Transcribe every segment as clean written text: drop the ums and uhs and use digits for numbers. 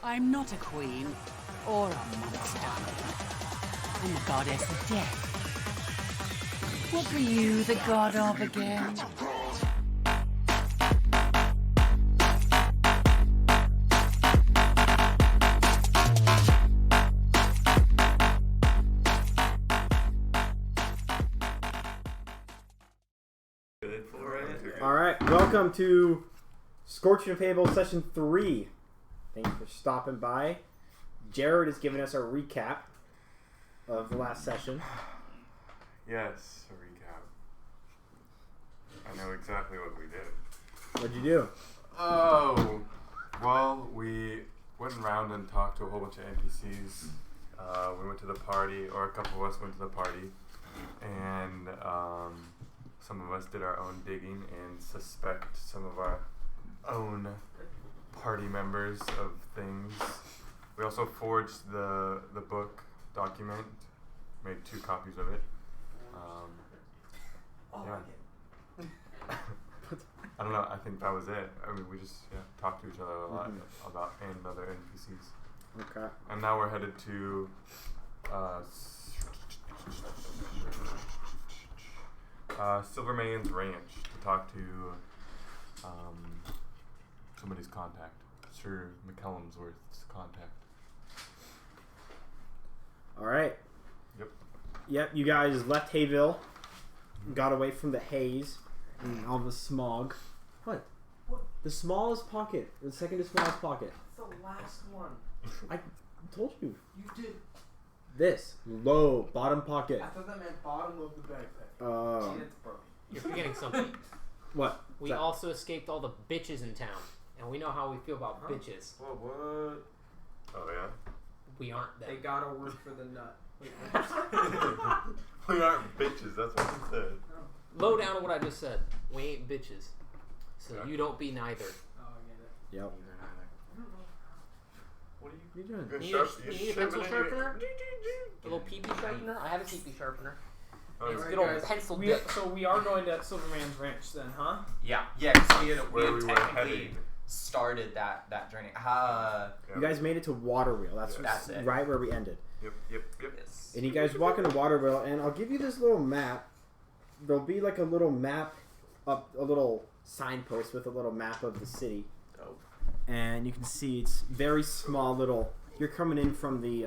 I'm not a queen or a monster. I'm the goddess of death. What were you the god of again? Alright, welcome to Scorching of Hayville Session 3. Thank you for stopping by. Jared is giving us a recap of the last session. Yes, a recap. I know exactly what we did. What'd you do? Oh, well, we went around and talked to a whole bunch of NPCs. We went to the party, or a couple of us went to the party, and some of us did our own digging and suspect some of our own party members of things. We also forged the book document, made 2 copies of it. Yeah. I don't know, I think that was it. I mean, we just talked to each other a lot about and other NPCs. Okay. And now we're headed to Silverman's Ranch to talk to somebody's contact, Sir McCallumsworth's contact. Alright. Yep, you guys left Hayville, got away from the haze and all the smog. What? The smallest pocket. The second to smallest pocket. It's the last one. I told you. You did. This. Low. Bottom pocket. I thought that meant bottom of the backpack. See, that's broken. You're forgetting something. What? We also escaped all the bitches in town, and we know how we feel about bitches. Whoa, what? Oh, yeah? We aren't them. They gotta work for the nut. We aren't bitches, that's what he said. Low down on what I just said. We ain't bitches. So you don't be neither. Oh, I get it. Yep. What are What are you doing? Good You sharp- need you a pencil sharpening it? sharpener? A little pee-pee sharpener? I have a pee-pee sharpener. Oh, It's yeah. good old pencil we, dip. so we are going to Silverman's Ranch then, huh? Yeah, because we had Where we were technically heading. started that journey. You guys made it to Waterwheel. That's it. Right where we ended. Yep. Yes. And you guys walk into Waterville, and I'll give you this little map. There'll be like a little map up, a little signpost with a little map of the city. Dope. And you can see it's very small little. You're coming in from the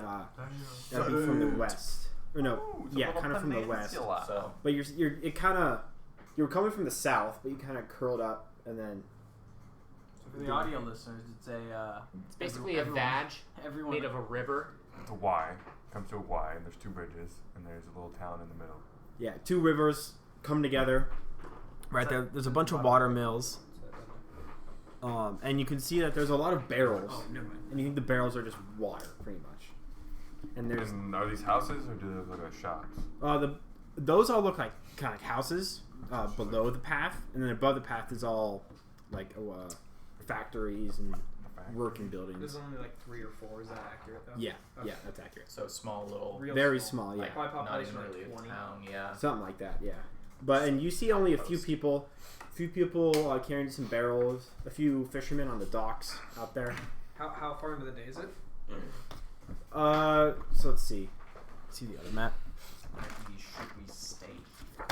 that'd be from the west, or no, yeah, kind of from the west. So But you're coming from the south, but you kind of curled up, and then So for the audio listeners, it's a It's basically a vag everyone made of a river. It's a Y. Comes to a Y, and there's 2 bridges, and there's a little town in the middle. yeah, 2 rivers come together. Right there, there's a bunch of water mills. And you can see that there's a lot of barrels. Oh, never mind. And you think the barrels are just water, pretty much. And there's And are these houses, or do they look like shops? those all look like kind of like houses below the path, and then above the path is all like factories and working buildings. There's only like 3 or 4. Is that accurate though? Yeah, Okay. yeah, that's accurate. so small little, Real Very small, yeah. Like by not population even like really a 20. town. Yeah. Something like that, yeah. And you see only a few people. Carrying some barrels. A few fishermen on the docks out there. How far into the day is it? So let's see. See the other map. Should we stay? I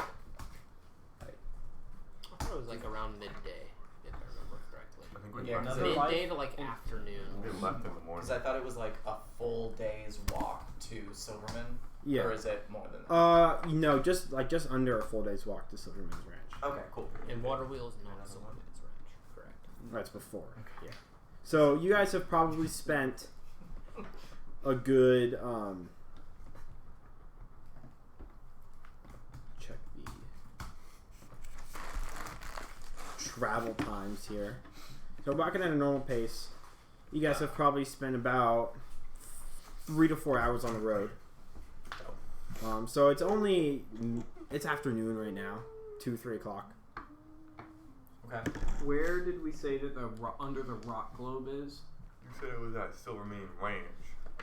thought it was like around midday, if I remember correctly. I think we Yeah, left. another Midday to like afternoon. We left in the morning. Because I thought it was like a full day's walk to Silverman. Yeah. Or is it more than that? No, just under a full day's walk to Silverman's Ranch. Okay, cool. And Waterwheel is not Silverman's Ranch, correct? That's before. Yeah. So you guys have probably spent a good check the travel times here. So walking at a normal pace, you guys have probably spent about 3 to 4 hours on the road. So it's afternoon right now, 2-3 o'clock. Okay. Where did we say that the under the rock globe is? You said it was at Silverman Ranch.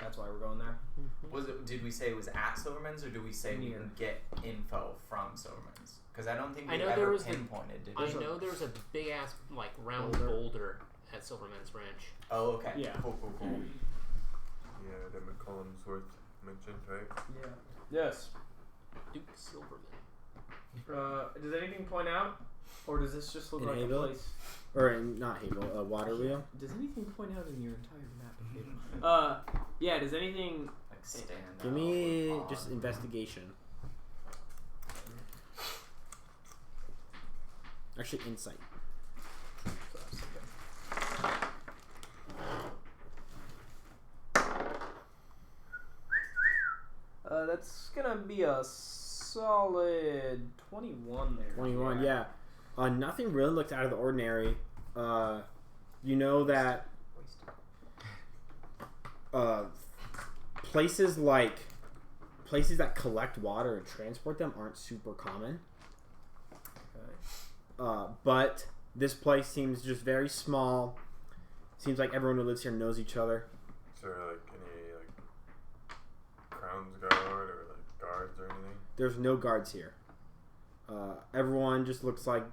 That's why we're going there. Did we say it was at Silverman's, or do we say we can get info from Silverman's? Because I don't think we I know ever there was pinpointed. Did I we? know there's a big ass like round boulder at Silverman's Ranch. Oh, okay. Yeah. Cool. Yeah, that McCollum's worth mentioned, right? Yeah. Yes. Duke Silverman. Does anything point out, or does this just look In like Hayville? a place? Or in, not Hayville, Water Wheel. Does anything point out in your entire map of Hayville? Yeah. Does anything? Like stand Give out me or just odd. investigation. Actually, insight. That's gonna be a solid 21 there. 21, yeah. Nothing really looked out of the ordinary. You know that places that collect water and transport them aren't super common. But this place seems just very small. Seems like everyone who lives here knows each other. Is there like any like Crown's Guard or like guards or anything? There's no guards here. Everyone just looks like,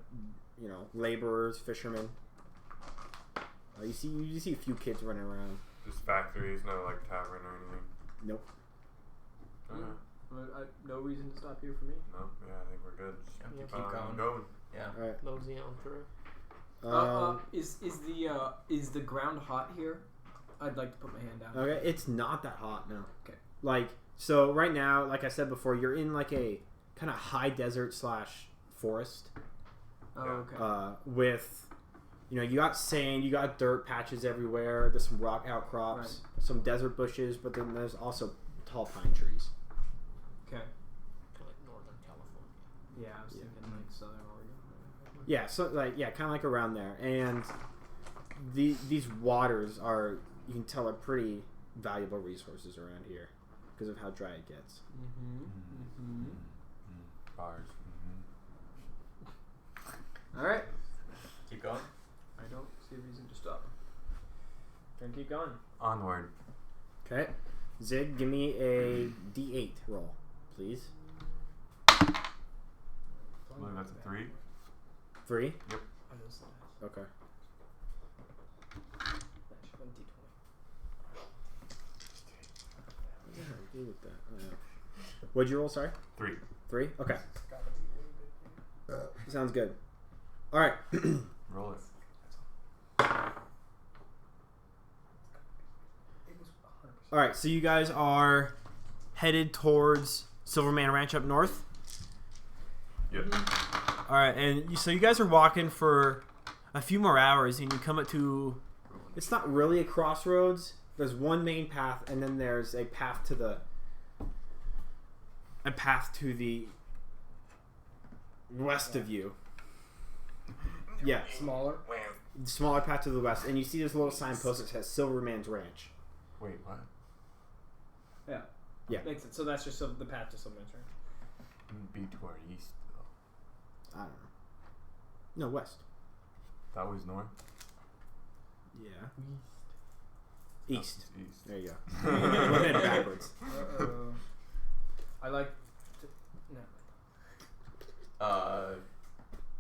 laborers, fishermen. You see a few kids running around. Just factories, no like tavern or anything. Nope. No reason to stop here for me. No, yeah, I think we're good. Just Yeah, keep keep on going. Yeah. All right. Mosey on through. Is the ground hot here? I'd like to put my hand down. Okay, it's not that hot, no. Okay. So right now, like I said before, you're in like a kind of high desert / forest. Oh, Yeah. okay. With, you got sand, you got dirt patches everywhere. There's some rock outcrops, some desert bushes, but then there's also tall pine trees. Okay. Kind of like Northern California. Yeah, I was thinking like Southern Oregon. Yeah, so kind of like around there. And these waters are, you can tell, are pretty valuable resources around here because of how dry it gets. Bars. All right. Keep going. I don't see a reason to stop. Can keep going. Onward. Okay, Zig, give me a D8 roll, please. I believe that's a 3. 3. Okay. Yeah, I agree with that. What'd you roll? Sorry. 3. 3. Okay. Sounds good. All right. Roll it. All right. So you guys are headed towards Silverman Ranch up north. Yep. All right, and so you guys are walking for a few more hours, and you come up to. It's not really a crossroads. There's one main path, and then there's a path to the. A path to the. West of you. Yeah, Smaller. smaller path to the west, and you see this little signpost that says Silverman's Ranch. Wait, what? Yeah. Yeah. Makes sense. So that's just the path to Silverman's Ranch. Wouldn't be to our east though. I don't know. No, west. That was north. Yeah. East. East. East. There you go. We're headed backwards. I like.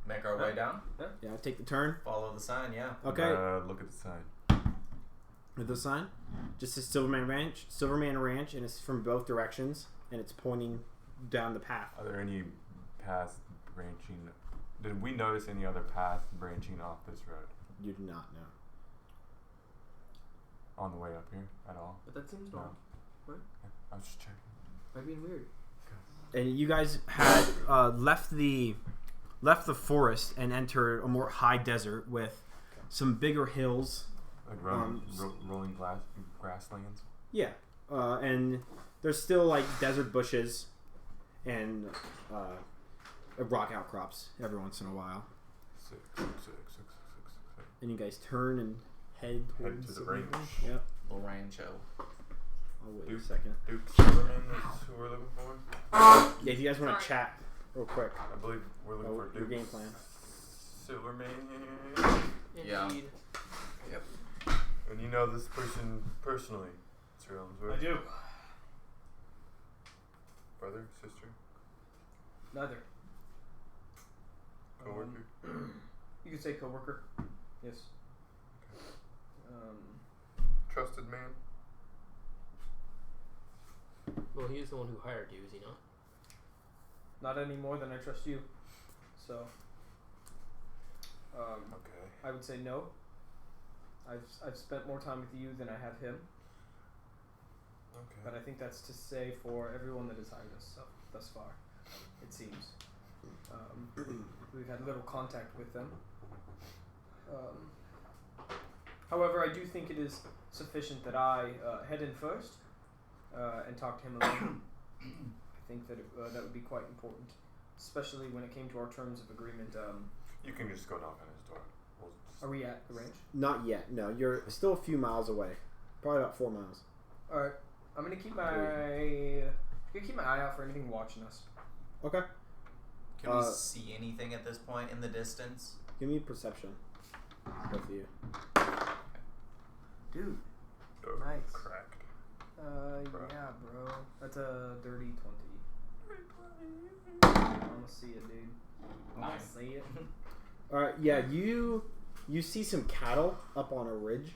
Make our way down. Yeah, take the turn. Follow the sign. Yeah. Okay. Look at the sign. With the sign, just says Silverman Ranch, and it's from both directions, and it's pointing down the path. Are there any paths branching? Did we notice any other path branching off this road You do not know. on the way up here at all? But that seems normal. Yeah, I was just checking. Am I being weird? And you guys had left the forest and entered a more high desert with some bigger hills. Like rolling grasslands. Yeah, and there's still like desert bushes and rock outcrops every once in a while. Six. And you guys turn and head towards to the Silverman. ranch. Yep. Little rancho. I'll wait a second. Duke Silverman is who we're looking for. Yeah, if you guys want to chat real quick. I believe we're looking for Your Duke game plan. Silverman. Yeah. Indeed. Yep. And you know this person personally, Sir Elmsworth. I do. Brother, sister, Neither. coworker. You could say coworker. Yes. Trusted man. Well, he was the one who hired you, is he not? Not any more than I trust you. So, Okay. I would say no. I've spent more time with you than I have him, Okay. but I think that's to say for everyone that has hired us thus far. It seems. We've had little contact with them. However, I do think it is sufficient that I head in first and talk to him alone. I think that that would be quite important, especially when it came to our terms of agreement. You can just go knock on his door. We'll just Are we at the range? Not yet. No, you're still a few miles away. Probably about 4 miles. All right. I'm gonna keep my eye out for anything watching us. Okay. Can we see anything at this point in the distance? Give me perception. Both of you. Dude. door Nice. cracked. Yeah, bro. That's a dirty 20. I wanna see it, dude. I wanna Nice. see it. All right. Yeah, you see some cattle up on a ridge.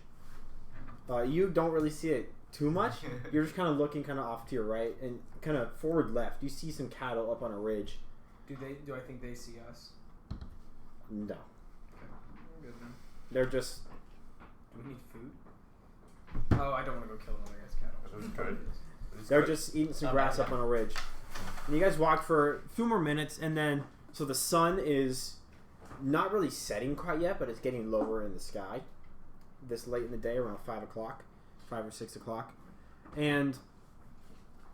You don't really see it too much. You're just kind of looking kind of off to your right and kind of forward left. You see some cattle up on a ridge. Do I think they see us? No, We're good then. they're just. Do we need food? Oh, I don't want to go kill another guy's cattle. That was good. He's They're good. just eating some Not grass bad, up on a ridge. And you guys walk for a few more minutes, and then so the sun is not really setting quite yet, but it's getting lower in the sky. This late in the day, around 5 o'clock, 5 or 6 o'clock, and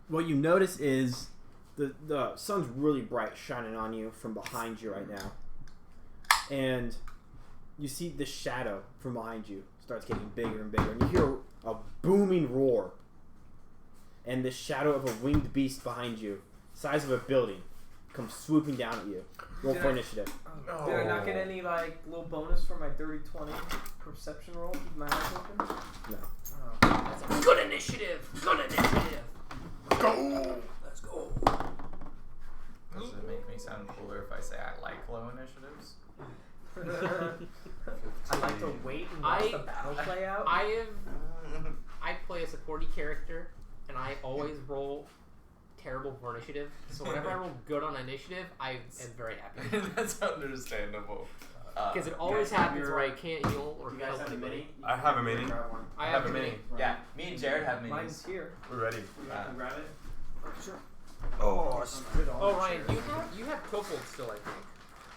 what you notice is the sun's really bright, shining on you from behind you right now, and you see the shadow from behind you starts getting bigger and bigger, and you hear a booming roar. And the shadow of a winged beast behind you, size of a building, comes swooping down at you. Roll for initiative. Oh, did I not get any little bonus for my dirty 20 perception roll? Keep my eyes open. No. Oh. That's a good initiative. Good initiative. Go! Let's go. Does it make me sound cooler if I say I like low initiatives? I like to wait and watch the battle play out. I play a supporty character, and I always roll terrible for initiative. So whenever I roll good on initiative, I am very happy. That's understandable. Because it always happens where I can't heal or help anybody. I have a mini. I have a mini. Yeah, me and Jared have minis. Mine's here. We're ready. Can grab it? Sure. Oh, Oh, Ryan, you have Kofold still, I think.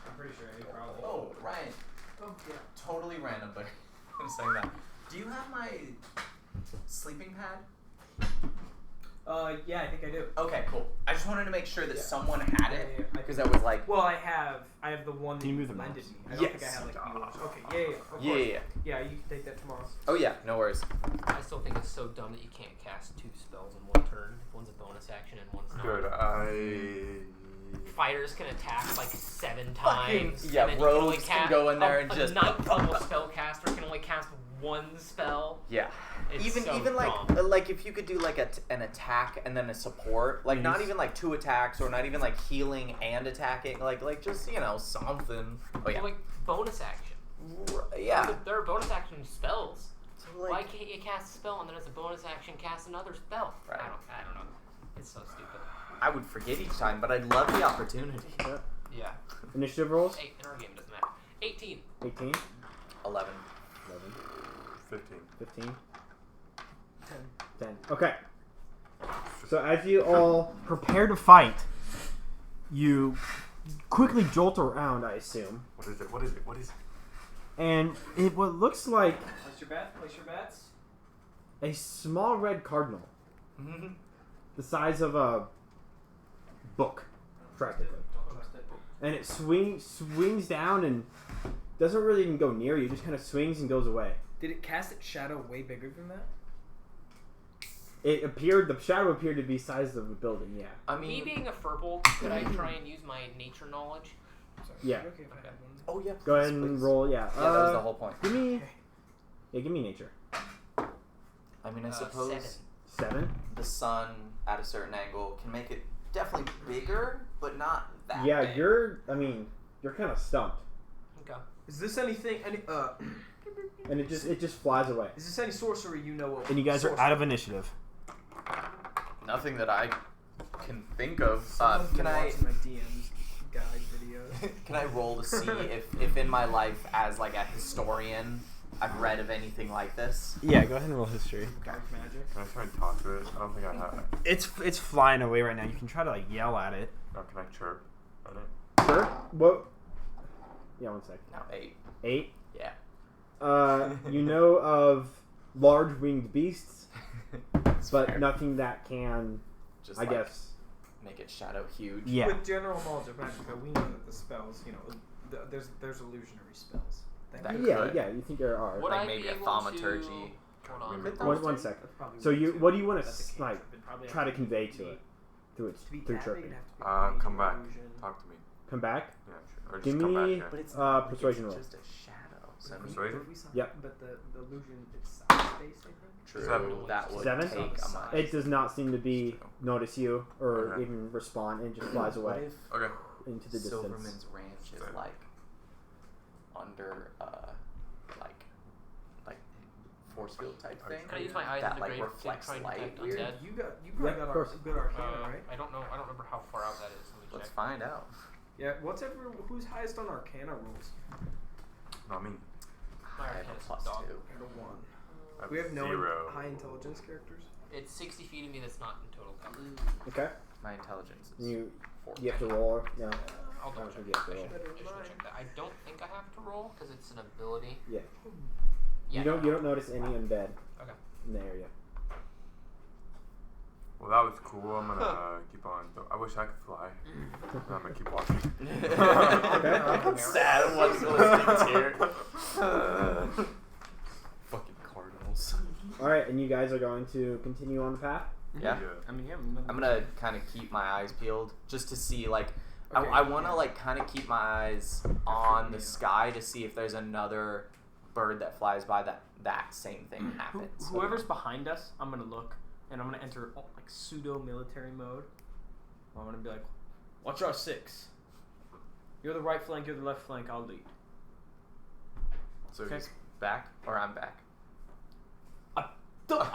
I'm pretty sure any problem. Oh, Ryan. Oh, yeah. Totally random, but I'm saying that. Do you have my sleeping pad? Yeah, I think I do. Okay, cool. I just wanted to make sure that Yeah. someone had Yeah, it yeah, yeah. because I was like, Well, I have the one that Can you move the lended mouse? me. I don't think I Yes. have yours. Okay, yeah, of course. yeah. Yeah, you can take that tomorrow. Oh yeah, no worries. I still think it's so dumb that you can't cast 2 spells in one turn. One's a bonus action and one's not. Good. Fighters can attack 7 times. yeah, and then you can only rogues can go in there and a just- ninth level spellcaster can only cast 1 spell. Yeah. It's Even so like dumb. if you could do an attack and then a support, not even 2 attacks or not even healing and attacking, just something. Oh yeah. Or, bonus action. Yeah. There are bonus action spells. So, Why can't you cast a spell and then as a bonus action cast another spell? Right. I don't know. It's so stupid. I would forget each time, but I'd love the opportunity. Yeah. Initiative rolls. 8 in our game doesn't matter. 18. 18, 11. 11, 15. 15, 10. Okay. So as you all prepare to fight, you quickly jolt around, I assume, What is it? What is it? What is it? and it what looks like Place your bet. Place your bets. a small red cardinal, the size of a book, practically. Don't trust it. And it swings down and doesn't really even go near you. Just kind of swings and goes away. Did it cast its shadow way bigger than that? The shadow appeared to be size of a building. Yeah. I Me mean, being a furbolg, could I try and use my nature knowledge? Sorry. Yeah. Okay, if I had one. oh yeah. Go ahead please, and please. roll. Yeah. Yeah, that was the whole point. Give me. Yeah, give me nature. I mean, I suppose 7. the sun at a certain angle can make it definitely bigger, but not that Yeah, big. you're kind of stumped. Okay. Is this anything? and it just flies away. Is this any sorcery you know of? And you guys are out of initiative. Nothing that I can think of. Can I? Watching my DM's guide videos. Can I roll to see if in my life as like a historian I've read of anything like this? Yeah, go ahead and roll history. Dark magic. Can I try and talk to it? I don't think I have. It's flying away right now. You can try to like yell at it. Oh, can I chirp at it? Sure. What? Yeah, 1 sec. No, 8. 8. Yeah. You know of large winged beasts, It's but fair. nothing that can, Just I like, guess. make it shadow huge. Yeah. With general knowledge of Magicka, we know that the spells, there's illusionary spells. That Yeah, could. yeah. You think there are. Would Like I maybe be a able thaumaturgy. To... Hold on. One sec. That's probably So weird, too. what do you want to That's a like cantrip. It'd probably try have to convey to it through To be through that big, chirping? it'd have to be Come back. illusion. Talk to me. Come back. Yeah, sure. Or Give just come me- back But here. it's not like persuasion it's roll. just a shadow. So Persuasion? Yep. But the illusion is size-based, I think. true. 7. That would 7? take a month. It does not seem to be notice you or Okay. even respond, and it just flies What away if Okay. into the distance. Silverman's Ranch is Sorry. like under like force field type thing? Can I use my eyes that in the like grave to reflects try and light detect weird? undead? You probably Yeah, of got course. a good arcana, right? I don't know. I don't remember how far out that is. Let me Let's check. find out. Yeah. Who's highest on arcana rolls? Not me. My I have a Arcana's plus dog. 2. I got 1. I have We have no 0. high intelligence characters. It's 60 feet of me that's not in total cover. Okay. My intelligence is You 14. you have to roll. Yeah. I'll I double don't check. think you have to I roll. should check that. I don't think I have to roll because it's an ability. Yeah. Yeah. You don't notice any undead Okay. in the area. Well, that was cool. I'm gonna keep on. I wish I could fly. I'm gonna keep walking. Okay. Sad one's listening here. Fucking cardinals. All right, and you guys are going to continue on the path. Yeah. I mean, yeah. I'm gonna kind of keep my eyes peeled just to see, like, Okay, I want to yeah. like kind of keep my eyes on the sky to see if there's another bird that flies by that same thing happens. Whoever's behind us, I'm gonna look, and I'm gonna enter like pseudo-military mode. I'm gonna be like, "Watch our 6. You're the right flank. You're the left flank. I'll lead." So Okay. he's back, or I'm back.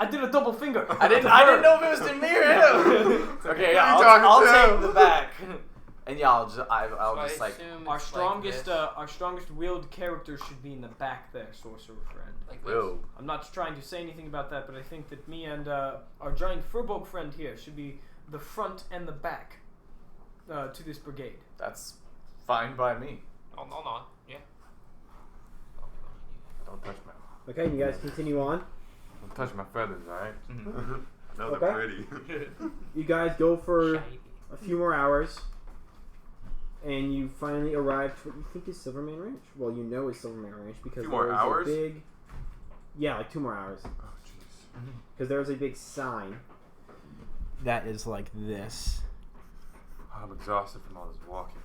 I did a double finger. I didn't know if it was to me or him. Okay, yeah, Who you talking I'll to? take the back, and yeah, I'll So just I like. assume Our it's strongest, like our strongest willed character should be in the back there, sorcerer friend. this. Like this. Will. I'm not trying to say anything about that, but I think that me and our giant furbolg friend here should be the front and the back to this brigade. That's fine by me. I'll nod. Yeah. Don't touch my. Okay, you guys continue on. Don't touch my feathers, alright? Mhm. No, Okay. they're pretty. You guys go for Shiny. a few more hours, and you finally arrive to what you think is Silverman Ranch. Well, you know is Silverman Ranch because Few more there's hours? a big. Yeah, like 2 more hours. Oh, jeez. Because there's a big sign that is like this. I'm exhausted from all this walking.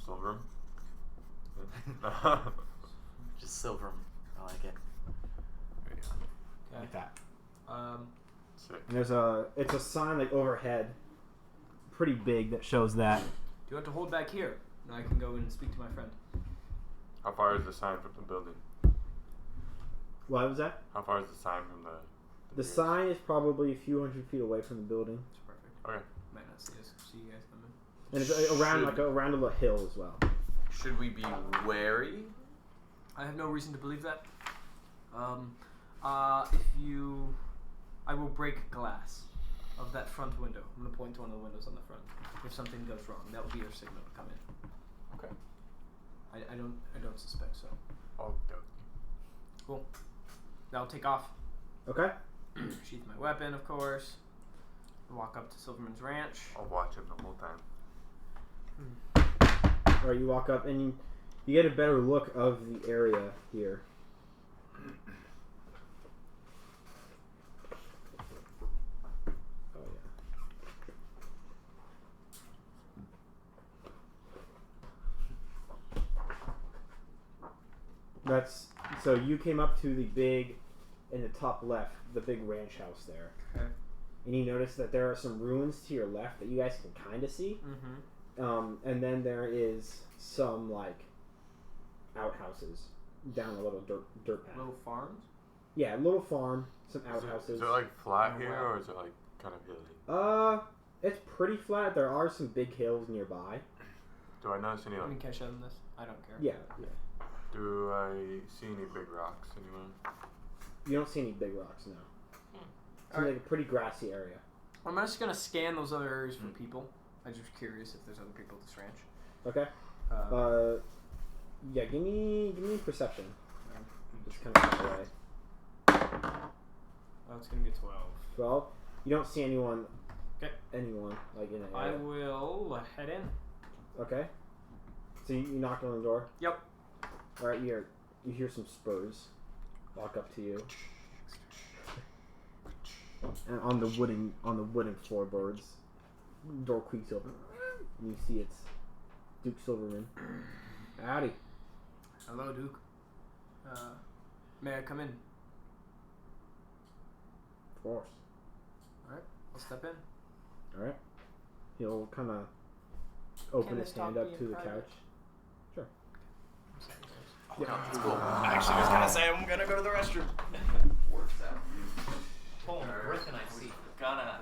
Silver. Just silver. I like it. Like that. Sick. And it's a sign like overhead, pretty big, that shows that. Do you want to hold back here? And I can go and speak to my friend. How far is the sign from the building? What was that? How far is the sign from the The nearest- sign is probably a few hundred feet away from the building, It's perfect. Okay. Might not see us. See you guys coming. and it's around like around a little hill as well. Should we be wary? I have no reason to believe that. I will break glass of that front window. I'm gonna point to one of the windows on the front. If something goes wrong, that will be your signal to come in. Okay. I don't suspect so. Oh, dope. Cool. I'll take off. Okay. Sheath my weapon, of course. Walk up to Silverman's Ranch. I'll watch him the whole time. Or you walk up and you get a better look of the area here. Oh yeah. That's so you came up to the big in the top left, the big ranch house there. Okay. And you notice that there are some ruins to your left that you guys can kind of see. Mm-hmm. And then there is some like outhouses down a little dirt path. Little farms. Yeah, a little farm, some outhouses. Is it like flat here, or is it like kind of hilly? It's pretty flat. There are some big hills nearby. Do I notice any Let like? me catch up on this. I don't care. Yeah. Do I see any big rocks anywhere? You don't see any big rocks now. It's Alright. like a pretty grassy area. I'm just gonna scan those other areas for people. I'm just curious if there's other people at this ranch. Okay. Yeah. Give me perception. Just kind of far away. Oh, it's gonna be 12. 12. You don't see anyone. Okay. Anyone like in the I area. will head in. Okay. So you knock on the door. Yep. All right. You hear some spurs walk up to you. And on the wooden floorboards, door creaks open, and you see it's Duke Silverman. Howdy. Hello, Duke. May I come in? Of course. Alright, I'll step in. All right. He'll kind of open Can his this talk hand be up in to the private? couch. Sure. Oh, no, that's cool. I actually was gonna say I'm gonna go to the restroom. Works out. Oh, where can I see? Gonna.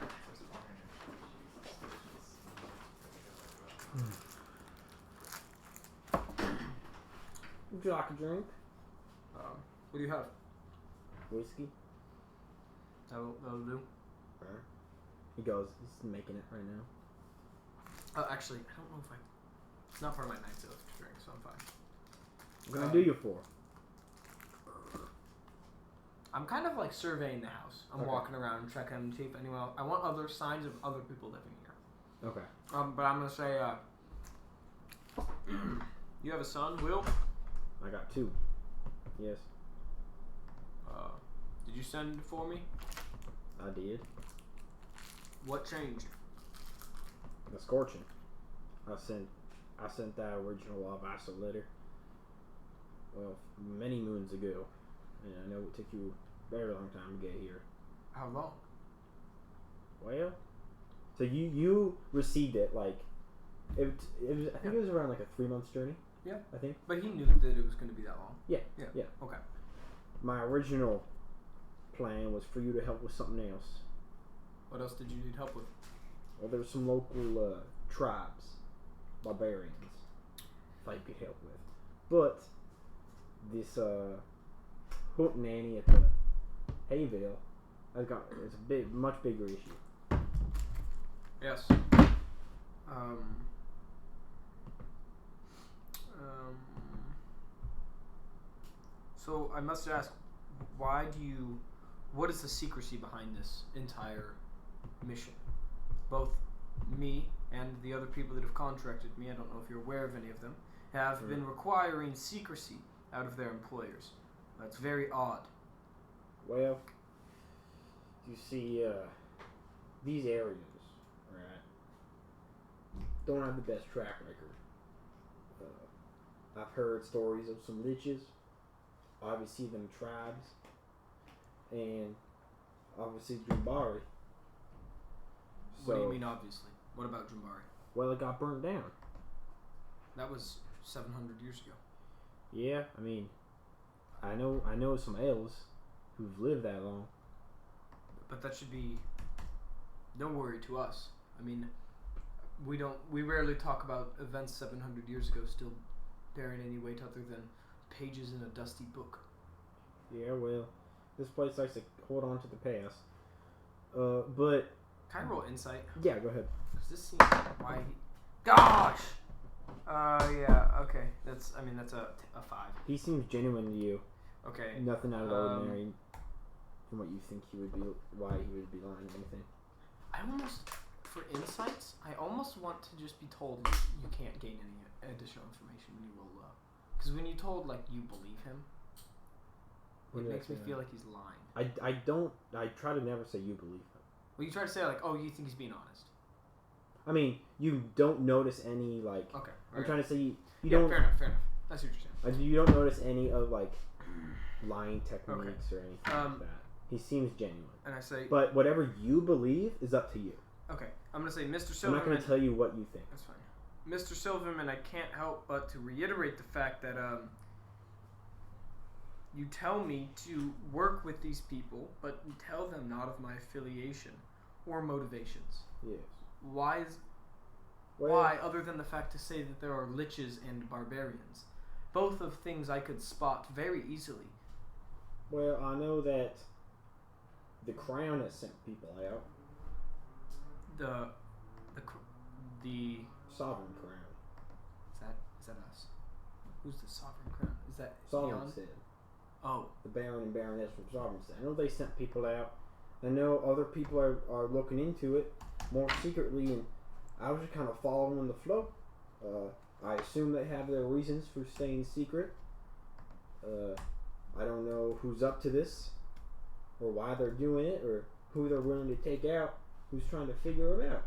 Would you like a drink? What do you have? Whiskey? That'll do. Alright. He goes, he's making it right now. Actually, I don't know if it's not part of my night to drink, so I'm fine. What can I do you for? I'm kind of like surveying the house. I'm Okay. walking around and checking to see if anyone else. I want other signs of other people living here. Okay. But I'm gonna say, you have a son, Will? I got 2. Yes, Did you send for me? I did. What changed? The Scorching. I sent that original Lavasso letter. Well, many moons ago. And I know it took you a very long time to get here. How long? Well, so you received it like it was. I think it was around like a 3-month journey. Yeah. I think. But he knew that it was going to be that long. Yeah. Yeah. Yeah. Okay. My original plan was for you to help with something else. What else did you need help with? Well, there were some local tribes, barbarians, that you could help with. But this hoot nanny at the Hayville it's a much bigger issue. Yes. So I must ask, what is the secrecy behind this entire mission? Both me and the other people that have contracted me, I don't know if you're aware of any of them, have been requiring secrecy out of their employers. That's very odd. Well, you see, these areas, right, don't have the best track record. I've heard stories of some liches, obviously them tribes, and obviously Jumbari. What do you mean, obviously? What about Jumbari? Well, it got burnt down. That was 700 years ago. Yeah, I mean, I know some elves who've lived that long. But that should be no worry to us. I mean, we rarely talk about events 700 years ago still bearing any weight other than pages in a dusty book. Yeah, well, this place likes to hold on to the past. But Can I roll insight? yeah, go ahead. Because this seems why. Gosh. Yeah. Okay. That's a 5. He seems genuine to you. Okay. Nothing out of the ordinary from what you think he would be, why he would be lying or anything. I almost, for insights, I almost want to just be told you can't gain any additional information when you roll low. Because when you told you believe him, it makes me feel like he's lying. I try to never say you believe him. Well, you try to say you think he's being honest. I mean, you don't notice any Okay. I'm trying to say you yeah, don't. fair enough. I see what you're saying. You don't notice any of lying techniques or anything like that. He seems genuine. And I say, But whatever you believe is up to you. okay, I'm going to say, Mr. Silverman. I'm not going to tell you what you think. That's fine. Mr. Silverman, I can't help but to reiterate the fact that you tell me to work with these people, but you tell them not of my affiliation or motivations. Yes. Why, other than the fact to say that there are liches and barbarians? Both of things I could spot very easily. Well, I know that the crown has sent people out. The Sovereign crown. Is that us? Who's the sovereign crown? Is that Sovereign Jan? said. Oh, The Baron and Baroness from Sovereign said. I know they sent people out. I know other people are looking into it more secretly, and I was just kind of following the flow. I assume they have their reasons for staying secret. I don't know who's up to this, or why they're doing it, or who they're willing to take out, who's trying to figure them out.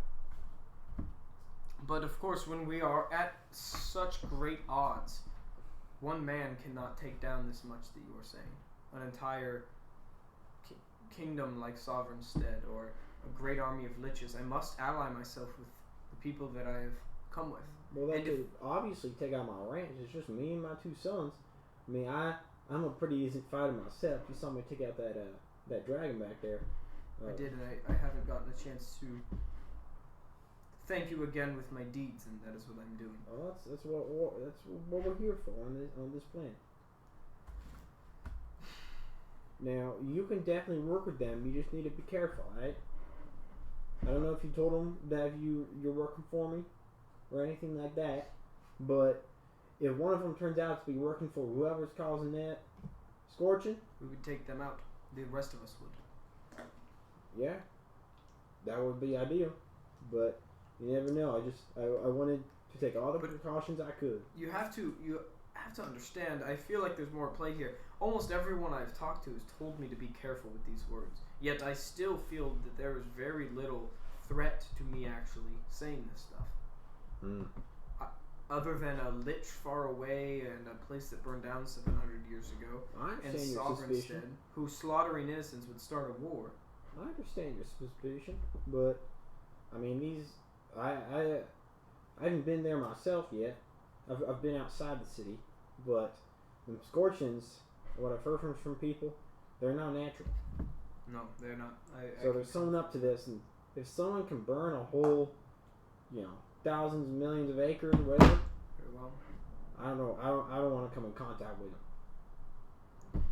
but of course, when we are at such great odds, one man cannot take down this much that you are saying. An entire kingdom like Sovereignstead, or a great army of liches. I must ally myself with the people that I have come with. Well, they And could obviously take out my ranch. It's just me and my two sons. I mean, I'm a pretty easy fighter myself. You saw me take out that dragon back there. I did, and I haven't gotten a chance to thank you again with my deeds, and that is what I'm doing. Well, that's what we're here for on this planet. Now, you can definitely work with them. You just need to be careful, right? I don't know if you told them that you're working for me or anything like that, but if one of them turns out to be working for whoever's causing that scorching, We would take them out. The rest of us would. yeah, that would be ideal. But you never know. I wanted to take all the precautions I could. You have to understand. I feel like there's more at play here. Almost everyone I've talked to has told me to be careful with these words. Yet I still feel that there is very little threat to me actually saying this stuff. Other than a lich far away and a place that burned down 700 years ago, I and understand your Sovereignstead, suspicion. who slaughtering innocents would start a war. I understand your suspicion, but I mean I haven't been there myself yet. I've been outside the city, but the Scorchings, what I've heard from people, they're not natural. No, they're not. So there's someone up to this, and if someone can burn a whole, thousands and millions of acres or whatever, Very well. I don't know. I don't want to come in contact with them.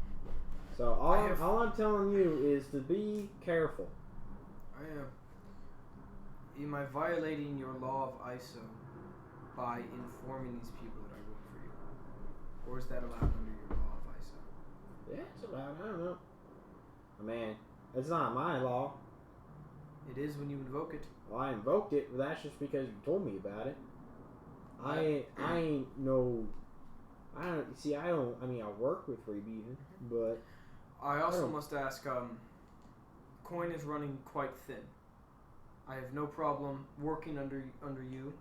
So all I'm telling you is to be careful. Am I violating your law of ISO by informing these people that I work for you? Or is that allowed under your law of ISO? Yeah, it's allowed. I don't know. Man, it's not my law. It is when you invoke it. Well, I invoked it, but that's just because you told me about it. I ain't no. I work with Freebie, but I also must ask, coin is running quite thin. I have no problem working under you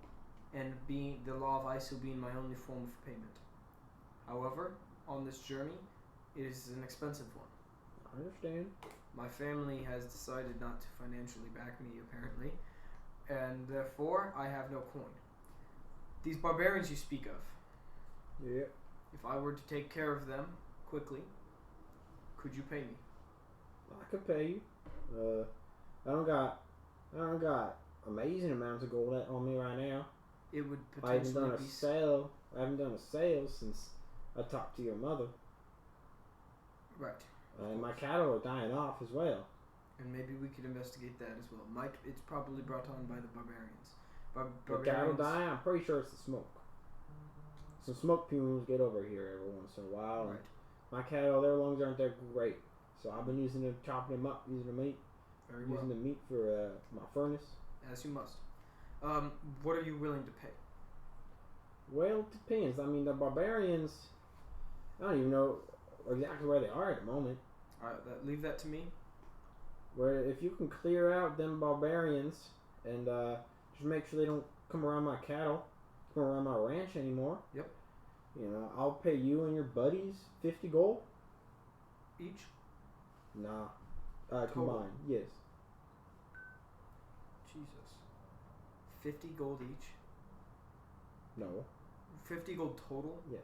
and being the law of ISO being my only form of payment. However, on this journey, it is an expensive one. I understand. My family has decided not to financially back me, apparently, and therefore I have no coin. These barbarians you speak of, Yeah. if I were to take care of them quickly, could you pay me? I could pay you. I don't got amazing amounts of gold on me right now. It would I haven't done potentially a be sale. I haven't done a sale since I talked to your mother. right. And my cattle are dying off as well. And maybe we could investigate that as well. It's probably brought on by the barbarians. The cattle die. I'm pretty sure it's the smoke. Some smoke fumes get over here every once in a while. Right. And my cattle, their lungs aren't that great, so I've been using them, chopping them up, using the meat, Very well. using the meat for my furnace. As you must. What are you willing to pay? Well, it depends. I mean, the barbarians, I don't even know exactly where they are at the moment. Alright, leave that to me. Where if you can clear out them barbarians and just make sure they don't come around my cattle, come around my ranch anymore. Yep. I'll pay you and your buddies 50 gold. each? Nah. Combined, yes. Jesus. 50 gold each? No. 50 gold total? Yes.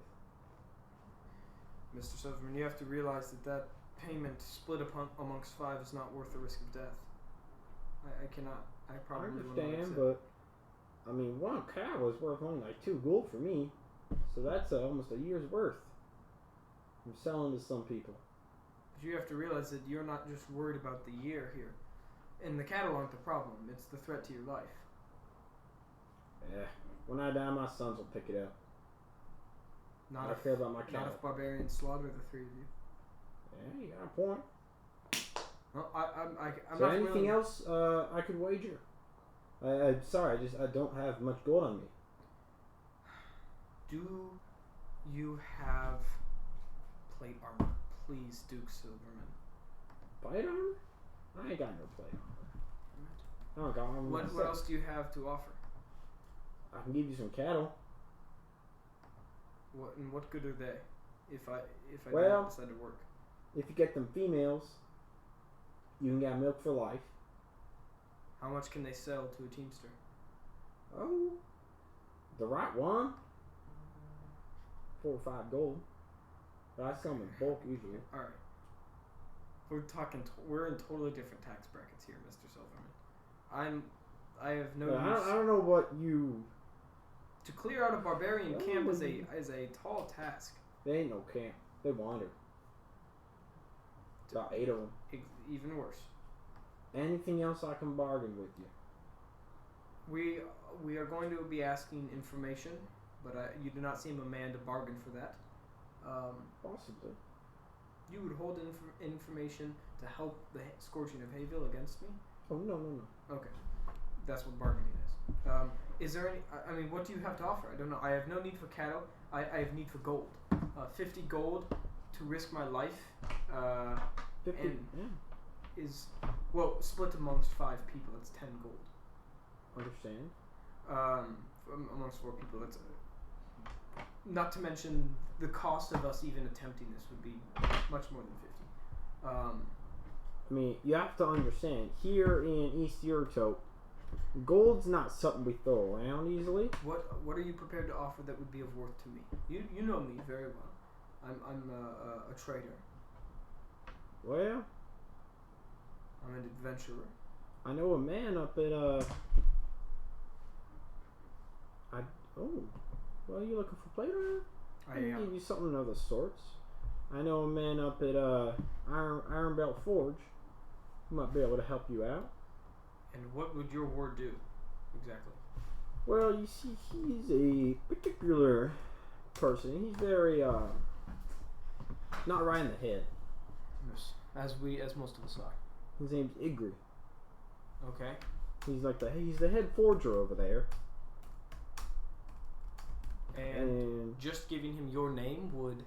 Mr. Silverman, you have to realize that payment split amongst 5 is not worth the risk of death. I cannot. I probably will not understand, accept. but I mean, one cow is worth only like 2 gold for me, so that's almost a year's worth. I'm selling to some people. But you have to realize that you're not just worried about the year here. And the cattle aren't the problem, it's the threat to your life. Yeah. When I die, my sons will pick it up. Not I don't if, care about my not cattle. if barbarians slaughter the 3 of you. Yeah, you got a point. Well, I'm So not anything willing. else I could wager? Sorry, I don't have much gold on me. Do you have plate armor? Please, Duke Silverman. Plate armor? I ain't got no plate armor. I don't got armor What myself. else do you have to offer? I can give you some cattle. What good are they? If I Well- don't decide to work. If you get them females, you can get milk for life. How much can they sell to a teamster? Oh, the right one, 4 or 5 gold. But I sell them in bulk usually. All right. We're in totally different tax brackets here, Mr. Silverman. I have no But I use. don't know what you. To clear out a barbarian Well, camp is a tall task. They ain't no camp. They wander. About 8 of them. Even worse. Anything else I can bargain with you? We are going to be asking information, but you do not seem a man to bargain for that. Possibly. You would hold information to help the Scorching of Hayville against me? Oh, no. Okay. That's what bargaining is. Is there any... I mean, what do you have to offer? I don't know. I have no need for cattle. I have need for gold. 50 gold to risk my life 50. And- Yeah. is... Well, split amongst 5 people. That's 10 gold. Understand. Amongst 4 people. That's... not to mention the cost of us even attempting this would be much more than 50. I mean, you have to understand, here in East Yurto, gold's not something we throw around easily. What are you prepared to offer that would be of worth to me? You know me very well. I'm a trader. Well, I'm an adventurer. I know a man up at, well, you looking for plate armor? I can give you something of the sorts. I know a man up at, Iron Belt Forge who might be able to help you out. And what would your word do, exactly? Well, you see, he's a particular person. He's very, not right in the head. Yes. As most of us are. His name's Igri. Okay. He's the head forger over there. And just giving him your name would...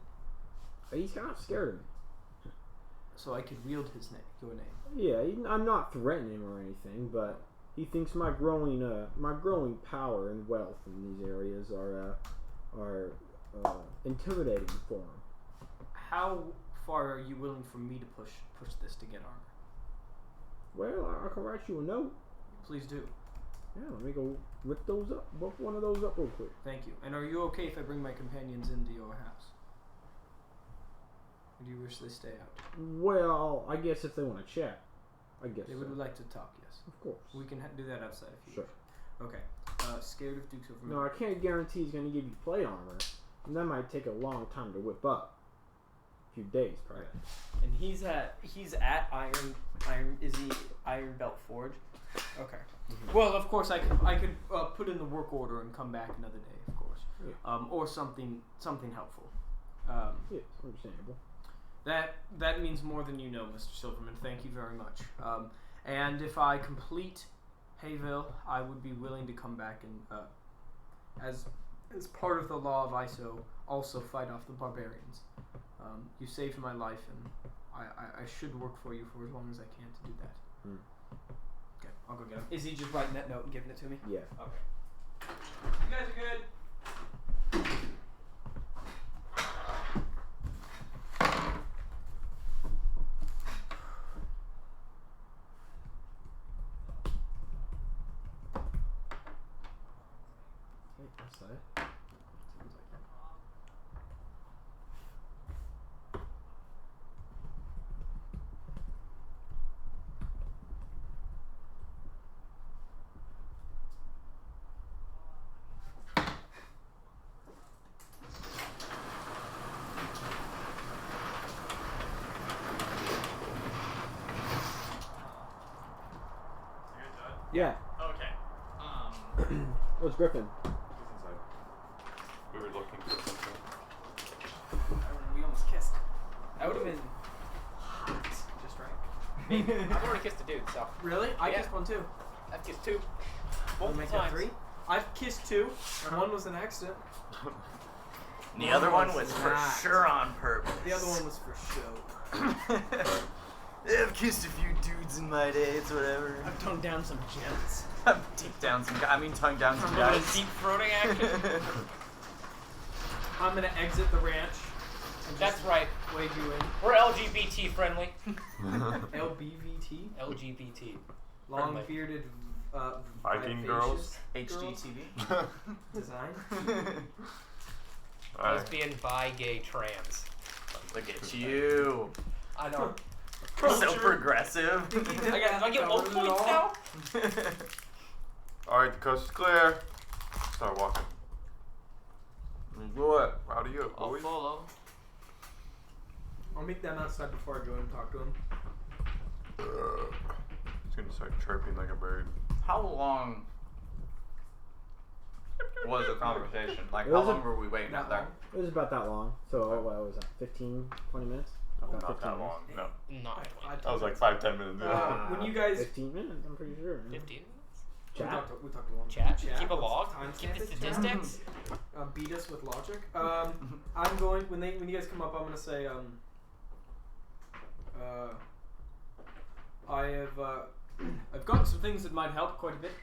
He's kind of scared of me. So I could wield your name. Yeah, I'm not threatening him or anything, but he thinks my growing power and wealth in these areas are intimidating for him. How far are you willing for me to push this to get armor? Well, I can write you a note. Please do. Yeah, let me go whip one of those up real quick. Thank you. And are you okay if I bring my companions into your house? Or do you wish they stay out? Well, I guess if they want to chat, I guess They would like to talk, yes. Of course. We can do that outside if you Sure. wish. Okay. Scared of Dukes over No, I can't guarantee he's going to give you plate armor, and that might take a long time to whip up. A few days, probably. And he's at Iron Belt Forge. Okay. Mm-hmm. Well, of course I could put in the work order and come back another day, of course. Yeah. Or something helpful. Yes, understandable. That means more than you know, Mr. Silverman. Thank you very much. And if I complete Hayville, I would be willing to come back and, as part of the law of ISO, also fight off the barbarians. You saved my life, and I should work for you for as long as I can to do that. Okay, I'll go get him. Is he just writing that note and giving it to me? Yeah. Okay. You guys are good. Yeah. Okay. Where's Griffin? He's inside. We were looking for something. We almost kissed. That would have been hot. Just right. Maybe. I've already kissed a dude, so. Really? I Yeah. kissed one too. I've kissed 2. Wanna Both make that times. 3? I've kissed 2, and one was an accident. The other one was was for not. sure on purpose. The other one was for show. I've kissed a few dudes in my day, it's whatever. I've toned down some gems. I've tongued down some guys. Deep throating action. I'm gonna exit the ranch. And That's just right. wave you in. We're LGBT friendly. LBVT. LGBT. Long bearded Viking vivacious girls? HGTV. design. Lesbian, bi, gay, trans. Look at you. I know. So progressive. I get 1 points now? Alright, the coast is clear. Start walking. What? How do you? I'll follow. I'll meet them outside before I go and talk to them. He's gonna start chirping like a bird. How long was the conversation? Like, It how was long were we waiting out there? It was about that long. So what was that? 15, 20 minutes? About Not 15 that long. No. Not That was like 5-10 minutes. When you guys 15 minutes, I'm pretty sure. 15 minutes? Chat. we talked a long Chat? time. Keep a log? Time Keep the stamp it, chat. statistics? Beat us with logic. I'm going when you guys come up. I'm gonna say I have I've gotten some things that might help quite a bit.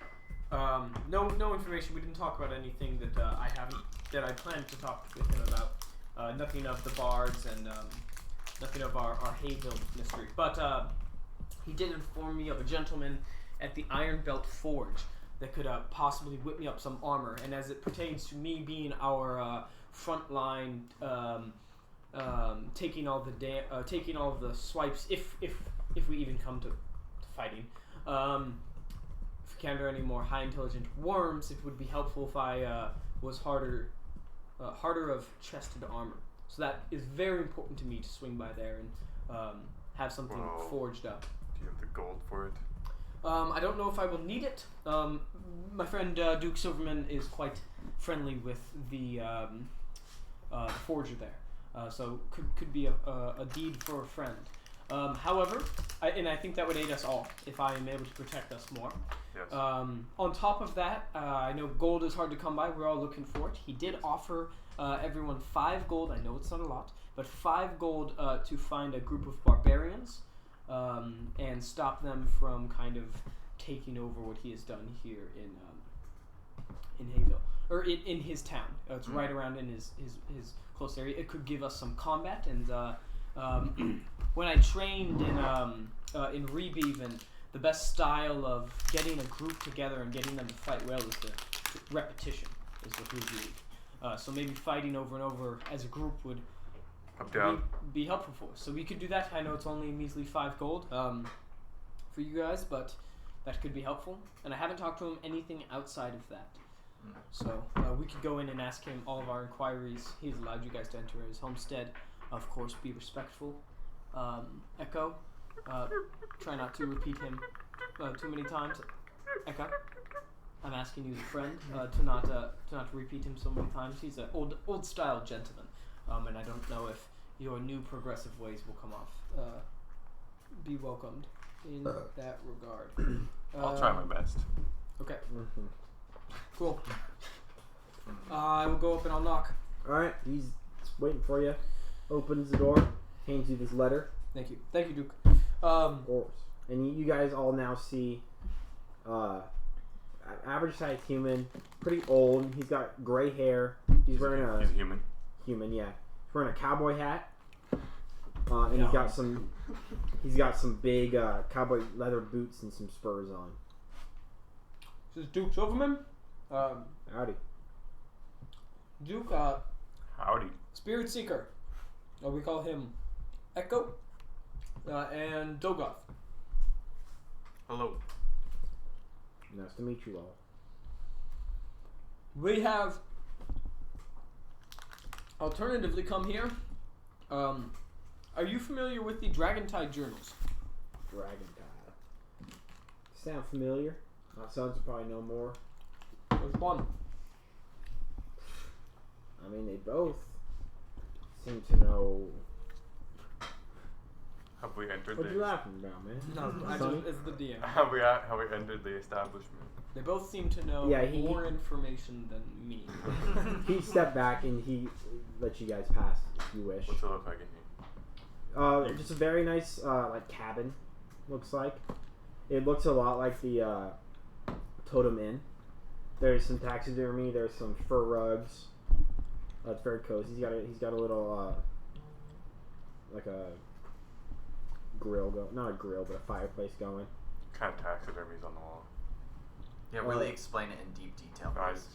No information. We didn't talk about anything that I planned to talk with him about. Nothing of the bards and nothing of our Hayville mystery. But he did inform me of a gentleman at the Iron Belt Forge that could possibly whip me up some armor. And as it pertains to me being our front line, taking all the swipes, if we even come to fighting. If we encounter any more high intelligent worms, it would be helpful if I was harder of chested armor. So that is very important to me to swing by there and have something Wow. forged up. Do you have the gold for it? I don't know if I will need it. My friend Duke Silverman is quite friendly with the forger there, so could be a deed for a friend. However, I think that would aid us all if I am able to protect us more. Yes. On top of that, I know gold is hard to come by. We're all looking for it. He did offer everyone 5 gold. I know it's not a lot, but 5 gold to find a group of barbarians and stop them from kind of taking over what he has done here in Hayville, or in his town. It's right around in his close area. It could give us some combat. And when I trained in Rebeaven, the best style of getting a group together and getting them to fight well is the repetition, is what we believe. So maybe fighting over and over as a group would Up, down. be helpful for us. So we could do that. I know it's only a measly 5 gold for you guys, but that could be helpful. And I haven't talked to him anything outside of that. So we could go in and ask him all of our inquiries. He's allowed you guys to enter his homestead. Of course, be respectful. Echo, try not to repeat him too many times. Echo, I'm asking you as a friend to not repeat him so many times. He's an old style gentleman, and I don't know if your new progressive ways will come off. Be welcomed in that regard. I'll try my best. Okay. Cool. I will go up and I'll knock. Alright, he's waiting for you. Opens the door, hands you this letter. Thank you. Thank you, Duke. Of course. And you guys all now see average sized human, pretty old. He's got gray hair. He's wearing a He's human. human, yeah. He's wearing a cowboy hat. And he's got some big cowboy leather boots and some spurs on. This is Duke Silverman. Howdy. Duke, Howdy. Spirit Seeker. We call him Echo. And Dogoth. Hello. Nice to meet you all. We have alternatively come here. Are you familiar with the Dragontide journals? Dragon Tide. Sound familiar? My sons will probably know more. There's one. I mean, they both seem to know. Have we entered What the... you laughing about, man? No, Sonny? it's the DM. Have we entered the establishment? They both seem to know Yeah, he- more information than me. He stepped back and he let you guys pass if you wish. What's it look like in here? Just a very nice like cabin. Looks like it looks a lot like the Totem Inn. There's some taxidermy. There's some fur rugs. It's very cozy. He's got a little like a grill not a grill but a fireplace going. Kind of taxidermies on the wall. Yeah, really explain it in deep detail, I please.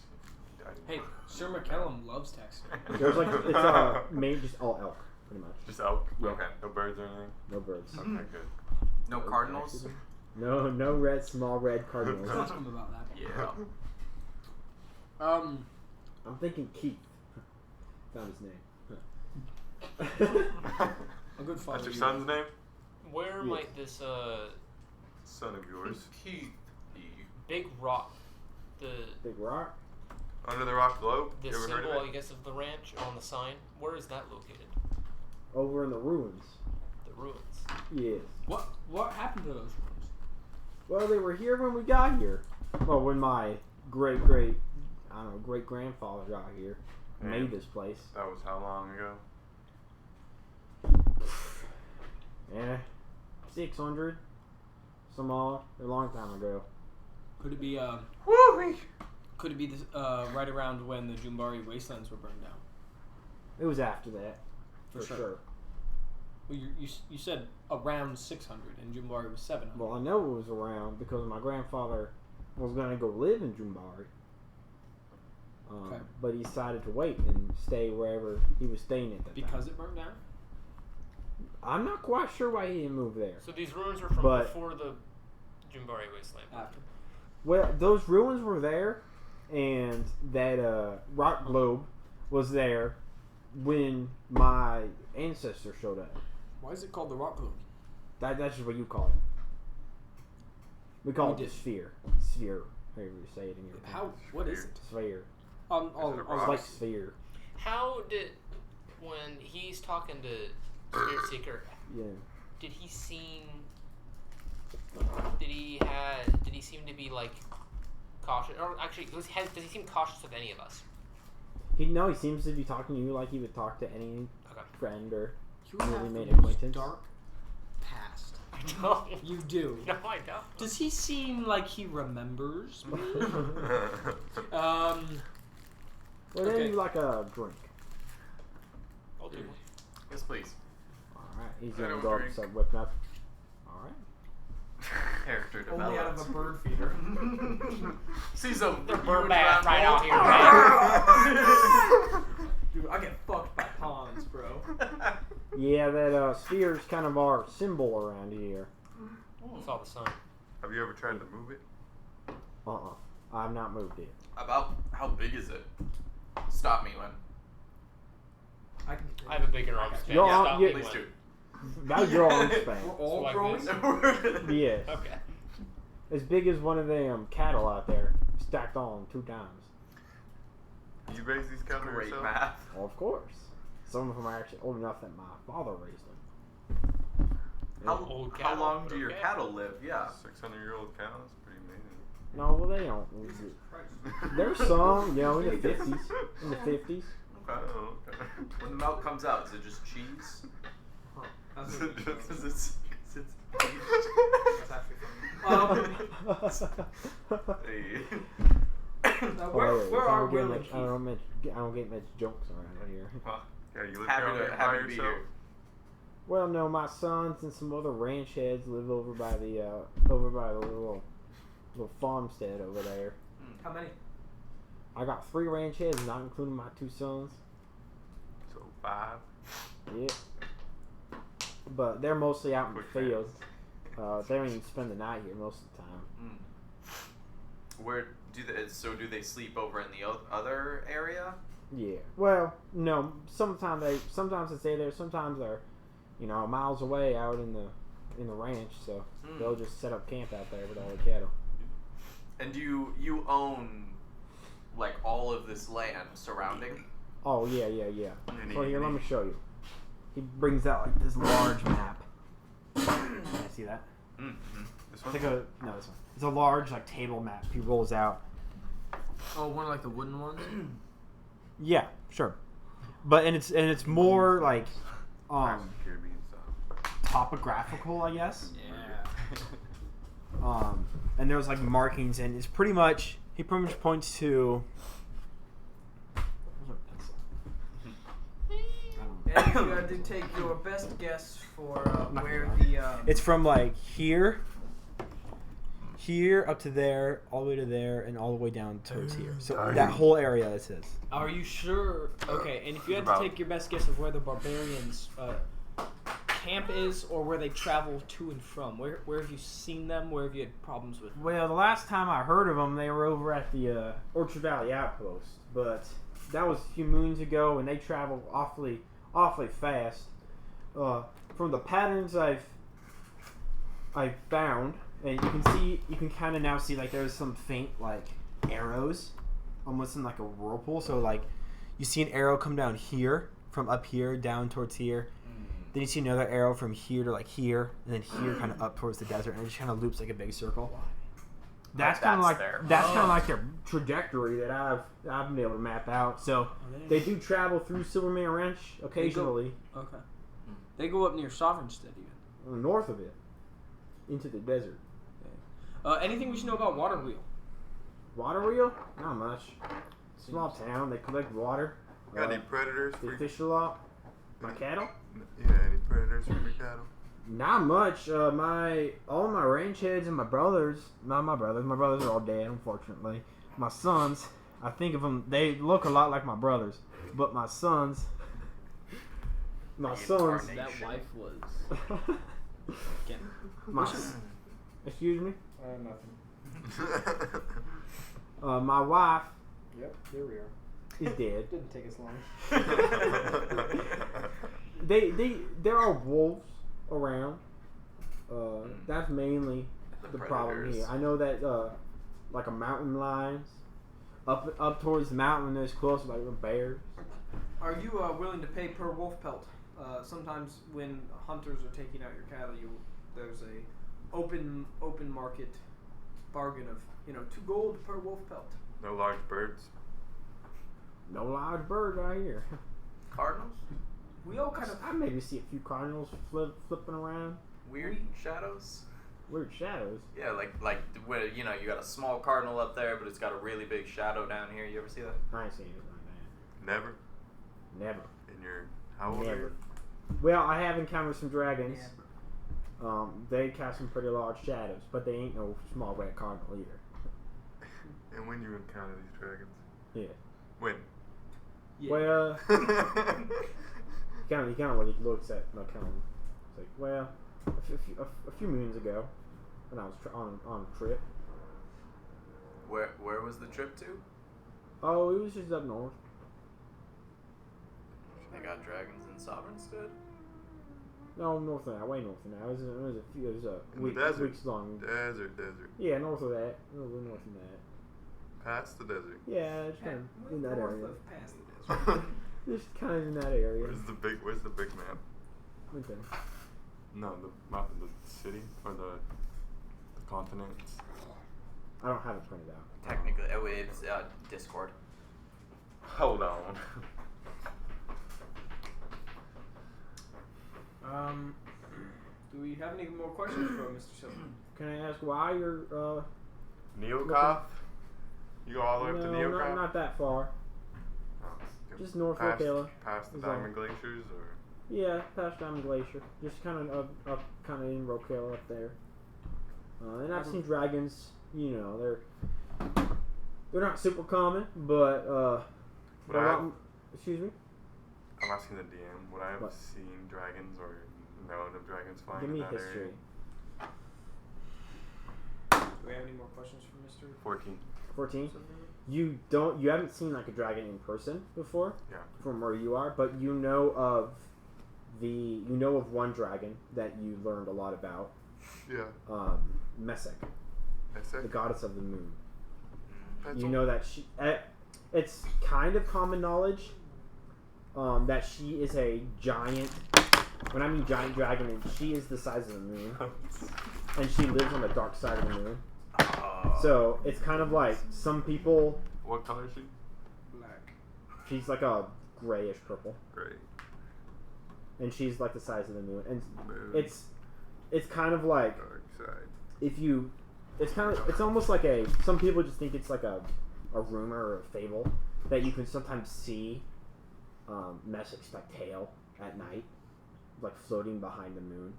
Hey, Sir McCallum loves text. There's like it's just all elk pretty much. Just elk? Yeah. Okay. No birds or anything? No birds. Okay, good. No cardinals? No red small red cardinals. Ask him about that. Yeah. I'm thinking Keith. Found his name. A good father. That's your son's name? Where Yes. might this Son of yours. Keith. big rock, the Big rock. Under the rock globe? the You ever heard symbol, of I it? guess, of the ranch on the sign? Where is that located? Over in the ruins. The ruins. Yes. What happened to those rooms? Well, they were here when we got here. Well, when my great grandfather got here, Yeah. made this place. That was how long ago? Yeah, 600, some odd, a long time ago. Could it be Could it be this, right around when the Jumbari wastelands were burned down? It was after that, For for sure. sure. Well, you said around 600 and Jumbari was 700. Well, I know it was around because my grandfather was going to go live in Jumbari. Okay. But he decided to wait and stay wherever he was staying at that time. Because it burned down? I'm not quite sure why he didn't move there. So these ruins were from But- before the Jumbari wasteland. After. Well, those ruins were there, and that rock globe was there when my ancestor showed up. Why is it called the Rock Globe? That's just what you call it. We call We it the did. sphere. Sphere, however you say it in your How? What is it? sphere. I'll Is it a It's rock? like sphere. How did, when he's talking to Spirit Seeker, Yeah. did he seem to be like cautious? Or actually, does he seem cautious of any of us? He seems to be talking to you like he would talk to any Okay. friend or You Really have made the most acquaintance? dark past. I don't. You do. No, I don't. Does he seem like he remembers me? Well, then Okay. you like a drink. I'll do one. Yes, please. Alright, he's I gonna don't go up drink. and start whipping up. Alright. Character Only out of developed. a bird feeder. Sees a The huge bird bath right out here, man. Dude, I get fucked by ponds, bro. Yeah, that sphere's kind of our symbol around here. I saw the sign. Have you ever tried to move it? I've not moved it. About how big is it? Stop me when. I I have a bigger arm span. Yo, Stop yeah, me Please when. do. Now you're all span. We're all Like growing? this. Yes. Okay. As big as one of them cattle out there, stacked on 2 times. You raise these cattle Great yourself? math. Well, of course. Some of them are actually old enough that my father raised them. Old How cattle, long do your okay. cattle live? Yeah. 600-year-old cow? That's pretty amazing. No, well, they don't. There's some, in the 50s. In the 50s. Okay. Oh, okay. When the milk comes out, is it just cheese? That's Is it actually funny. Hey. Now, Hilarious. where are Will and I Keith? don't get much jokes around here. Well, yeah, you live Happy down to there have by you be yourself? here. Well, no, my sons and some other ranch heads live over by the little farmstead over there. How many? I got 3 ranch heads, not including my 2 sons. So 5. Yeah. But they're mostly out in the Quick field. They don't even spend the night here most of the time. Where do they sleep over in the other area? Yeah. Well, no. Sometimes they stay there. Sometimes they're, miles away out in the ranch. So they'll just set up camp out there with all the cattle. And do you own like all of this land surrounding? Oh yeah. So here, let me show you. He brings out like this large map. Can I see that? Mm-hmm. This It's one? like this one. It's a large like table map. He rolls out. Oh, one of like the wooden ones. Yeah, sure. But it's more like Kirby and stuff. topographical, I guess. Yeah. And there's like markings, and it's pretty much he points to. And you had to take your best guess for where the. It's from like here up to there, all the way to there, and all the way down towards here. So that whole area, it says. Are you sure? Okay, and if you had to About- take your best guess of where the barbarians' camp is, or where they travel to and from, where have you seen them? Where have you had problems with? Well, the last time I heard of them, they were over at the Orchard Valley Outpost, but that was a few moons ago, and they travel awfully fast. From the patterns I've found, and you can kind of now see like there's some faint like arrows, almost in like a whirlpool. So like you see an arrow come down here from up here down towards here. Then you see another arrow from here to like here, and then here kind of up towards the desert, and it just kind of loops like a big circle. That's kind of like their trajectory that I've been able to map out. So they do travel through Silverman Ranch occasionally, Okay. They go up near Sovereignstead even. north of it, into the desert. Anything we should know about Waterwheel? Water wheel? Not much. Small town. They collect water. Got any predators They for fish a lot. My cattle? Yeah, any predators for your cattle? Not much. All my ranch heads and my brothers. Not my brothers. My brothers are all dead, unfortunately. My sons. I think of them. They look a lot like my brothers, but my sons. My sons. That wife was. My. Excuse me. Nothing. My wife Yep, here we are. is dead. Didn't take us long. There are wolves around. That's mainly the problem predators. here. I know that like a mountain lions up towards the mountain there's close like the bears. Are you willing to pay per wolf pelt? Sometimes when hunters are taking out your cattle, there's a open market bargain of 2 gold per wolf pelt. No large birds. No large bird right here. Cardinals? We all kind of I maybe see a few cardinals flipping around. Weird shadows? Weird shadows. Yeah, like where you got a small cardinal up there, but it's got a really big shadow down here. You ever see that? I ain't seen anything like Never. that. Never. In your how old are Never. you? Well, I have encountered some dragons. They cast some pretty large shadows, but they ain't no small red cardinal either. And when you encounter these dragons? Yeah. When? Yeah. Well, you kind of when he looks at my kind of it's like, well, a few moons ago, when I was on a trip. Where was the trip to? Oh, it was just up north. They got dragons in Sovereignstead? No, north of that, way north of that. It was In a the desert. weeks long. Desert. Yeah, north of that, a little north of that. Past the desert. Yeah, it's kind of in that area. Past the desert. Just kind of in that area. Where's the big map? Okay. No, the map of the city or the continents. I don't have it printed out. Technically, it's Discord. Hold on. Do we have any more questions for Mr. Silver? Can I ask why you're Neokoth? You go all the way up to no, Neokoth? not that far. Oh, Just north of past, Ocala. past the Is all. Diamond Glaciers, or Yeah, past Diamond Glacier. Just kind of up kind of in Rocala up there. And I've seen dragons. They're they're not super common, but Would I, excuse me. I'm asking the DM. Would I have What? seen dragons or known of dragons flying Give in me that history. area? Do we have any more questions for Mr. 14. 14. Silverman? You haven't seen like a dragon in person before. Yeah. From where you are, but you know of one dragon that you learned a lot about. Yeah. Messek, That's the it. goddess of the moon. That's You all. know that she. It's kind of common knowledge that she is a giant. When I mean giant dragon, she is the size of the moon, and she lives on the dark side of the moon. So it's kind of like some people. What color is she? Black. She's like a grayish purple, Great. and she's like the size of the moon. And Moon. it's kind of like dark side. it's almost like some people just think it's like a rumor or a fable that you can sometimes see Messek's like tail at night, like floating behind the moon,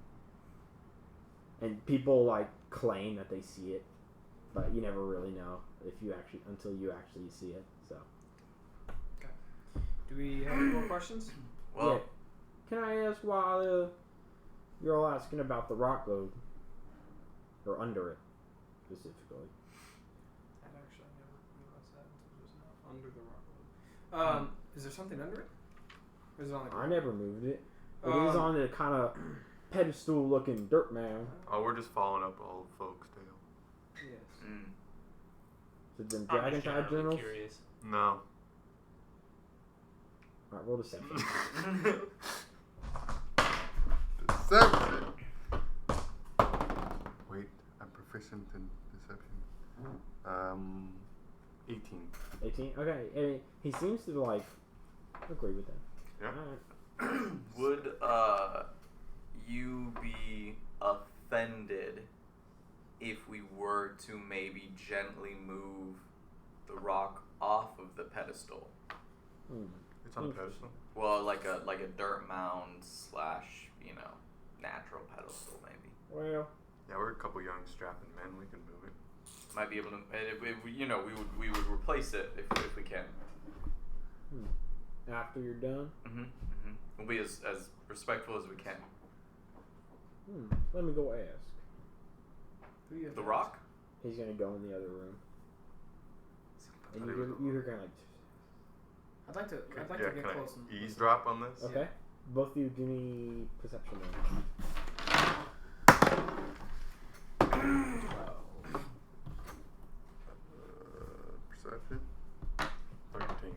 and people like claim that they see it, but you never really know until you actually see it. So Do we have any more questions? Well, yeah. Can I ask why you're all asking about the rock globe or under it specifically? I've actually never realized that until just now. Under the rock. Is there something under it? Or is it on the I ground? never moved it. It is on a kind of pedestal looking dirt mound. Oh, we're just following up old folks' tale. Yes. So them I'm dragon just tide generally journals. curious. No. Alright, roll deception. Deception. Wait, I'm proficient in deception. 18. 18. Okay, and he seems to like agree with that. Yeah. Alright. would you be offended if we were to maybe gently move the rock off of the pedestal? It's on a pedestal. Well, like a dirt mound / natural pedestal maybe. Well, Yeah, we're a couple young strapping men. We can move it. Might be able to. We would replace it if we can. after you're done, We'll be as respectful as we can. let me go ask. Who do you have The to rock? He's gonna go in the other room, and thought he was you're kind of like, ask? I'd like to Yeah, get can close and I eavesdrop on this? okay. Both of you give me perception roll. Perception. 13.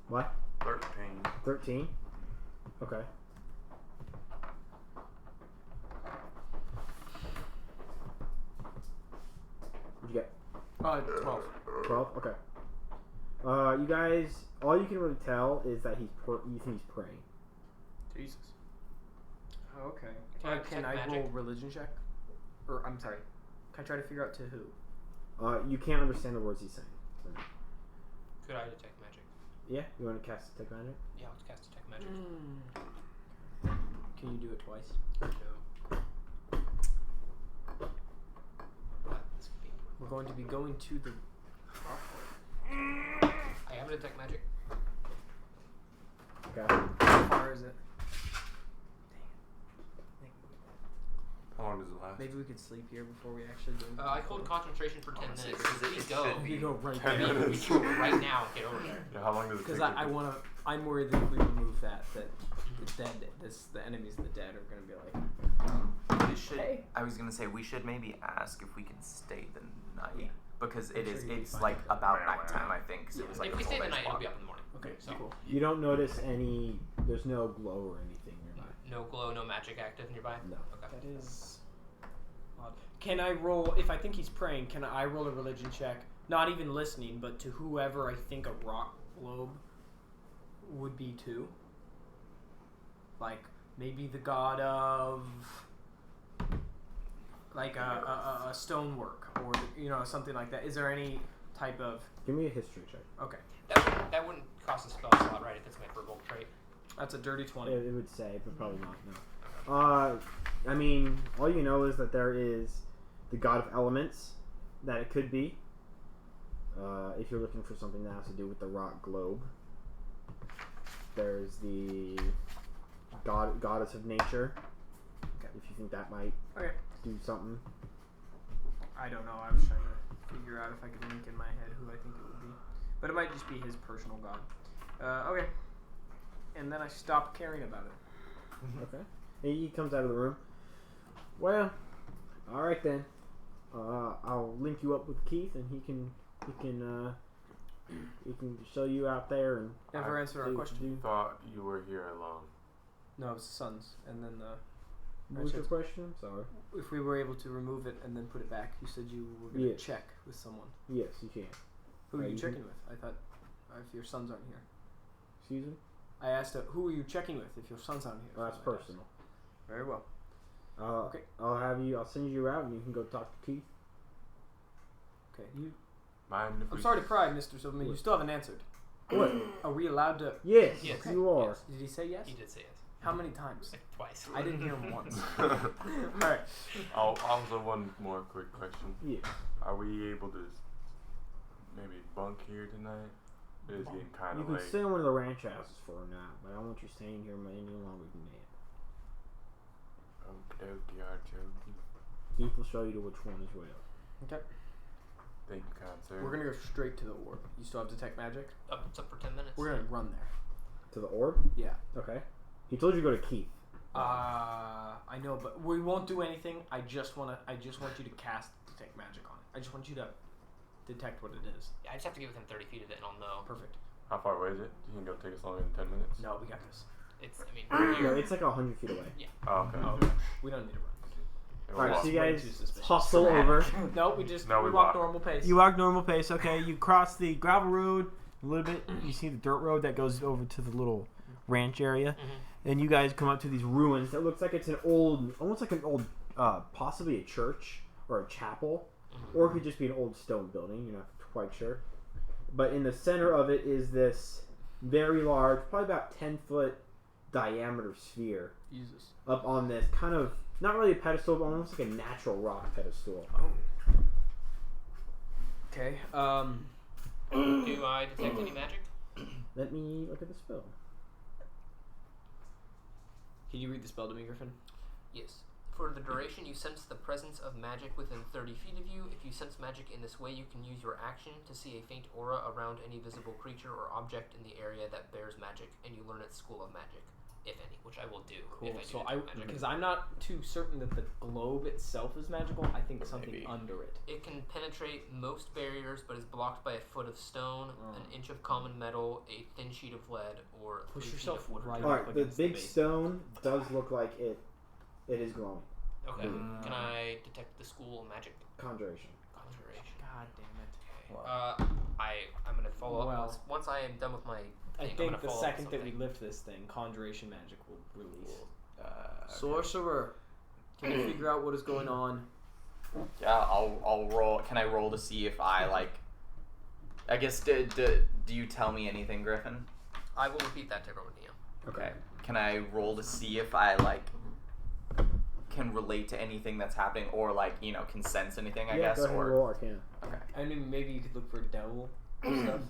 What? 13. 13. Okay. What'd you get? 12. 12. Okay. You guys, all you can really tell is that you think he's praying. Jesus. Oh, okay. Can I Can detect I magic? roll religion check? Or I'm sorry. Can I try to figure out to who? You can't understand the words he's saying. So. Could I detect magic? Yeah, you want to cast Detect Magic? Yeah, let's cast detect magic. Can you do it twice? No. What? This could be important. We're going to be going to the. I have a detect magic. Okay. How far is it? How long does it last? Maybe we could sleep here before we actually go. I hold concentration for 10 Honestly, minutes. because We it go. should We be. go right 10 there. minutes. We should go right now and get over there. Yeah, how long does it take? Because I want to. I'm worried that if we remove that the dead, the enemies of the dead are going to be like. We should. I was gonna say we should maybe ask if we can stay the night because I'm sure you'll be it's fine like with that. about nighttime I think. 'Cause it was like If a we stay the full-day night, it'll spot. be up in the morning. Okay, So cool. You don't notice any. There's no glow or anything nearby. no glow, no magic active nearby. No. Okay. That is odd. Can I roll, if I think he's praying, can I roll a religion check? Not even listening, but to whoever I think a rock globe would be to. Like, maybe the god of, like, a stonework, or, something like that. Is there any type of, Give me a history check. okay. That wouldn't cost a spell slot, right? If it's meant for a gold trait. That's a dirty 20. It would say, but probably not. No. I mean, all you know is that there is the god of elements that it could be. If you're looking for something that has to do with the rock globe, there's the goddess of nature. Okay. If you think that might do something. I don't know. I was trying to figure out if I could link in my head who I think it would be. But it might just be his personal god. Okay. And then I stopped caring about it. Okay. He comes out of the room. Well, all right then. I'll link you up with Keith, and he can show you out there and Never answer our question. Thought you were here alone. No, it was the sons. And then What was your question? I'm sorry. if we were able to remove it and then put it back, you said you were going to Yes. check with someone. Yes, you can. Who are you you checking with? I thought if your sons aren't here. Excuse me? I asked who are you checking with if your sons aren't here. Well, that's I asked. personal. Very well. Okay. I'll send you out, and you can go talk to Keith. Okay. Mind if I'm we sorry to pry, Mr. Silverman. You still haven't answered. What? Are we allowed to? Yes, Yes. you are. Did he say yes? He did say yes. How many times? Like twice. I didn't hear him once. Alright. Also, one more quick question. Yes. Are we able to maybe bunk here tonight? It is getting kind You of can late. stay in one of the ranch houses for a night, but I don't want you staying here any longer than that. Okie dokie. Keith will show you to which one as well. Okay. Thank you, kind sir. We're gonna go straight to the orb. You still have detect magic? It's up for 10 minutes. We're gonna run there. To the orb? Yeah. Okay. He told you to go to Keith. I know, but we won't do anything. I just want you to cast detect magic on it. I just want you to detect what it is. Yeah, I just have to get within 30 feet of it and I'll know. Perfect. How far away is it? Do you think it'll take us longer than 10 minutes? No, we got this. It's, I mean, No, it's like 100 feet away. Oh, okay. Oh, okay. We don't need to run. We'll Alright, walk. so you Way guys too suspicious. hustle over. No, we just No, we we walk walk. normal pace. You walk normal pace, okay. You cross the gravel road a little bit. You see the dirt road that goes over to the little ranch area. And you guys come up to these ruins. It looks like it's an old, almost like an old, possibly a church or a chapel. Or it could just be an old stone building, you're not quite sure. But in the center of it is this very large, probably about 10-foot diameter sphere Jesus. up on this kind of, not really a pedestal, but almost like a natural rock pedestal. Oh. Okay. do I detect any magic? Let me look at the spell. Can you read the spell to me, Griffin? Yes. For the duration, you sense the presence of magic within 30 feet of you. If you sense magic in this way, you can use your action to see a faint aura around any visible creature or object in the area that bears magic, and you learn its school of magic, if any, which I will do. Cool. If I do So detect magic. because I'm not too certain that the globe itself is magical. I think something Maybe. under it. It can penetrate most barriers, but is blocked by a foot of stone, an inch of common metal, a thin sheet of lead, or Push 3 feet yourself of wood. right Alright, up the against the big base. stone does look like it is glowing. Okay. Can I detect the school of magic? Conjuration. Conjuration. God damn it. I'm gonna follow Well, up once I am done with my thing. I I'm think gonna the follow up second with that we something. lift this thing, conjuration magic will release. Okay. Sorcerer, can you figure out what is going on? Yeah, I'll roll. Can I roll to see if I like? I guess do you tell me anything, Griffin? I will repeat that to everyone here. Okay. Can I roll to see if I like can relate to anything that's happening, or like can sense anything? I Yeah, guess. go ahead and Or roll Arcana. okay. I mean, maybe you could look for devil stuff.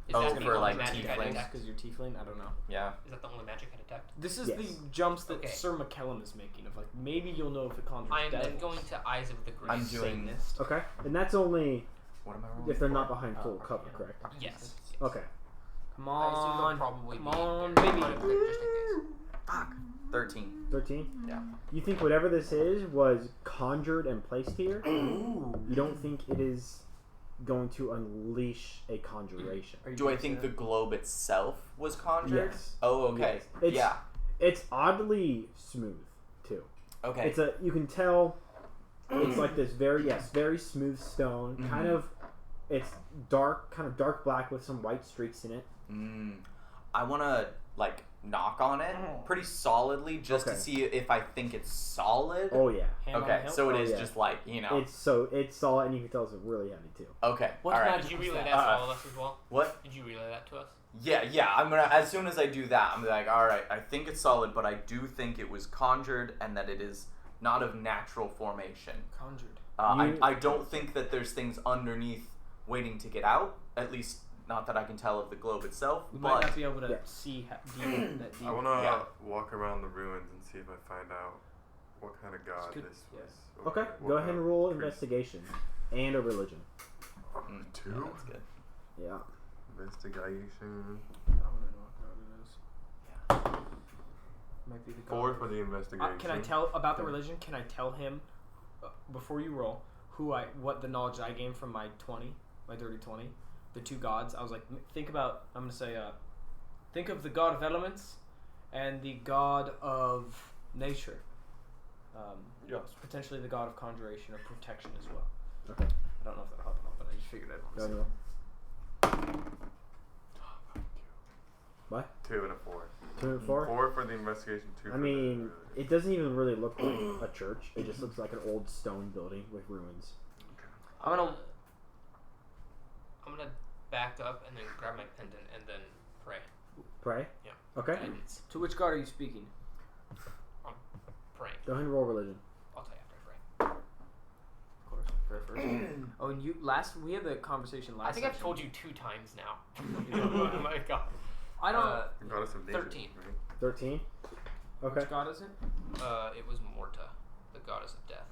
Is Oh, that the for, only like, magic I tieflings? detect? Because you're tiefling. I don't know. Yeah. Is that the only magic I detect? This is Yes. the jumps that Okay. Sir McKellum is making. Of like maybe you'll know if it conjures I am then devils. going to Eyes of the Great. I'm doing this. Okay, and that's only What am I rolling? if they're for? not behind full Oh, cover, Arcana. correct? Yes. Okay. Come I assume they'll on. probably Come be on, there. baby. Just in case. Fuck. 13. 13? Yeah. You think whatever this is was conjured and placed here? Ooh. You don't think it is going to unleash a conjuration? Are you Do I gonna think say the that? globe itself was conjured? Yes. Oh, okay. Yes. It's- Yeah. It's oddly smooth, too. Okay. It's you can tell it's like this very smooth stone. Mhm. Kind of, it's dark, kind of dark black with some white streaks in it. I want to like knock on it pretty solidly just Okay. to see if I think it's solid. Oh yeah. Hand on Okay, hilt? so it Oh, is yeah. just like It's solid, and you can tell it's really heavy too. Okay. What's all right. magic? Did you was relay that? that to all of us as well? What? Did you relay that to us? Yeah. I'm gonna as soon as I do that, I'm like, all right. I think it's solid, but I do think it was conjured and that it is not of natural formation. Conjured. You- I don't think that there's things underneath waiting to get out. At least, not that I can tell of the globe itself. We but might not be able to see deep, that deep. I want to Yeah. walk around the ruins and see if I find out what kind of god Good- this yeah. was. Okay, What go ahead kind and of roll priest. investigation and a religion. Mm, 2? yeah, that's good. Yeah. Investigation. I want to know what god it is. Yeah. Might be the god. 4 for the investigation. Can I tell about the Okay. religion? Can I tell him before you roll what the knowledge I gained from my dirty 20, the two gods? I was like, think about. I'm gonna say, think of the god of elements and the god of nature. Yeah. Potentially the god of conjuration or protection as well. Okay. I don't know if that'll help or not, but I just figured I'd Go ahead want and to roll. What? 2 and a 4. 2 and 4? 4 for the investigation, 2 I for mean, the it doesn't even really look like a church. It just looks like an old stone building with ruins. I'm gonna. I'm gonna back up and then grab my pendant and then pray. Pray? Yeah. Okay. Guidance. To which god are you speaking? I'm praying. Go ahead and roll religion. I'll tell you after I pray. Of course, pray first. Oh, and we had the conversation last. I think I've session. told you 2 times now. Oh my god. I don't. goddess of nature. 13. Right? 13? Okay. Which god is it? It was Morta, the goddess of death.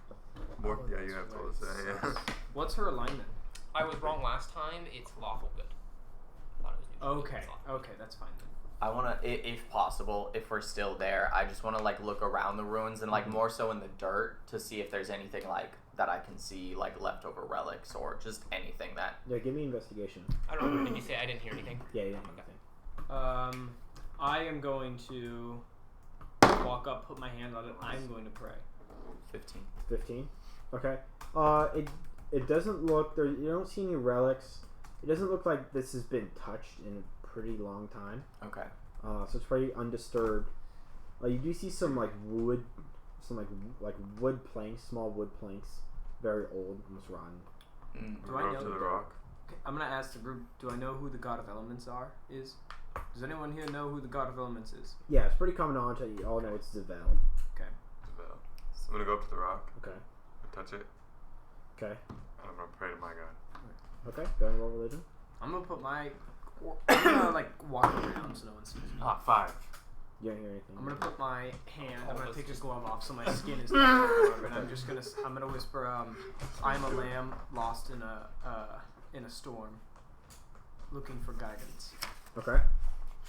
More, Oh, yeah, that's you have told right. us that, yeah. What's her alignment? I was wrong last time. It's lawful good. I thought it was neutral. Okay, It's lawful. okay, that's fine then. I want to, if possible, if we're still there, I just want to like look around the ruins and like more so in the dirt to see if there's anything like that I can see, like leftover relics or just anything that. Yeah, give me investigation. I don't know. Did you say I didn't hear anything? Yeah, yeah. Okay. I am going to walk up, put my hand on it. I'm going to pray. 15. 15? Okay. It doesn't look there. You don't see any relics. It doesn't look like this has been touched in a pretty long time. Okay. So it's pretty undisturbed. You do see some like wood, some like wood planks, small wood planks, very old, almost rotten. Mm. Do Go I up know to the that- rock. I'm gonna ask the group. Do I know who the god of elements is? Does anyone here know who the god of elements is? Yeah, it's pretty common knowledge that you all know it's Zavel. Okay. I'm gonna go up to the rock, Okay. touch it, Okay. and I'm gonna pray to my god. Okay. Go ahead and roll religion. I'm gonna put my. I'm gonna like walk around so no one sees me. 5. You don't hear anything. I'm gonna put my hand. I'm gonna Oh, take this glove off so my skin is touching, and I'm just gonna. I'm gonna whisper. I'm a lamb lost in a storm, looking for guidance. Okay.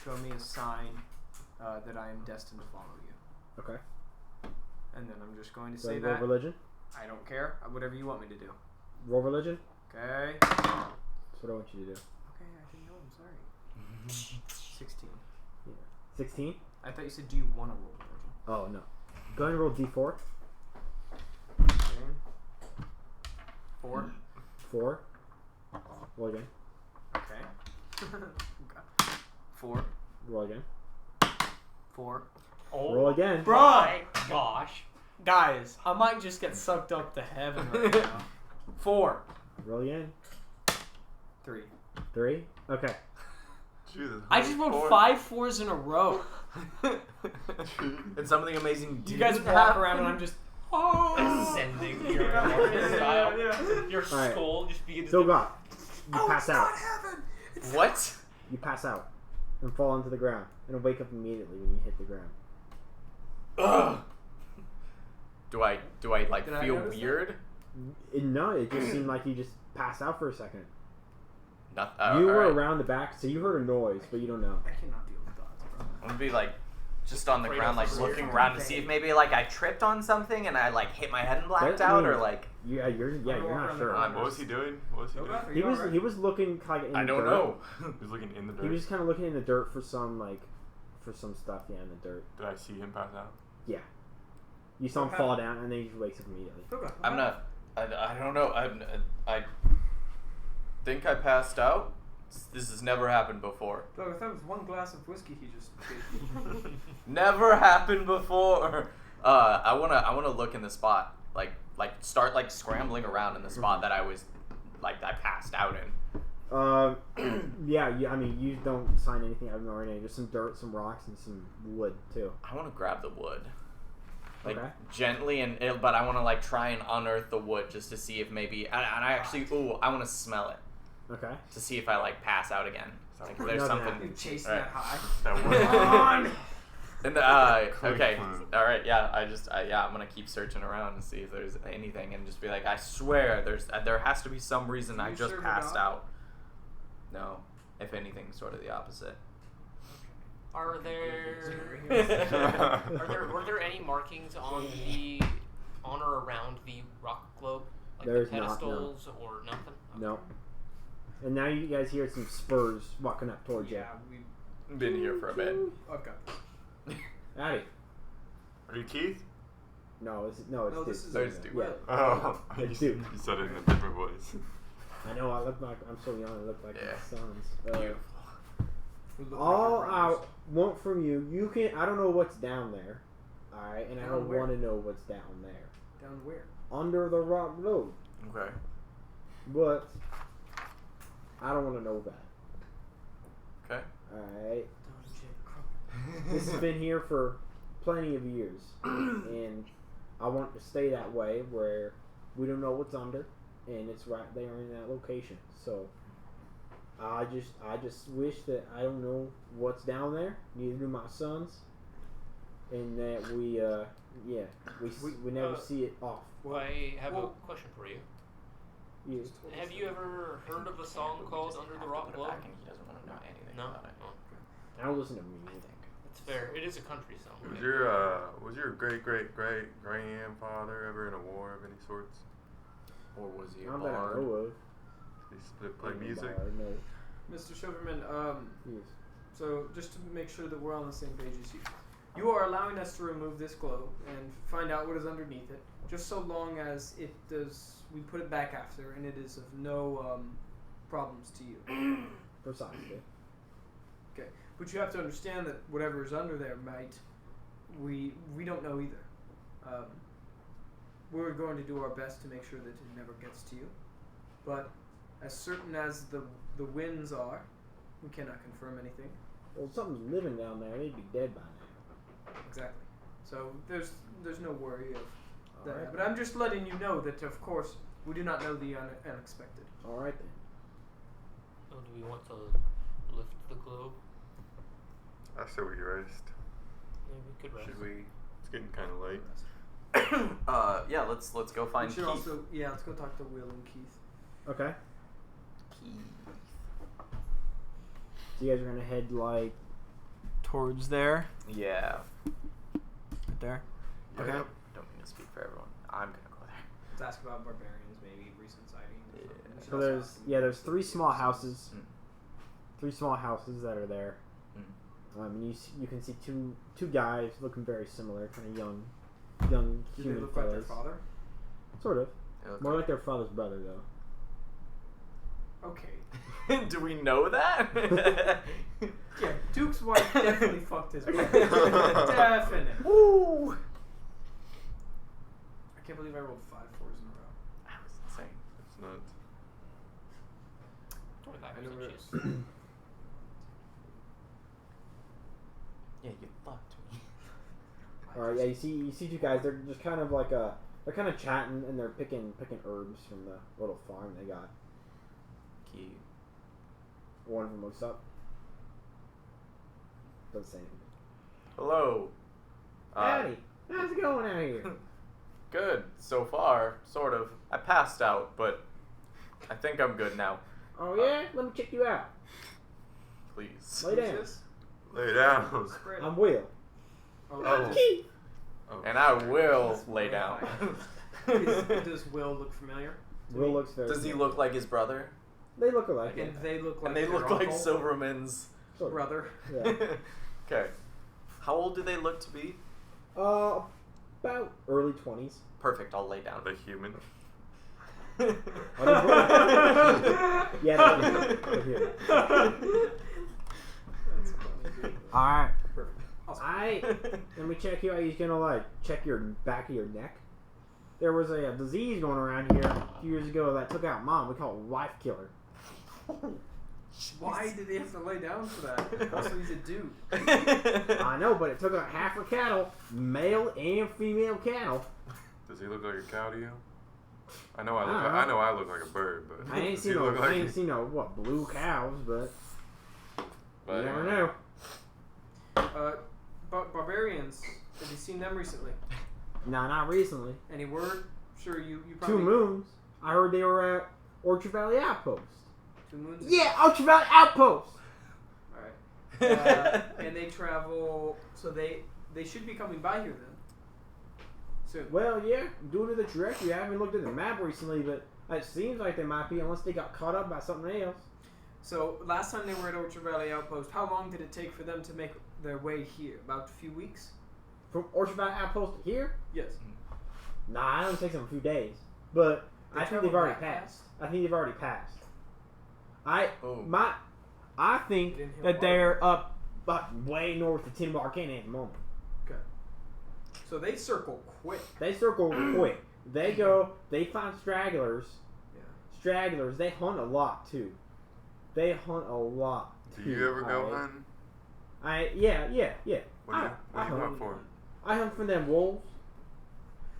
Show me a sign that I am destined to follow you. Okay. And then I'm just going to Go say ahead and roll that. religion. I don't care. Whatever you want me to do. Roll religion. Okay. That's what I want you to do. Okay, I didn't know. I'm sorry. 16. 16. I thought you said, do you want to roll religion? Oh no. Go ahead and roll D4. Okay. 4. 4. Roll again. Okay. 4. Roll again. 4. Oh, Roll again. my gosh. Guys, I might just get sucked up to heaven right now. 4. Roll again. 3. 3. Okay. Jesus. I just rolled 5 4s in a row. And something amazing. You guys didn't walk happen. around and I'm just. Ascending your style. Your Alright. skull just begins Still to... got. You pass out. What? You pass out and fall into the ground and wake up immediately when you hit the ground. Ugh. Do I like Did I feel notice that? weird? No, it just seemed like you just passed out for a second. Not, You were alright. around the back, so you heard a noise, but you don't know. I cannot deal with dogs, bro. I'm gonna be like just on the Right ground, off like the looking rear. around to see if maybe like I tripped on something and I like hit my head and blacked That out, or means- like You're not sure. What was he doing? What was he doing? He was looking kind of in I the don't dirt. know. He was looking in the dirt. He was kind of looking in the dirt for some stuff. Yeah, in the dirt. Did I see him pass out? Yeah. You saw him fall down, and then he just wakes up immediately. I'm not. I don't know. I think I passed out. This has never happened before. Look, if that was one glass of whiskey he just Never happened before. I wanna look in the spot, like start like scrambling around in the spot that I was, like I passed out in. Yeah. I mean, you don't sign anything out of ordinary. There's some dirt, some rocks, and some wood too. I want to grab the wood, like Okay. gently, but I want to like try and unearth the wood just to see if maybe. And I actually, I want to smell it. Okay. to see if I like pass out again. Like if there's Nothing something. You chasing Alright. that high. That one. And okay, all right, yeah. I'm gonna keep searching around and see if there's anything, and just be like, I swear, there has to be some reason Do I you just serve a passed god? out. No, if anything, sort of the opposite. Are there Superheroes. were there any markings on or around the rock globe, like There's the not, no. pedestals or nothing? Okay. No. And now you guys hear some spurs walking up towards Yeah, we. Been here for a bit. I've got. you. Howdy. Are you Keith? No, it's No, Duke. this is. There's Duke. Yeah. Oh, It's you Duke. said it in a different voice. I know. I look like I'm so young. I look like Yeah. my sons. Beautiful. We look like All your I brothers. want from you, you can. I don't know what's down there. All right, and I Down don't where? want to know what's down there Down where? under the rock road. Okay. But I don't want to know that. Okay. All right. This has been here for plenty of years, and I want it to stay that way, where we don't know what's under, and it's right there in that location. So I just wish that I don't know what's down there. Neither do my sons, and that we never see it off. I have Well- a question for you. Yeah. Have you ever heard of a song called Under the Rock Globe? Back and he doesn't want to know anything No? about it. Oh, I don't listen to I music. think. that's fair. It is a country song. Was right? your great grandfather ever in a war of any sorts? Or was he a Not that I bard? know of. He used to play music. No. Mr. Silverman, Yes. so just to make sure that we're on the same page as you, you are allowing us to remove this globe and find out what is underneath it, just so long as it does. We put it back after, and it is of no problems to you. Precisely. But you have to understand that whatever is under there might. We don't know either. We're going to do our best to make sure that it never gets to you. But as certain as the winds are, we cannot confirm anything. Well, if something's living down there, they'd be dead by now. Exactly. So there's no worry of that. Alright. But I'm just letting you know that, of course, we do not know the unexpected. All right then. Oh, do we want to lift the globe? I say we rest. Yeah, we could rest. Should we? It's getting kind of late. Yeah. Let's go find We should Keith. also let's go talk to Will and Keith. Okay. Keith. So you guys are gonna head like Towards there. Yeah. Right there. Yeah. Okay. Don't mean to speak for everyone. I'm gonna go there. Let's ask about barbarians, maybe recent sightings. Yeah. We should so also there's ask them. there's three small houses. Mm. Three small houses that are there. And you can see two guys looking very similar, kind of young Do they human look like their fellas. father? Sort of. They look More like their father's brother, though. Okay. Do we know that? Yeah, Duke's wife definitely fucked his brother. Definitely. Woo! I can't believe I rolled 5 4s in a row. That was insane. It's nuts. 25% chance. Yeah, you fucked me. All right, yeah. You see two guys. They're just kind of like they're kind of chatting and they're picking herbs from the little farm they got. Cute. One of them looks up. Doesn't say anything. Hello. Howdy. How's it going out here? Good so far, sort of. I passed out, but I think I'm good now. Oh yeah? Let me check you out. Please. Lay down. Who's this? Lay down. Spread. I'm Will. Oh, Oh. Keith. Oh. And I will That's lay way down. Does Will look familiar? to Will me? looks very. Does he familiar. look like his brother? They look alike. And they look like And they their look like uncle, Silverman's. Sort of. brother. Yeah. Okay. How old do they look to be? About early 20s. Perfect, I'll lay down. Are they human? Yeah, they're here. That's funny, dude. All right. Perfect. Awesome. Let me check you out. He's gonna like check your back of your neck. There was a disease going around here a few years ago that took out Mom. We call it wife killer. Why did he have to lay down for that? Also, he's a dude. I know, but it took out half her cattle, male and female cattle. Does he look like a cow to you? I know I look like a bird, but I ain't does seen he no, look like I ain't seen no what blue cows, but you never know. Barbarians. Have you seen them recently? Nah, not recently. Any word? Sure, you probably... 2 moons. I heard they were at Orchard Valley Outpost. 2 moons? Yeah, Orchard Valley Outpost. Alright. And they travel... So they should be coming by here then. Soon. Well, yeah, due to the trajectory, I haven't looked at the map recently, but it seems like they might be, unless they got caught up by something else. So, last time they were at Orchard Valley Outpost, how long did it take for them to make their way here? About a few weeks? From Orchard Valley Outpost to here? Yes. Nah, it only takes them a few days. But They I think traveled they've already that passed. fast? I think they've already passed. I think Didn't hear that why. they're up way north of Tinbar Canyon at the moment. Okay. So they circle quick. They circle quick. They go, they find stragglers. Yeah. Stragglers, they hunt a lot too. They hunt a lot Do too. you ever go alright? hunting? Yeah. What do you hunt. hunt for? I hunt for them wolves.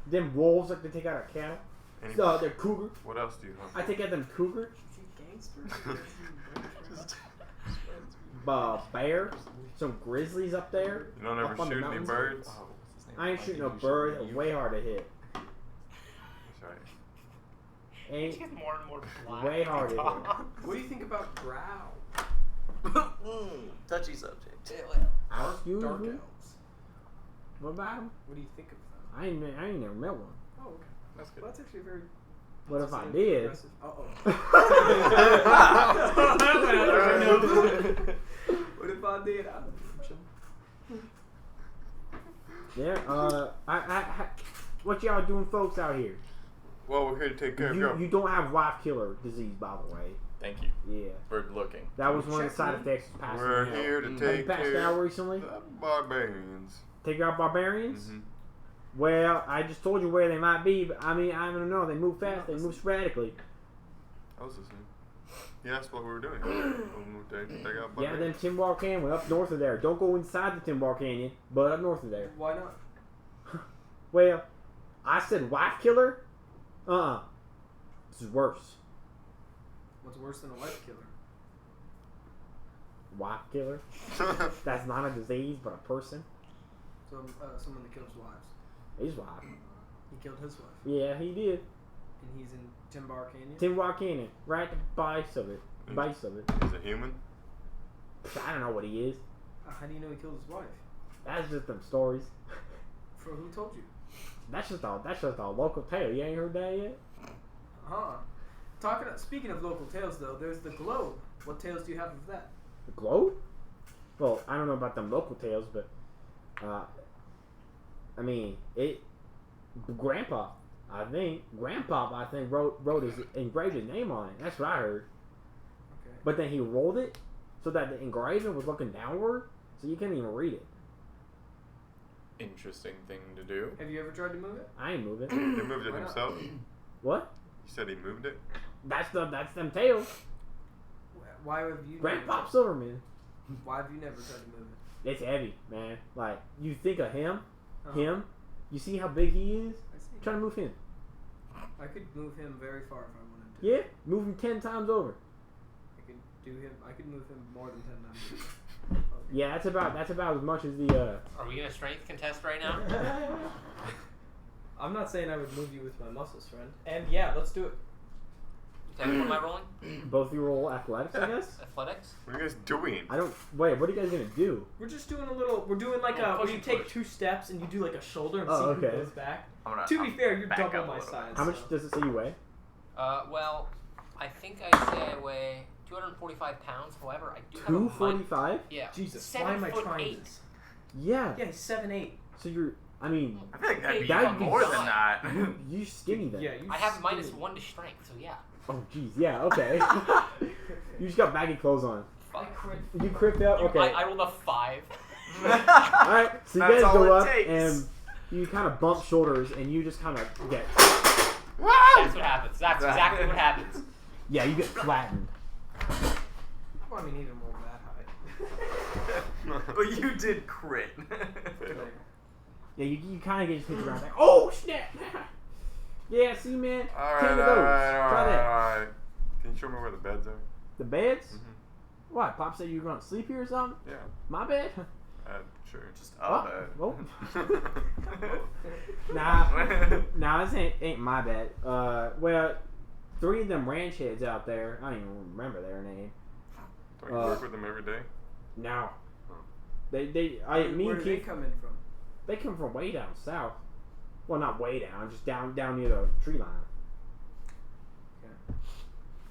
Them wolves like they take out our cattle. Any, So they're cougars. what else do you hunt? I take out them cougars. Bears. Some grizzlies up there. You don't ever Up on the shoot any mountains? birds? I ain't shooting no birds. They're way hard to hit. That's right. Ain't She's more and more black. way hard to hit. What do you think about Drow? Touchy subject. Excuse Dark me? elves. What about them? What do you think of them? I ain't never met one. Oh, okay. That's good. Well, that's actually very... What if I positive, did? progressive. Uh-oh. What if I did? I don't know. Yeah, what y'all doing folks out here? Well, we're here to take care of your... You don't have wife killer disease, by the way. Thank you. Yeah. We're looking. That was one of the side effects of passing We're out. here to Have take you passed care out of recently? the barbarians. Take out barbarians? Mm-hmm. Well, I just told you where they might be, but I mean, I don't know. They move fast. They move sporadically. I was listening. Yeah, that's what we were doing. Take out Yeah, barbarians. then Timbar Canyon, up north of there. Don't go inside the Timbar Canyon, but up north of there. Why not? Well, I said wife killer? This is worse. What's worse than a wife killer? Wife killer? That's not a disease, but a person. So, someone that kills wives. His wife. He killed his wife. Yeah, he did. And he's in Timbar Canyon? Timbar Canyon, right at the base of it. Base of it. Is it human? I don't know what he is. How do you know he killed his wife? That's just them stories. For who told you? That's just a local tale. You ain't heard that yet? Speaking of local tales, though, there's the globe. What tales do you have of that? The globe? Well, I don't know about them local tales, but I mean, Grandpa, I think wrote his engraved his name on it. That's what I heard. Okay. But then he rolled it so that the engraving was looking downward, so you couldn't even read it. Interesting thing to do. Have you ever tried to move it? I ain't moving. He moved it Why not? himself? What? You said he moved it? That's them tales. Why have you? Grandpa Silverman. Why have you never tried to move it? It's heavy, man. Like, you think of him, Uh-huh. you see how big he is? I see. Try to move him. I could move him very far if I wanted to. Yeah, move him 10 times over. I could move him more than 10 times. Yeah, that's about as much as the Are we in a strength contest right now? I'm not saying I would move you with my muscles, friend. And yeah, let's do it. What am I rolling? both of you roll athletics, I guess. Athletics? What are you guys doing? I don't wait. What are you guys gonna do? We're just doing a little. We're doing like Oh, where push you and take push. 2 steps and you do like a shoulder and Oh, see okay. who goes back. I'm To be fair, you're back double up a my little size. bit. How much so- does it say you weigh? Well, I think I say I weigh 245 pounds. However, I do have a 245. Yeah. Jesus, why am I trying 7'8". this? Yeah. Yeah, he's 7'8". So you're. I mean, I feel like that'd be That'd even be more than fine. that. you skinny then. Yeah, you. I have skinny. -1 to strength, so yeah. Oh jeez. Yeah. Okay. You just got baggy clothes on. I crit. You cripped up. Okay. I rolled a 5. All right. So you That's guys all go it up takes. and you kind of bump shoulders and you just kind of get. That's what happens. That's exactly what happens. Yeah, you get flattened. Well, I mean, he didn't roll that high. But you did crit. Yeah, you kind of get hit around like, oh snap! Yeah, see, man. 10 Alright, of those. Try that. alright. Can you show me where the beds are? The beds? Mm-hmm. What? Pop said you were gonna sleep here or something? Yeah. My bed? Sure. Just Oh, up Nah, this ain't my bed. Well, 3 of them ranch heads out there. I don't even remember their name. Don't you work with them every day? No. Oh. Me Where and do they Keith, come in from? they come from way down south. Well, not way down, just down near the tree line. Okay.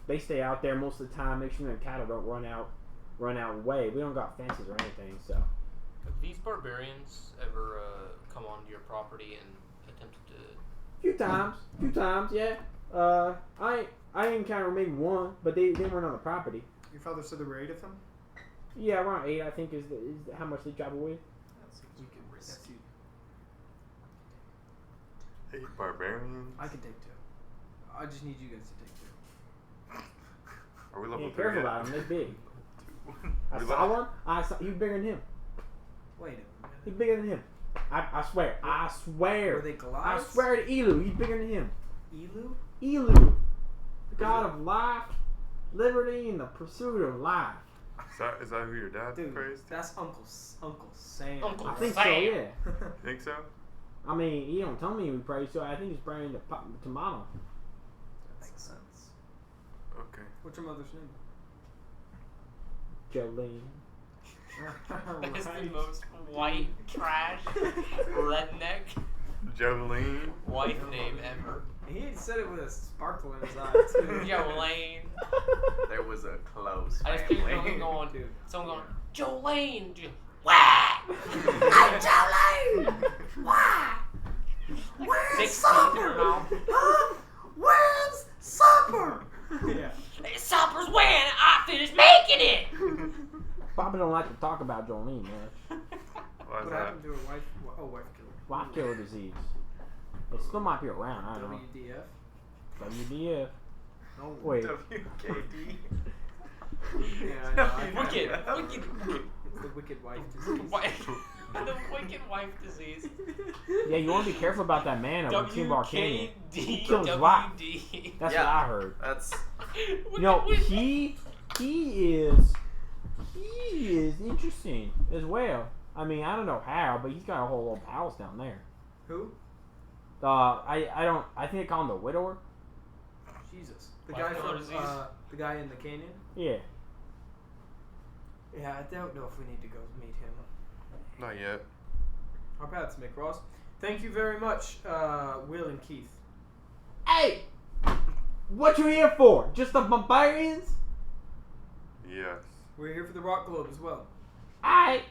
They stay out there most of the time, make sure the cattle don't run out away. We don't got fences or anything, so. Have these barbarians ever come onto your property and attempted to? Few times, yeah. I encountered maybe one, but they weren't on the property. Your father said there were 8 of them? Yeah, around 8, I think, is how much they travel with. We can risk. Hey, barbarians. I can take 2. I just need you guys to take 2. Are we level Yeah, 3 careful yet? about him. They're big. I We saw level- one. He was bigger than him. Wait a He's minute. bigger than him. I swear. I Were swear. they I Goliaths? swear to Elu. He's bigger than him. Elu? Elu, the god of life, liberty, and the pursuit of life. Is that who your dad Dude, prays to? that's Uncle Sam. Uncle I think Sam. so. Yeah. Think so? I mean, he don't tell me we pray, so I think he's praying to Mama. Makes sense. Okay. What's your mother's name? Jolene. That is the most white trash redneck Jolene. wife name ever. He said it with a sparkle in his eye, too. Jolene. There was a close I just picture family. someone going, Dude. Jolene. Wah! I'm Jolene. Wah! Like 6 teeth in her mouth. Where's supper? Yeah. Supper's when I finish making it. Papa don't like to talk about Jolene, man. Why is What that? happened to her wife? Oh, wife killed. Wife killer disease. It still might be around. I don't know. WDF? WDF. No. Wait. WKD. Yeah, I know. Wicked. It's the wicked wife disease. The wicked wife disease. Yeah, you want to be careful about that man over in Timber Canyon. He killed his WKDWD. wife. That's Yeah. what I heard. That's You know, he is interesting as well. I mean, I don't know how, but he's got a whole little palace down there. Who? I think they call him the widower. Jesus. The Wife guy killer from disease? the guy in the canyon. Yeah. Yeah, I don't know if we need to go meet him. Not yet. Our paths may cross. Thank you very much, Will and Keith. Hey, what you here for? Just the barbarians? Yes. We're here for the rock globe as well. Alright.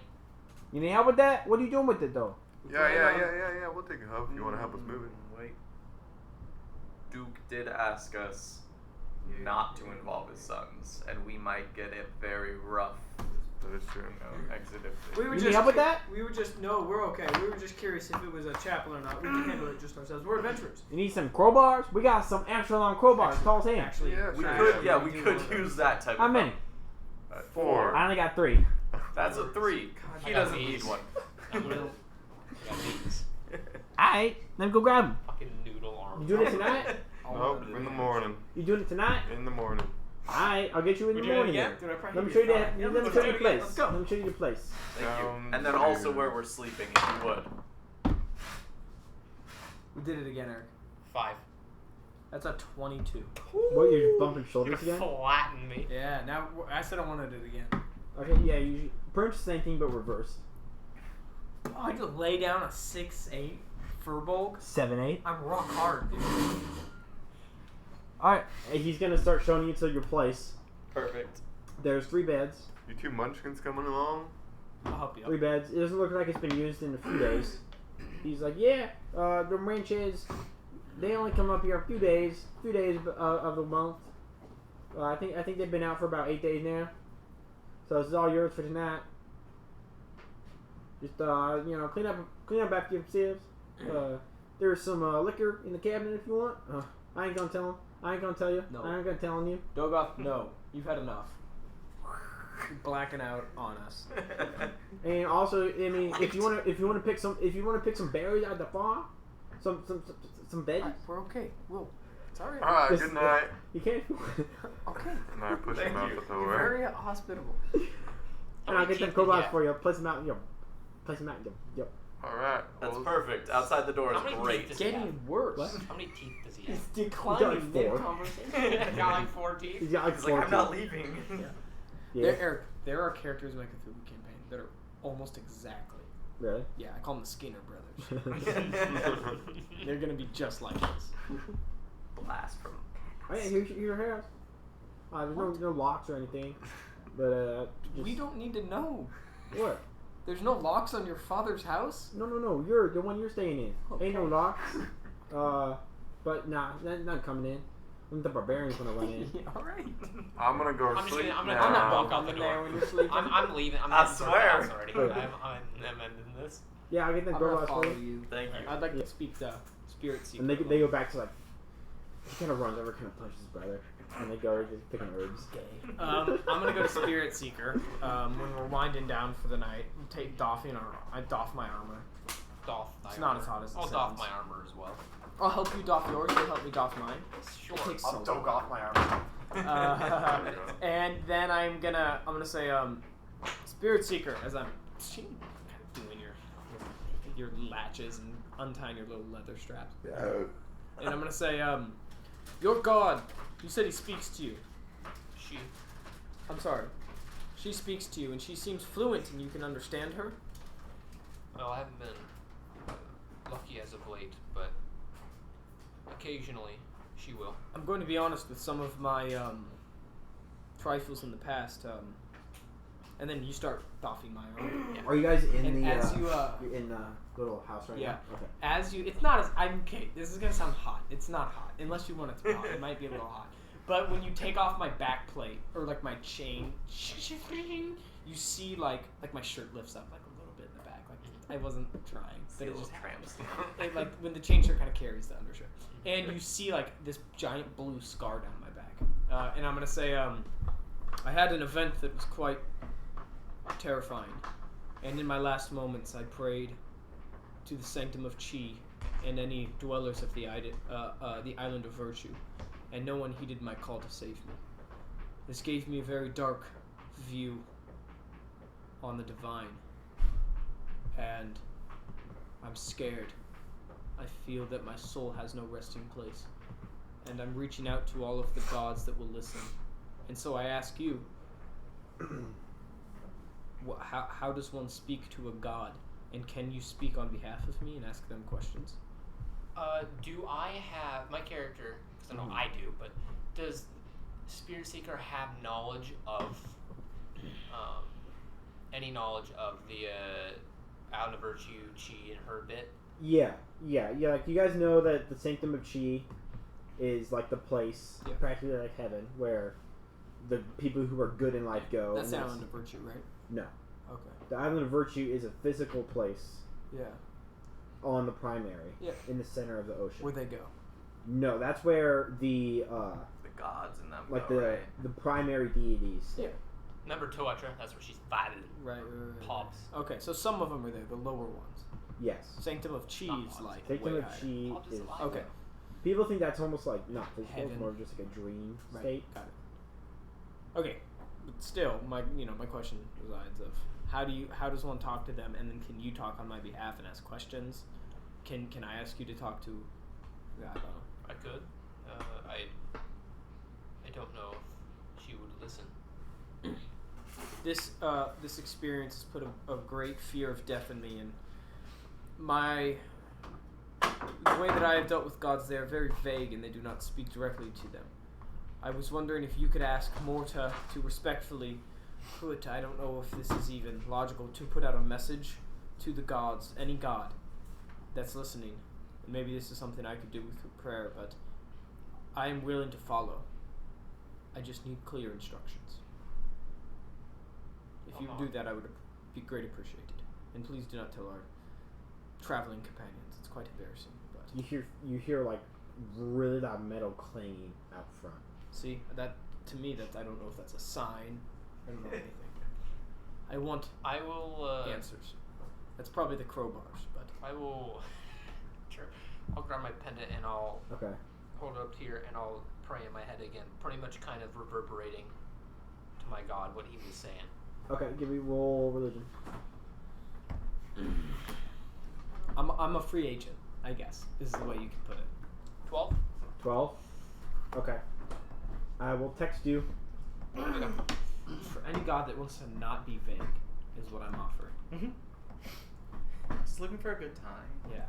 You need help with that? What are you doing with it though? Yeah. We'll take a help if you want to help us move it. Wait. Duke did ask us not to involve his sons, and we might get it very rough. That is true. Exit if We were You just need help with that? We were just we're okay. We were just curious if it was a chapel or not. We can handle it just ourselves. We're adventurers. You need some crowbars? We got some extra long crowbars, tall as him. Actually, Yeah, we sure. could, yeah, we do could want use those. that type How of many? 4. I only got 3. That's a 3. I He got doesn't these. need one. I will. I got these. Alright, let me go grab them. Fucking noodle arm. You doing it tonight? Nope, in the morning. You doing it tonight? In the morning. Alright, I'll get you in We the doing it morning. again? then. Dude, I probably Let me need show you your that. phone. Let me let's show do you it the place. again. Let's go. Let me show you the place. Thank you. Sounds And then also good. where we're sleeping, if you would. We did it again, Eric. 5. That's a 22. What, you're bumping You're shoulders again? flatten me. Yeah. Now I said I wanted it again. Okay, yeah, you pretty much the same thing but reverse. Oh, I could lay down a 6'8" furbolg. 7-8. I'm rock hard, dude. Alright, he's gonna start showing you to your place. Perfect. There's 3 beds. You 2 munchkins coming along? I'll help you. 3 beds. It doesn't look like it's been used in a few days. He's like, yeah, the ranches, they only come up here a few days of the month. I think they've been out for about 8 days now. So this is all yours for tonight. Just clean up after yourselves. There's some liquor in the cabinet if you want. I ain't gonna tell him. I ain't gonna tell you. No. I ain't gonna tell you. Dogoth, no. You've had enough. You're blacking out on us. And also, I mean, if you wanna pick some berries out of the farm, some bed. We're okay. It's alright. Alright, Just- good night. You can't. Okay. And I push Thank him out you. the You're door. very hospitable. And I'll get them kobolds for you. Place them out. Place them out. Yep. Alright. That's well, perfect. Outside the door How is many great. teeth does he have? Getting worse. What? How many teeth does he have? It's declining He's got like 4. mid-conversation. Got like 4 teeth. He's got like He's 4 like, I'm not teeth. leaving. Yeah. Eric, there are characters in my Cthulhu campaign that are almost exactly. Really? Yeah, I call them the Skinner brothers. They're gonna be just like us. Blast from. Oh yeah, here's your house. There's no locks or anything, but We just- don't need to know. What? There's no locks on your father's house? No. You're the one you're staying in. Ain't no Okay. locks. But nah, not coming in. The barbarians gonna run in. Yeah, alright. I'm gonna go I'm just sleep gonna- I'm now. gonna- I'm not walk walk out on the the door. there when you're sleeping. I'm leaving. I'm I leaving for the swear. house already. Okay. I'm ending this. Yeah, I'll get them I'm gonna kobolds follow for you. you. Thank you. I'd like Yeah. to speak to Spirit Seeker. And they go back to like he kind of runs over, kind of punches his brother, and they go just picking herbs. I'm gonna go to Spirit Seeker when we're winding down for the night. I doff my armor. Doff. It's my not armor. as hot as it I'll doff sounds. my armor as well. I'll help you doff yours. You'll help me doff mine. Sure. It takes I'll so dog long. off my arm. And then I'm gonna say Spirit Seeker as I'm kind of doing your latches and untying your little leather straps. And I'm gonna say your god. You said he speaks to you. She. I'm sorry. She speaks to you and she seems fluent and you can understand her. Well, I haven't been lucky as of late, but occasionally she will. I'm going to be honest with some of my trifles in the past. And then you start doffing my arm. Are you guys in And the? as you're in the little house right Yeah. now. Okay. As you, it's not as I'm okay. This is gonna sound hot. It's not hot unless you want it to be hot. It might be a little hot. But when you take off my back plate or like my chain, you see like my shirt lifts up like a little bit in the back. Like I wasn't trying, but it just tramps. it, like when the chain shirt kind of carries the undershirt, and you see like this giant blue scar down my back. And I'm gonna say I had an event that was quite terrifying, and in my last moments I prayed to the sanctum of Chi and any dwellers of the island of virtue, and no one heeded my call to save me. This gave me a very dark view on the divine, and I'm scared. I feel that my soul has no resting place, and I'm reaching out to all of the gods that will listen. And so I ask you, how does one speak to a god? And can you speak on behalf of me and ask them questions? Do I have my character? Because I know I do, but does Spirit Seeker have knowledge of any knowledge of the Island of Virtue, Chi, and her bit? Yeah. Like you guys know that the Sanctum of Chi is like the place, Yeah. practically like heaven, where the people who are good in life go. That's the and Island of Virtue, right? No. Okay. The Island of Virtue is a physical place Yeah. on the primary, Yeah. in the center of the ocean. Where they go? No, that's where the The gods and them like go, the right? the primary deities stay. Yeah. Remember Toetra? That's where she's fighting Right. Pops. Okay, so some of them are there, the lower ones. Yes. Sanctum of Chi Not is Pops. like Sanctum way of higher. Chi Pops is is alive. Okay. people think that's almost like not physical, it's Heaven. more of just like a dream Right. state. Got it. Okay, but still, my question resides of how does one talk to them, and then can you talk on my behalf and ask questions? Can I ask you to talk to? I don't know. I could. I don't know if she would listen. This experience has put a great fear of death in me, and the way that I have dealt with gods, they are very vague and they do not speak directly to them. I was wondering if you could ask Morta to respectfully put, I don't know if this is even logical, to put out a message to the gods, any god that's listening. And maybe this is something I could do with prayer, but I am willing to follow. I just need clear instructions. If you do that, I would be great appreciated. And please do not tell our traveling companions. It's quite embarrassing. But You hear like really loud metal clanging out front. see, that to me, I don't know if that's a sign. I don't know anything. I want I will. answers. That's probably the crowbars, but I will. Sure. I'll grab my pendant and I'll Okay. hold it up here and I'll pray in my head again, pretty much kind of reverberating to my god what he was saying. Okay, give me roll religion. I'm a free agent, I guess, is the way you can put it. 12? 12. Okay. I will text you. For any god that wants to not be vague, is what I'm offering. Just looking for a good time. Yeah.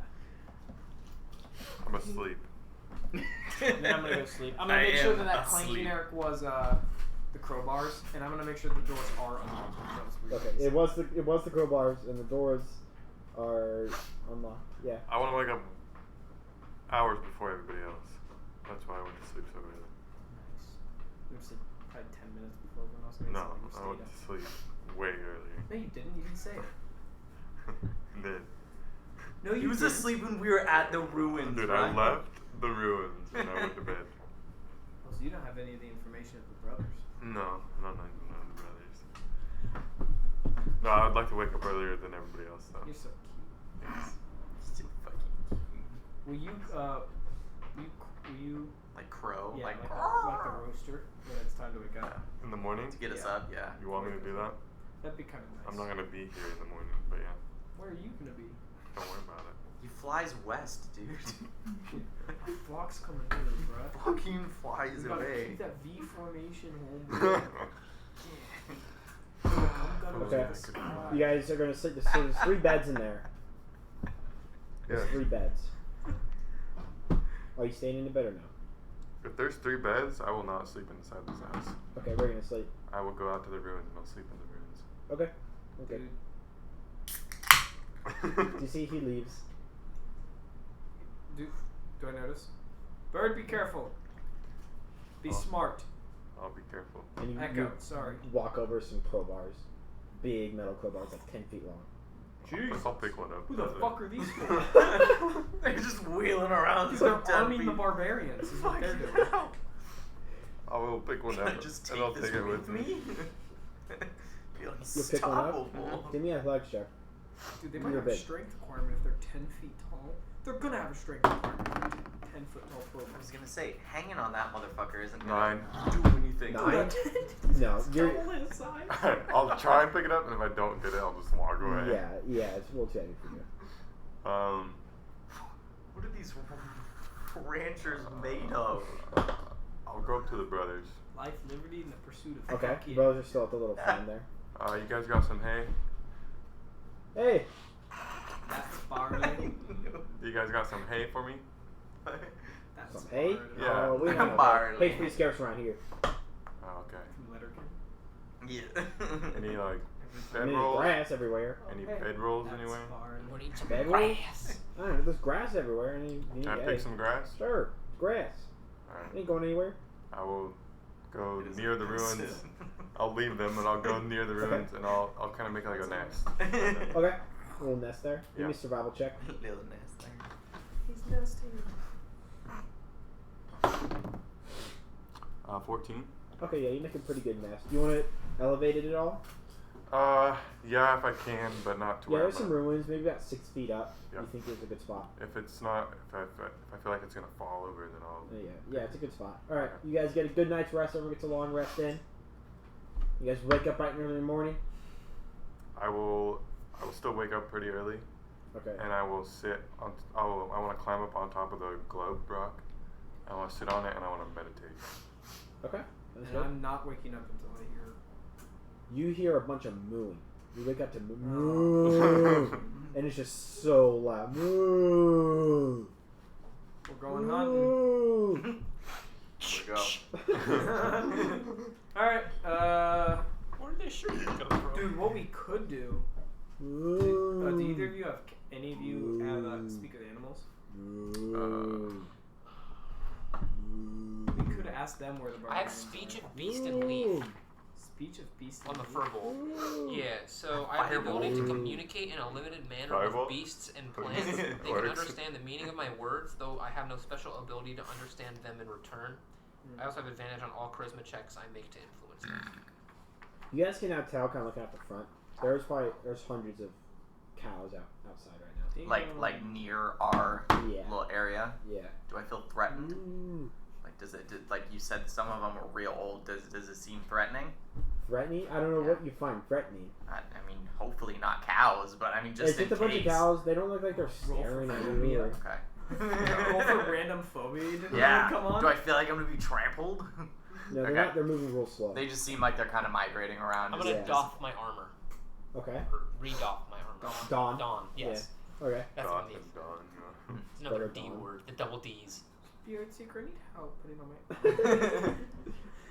I'm asleep. And then I'm gonna go sleep. I'm gonna I make sure am that claim asleep. generic was the crowbars, and I'm gonna make sure the doors are unlocked. Okay, it was the crowbars and the doors are unlocked. Yeah. I want to wake up hours before everybody else. That's why I went to sleep so early. Nice. You went to sleep probably 10 minutes before everyone else. No, So you I stayed went up. to sleep way earlier. No, you didn't. You didn't say it. Then, No, He you was didn't. asleep when we were at the ruins, dude, right? I left the ruins and I went to bed. Oh, so you don't have any of the information of the brothers. No, none of the brothers. No, I would like to wake up earlier than everybody else, though. You're so cute. Yes. Still fucking Will you like crow, yeah, like, like the rooster when it's time to wake up? In the morning? to get us Yeah. up, yeah. You want me to do that? That'd be kind of nice. I'm not going to be here in the morning, but yeah. Where are you gonna be? Don't worry about it. He flies west, dude. Flock's coming in, bro. Fucking flies You gotta away. keep that V formation, home. Okay. You guys are gonna sleep. So there's 3 beds in there. There's Yeah. 3 beds. Are you staying in the bed or no? If there's 3 beds, I will not sleep inside this house. Okay, we're gonna sleep. I will go out to the ruins and I'll sleep in the ruins. Okay. Okay. Do you see he leaves? Do I notice? Bird, be careful. Be Oh. smart. I'll be careful. And you, Echo, sorry. walk over some crowbars. Big metal crowbars, like 10 feet long. I'll pick one up. Who the That's it. fuck are these for? They're just wheeling around. Dude, so they're arming the deadly. barbarians. Is what they're doing. I will pick one Can I up just and take I'll this take it with me. Be You'll pick one up? unstoppable. Give me an athletics check. Dude, they You're might have a big. strength requirement if they're 10 feet tall. They're gonna have a strength requirement. 10 foot tall I profile. was gonna say, hanging on that motherfucker isn't 9. gonna do anything. 9? No, you're. Double his size. I'll try and pick it up, and if I don't get it, I'll just walk away. Yeah, it's a little too heavy for you. What are these ranchers made of? I'll go up to the brothers. Life, liberty, and the pursuit of Okay, fuck yeah. brothers are still at the little farm there. You guys got some hay? Hey! That's barley. You guys got some hay for me? That's Some hay? barley. Yeah. Oh, we don't have Barley. hay. Hay's pretty scarce around here. Oh, okay. From Letterkenny. Yeah. Any like I mean, bed there's rolls? grass everywhere. Any Hey, bed rolls that's anywhere? barley. What eat some Bed rolls? grass? I don't know, there's grass everywhere. And you need Can I hay. pick some grass? Sure, grass. Alright. Ain't going anywhere. I will go It is near the ruins. offensive. I'll leave them and I'll go near the Okay. ruins and I'll kind of make like a nest. Okay. A little nest there. Give me Yeah. a survival check. Little nest there. He's nesting. 14. Okay, yeah, you make a pretty good nest. You want it elevated at all? Yeah, if I can, but not to Yeah, where there's I'm some ruins, maybe about 6 feet up. Yeah. You think there's a good spot? If it's not, if I feel like it's gonna fall over, then I'll. Yeah, it's a good spot. All right, you guys get a good night's rest. Everyone gets a long rest in. You guys wake up bright and early in the morning. I will still wake up pretty early, Okay. and I will sit on. I want to climb up on top of the globe rock. I want to sit on it, and I want to meditate. Okay. That's And good. I'm not waking up until I hear. You hear a bunch of mooing. You wake up to moo, Oh. and it's just so loud. Moo. We're going hunting. Moo. Here we go. Alright, Where did they shooting come from? dude, what we could do. Moo. Do either of you have. Any of you have speak of animals? Moo. We could ask them where the I have barbarians speech are. of beast and leaf Speech of beast on the and furball. Moo. Yeah, so I have the Fireball. ability to communicate in a limited manner Fireball? with beasts and plants. They can Works. understand the meaning of my words, though I have no special ability to understand them in return. I also have advantage on all charisma checks I make to influence them. You guys can now tell, kind of looking at the front. There's hundreds of cows outside right Like near our Yeah. little area. now. Yeah. Do I feel threatened? Like like you said, some of them are real old. Does it seem threatening? Threatening? I don't know what you find threatening. I mean, hopefully not cows, but I mean just It's in just a bunch of case. cows. They don't look like they're staring at you. Or... Okay. Roll for random phobia. You didn't Yeah. come on. Do I feel like I'm gonna be trampled? No, they're Okay. not. They're moving real slow. They just seem like they're kind of migrating around. I'm gonna Yeah. doff my armor. Okay. Or re-doff my armor. Dawn. Dawn. Yes. Okay. That's Dawn what I is mean. dawn. It's another Better D dawn. word. The double D's. Spirit Seeker, I need help putting on my.